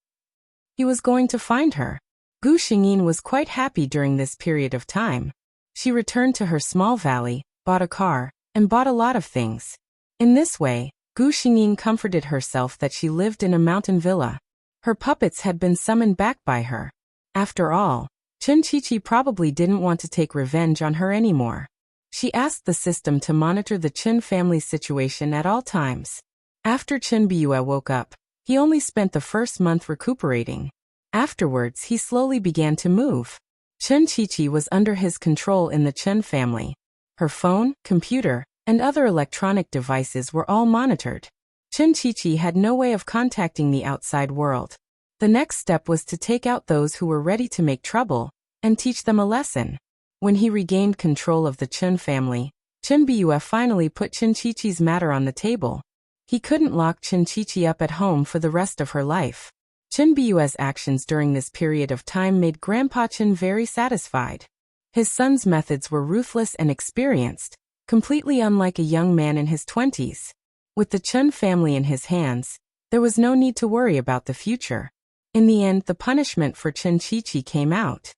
He was going to find her. Gu Xingyin was quite happy during this period of time. She returned to her small valley, bought a car, and bought a lot of things. In this way, Gu Xingyin comforted herself that she lived in a mountain villa. Her puppets had been summoned back by her. After all, Chin Chi-Chi probably didn't want to take revenge on her anymore. She asked the system to monitor the Chin family's situation at all times. After Chin Bua woke up, he only spent the first month recuperating. Afterwards, he slowly began to move. Chin Chi-Chi was under his control in the Chin family. Her phone, computer, and other electronic devices were all monitored. Chin Chi-Chi had no way of contacting the outside world. The next step was to take out those who were ready to make trouble, and teach them a lesson. When he regained control of the Chin family, Chin Bua finally put Chin Chi-Chi's matter on the table. He couldn't lock Chin Chi-Chi up at home for the rest of her life. Chin Bua's actions during this period of time made Grandpa Chin very satisfied. His son's methods were ruthless and experienced, completely unlike a young man in his 20s. With the Chin family in his hands, there was no need to worry about the future. In the end, the punishment for Chin Chi-Chi came out.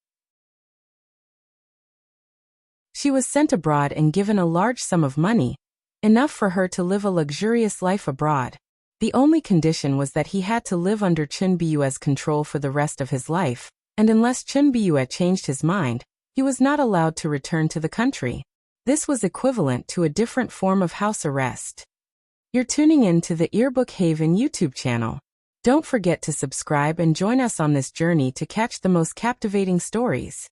She was sent abroad and given a large sum of money, enough for her to live a luxurious life abroad. The only condition was that he had to live under Chin Bua's control for the rest of his life, and unless Chin Bua changed his mind, he was not allowed to return to the country. This was equivalent to a different form of house arrest. You're tuning in to the Earbook Haven YouTube channel. Don't forget to subscribe and join us on this journey to catch the most captivating stories.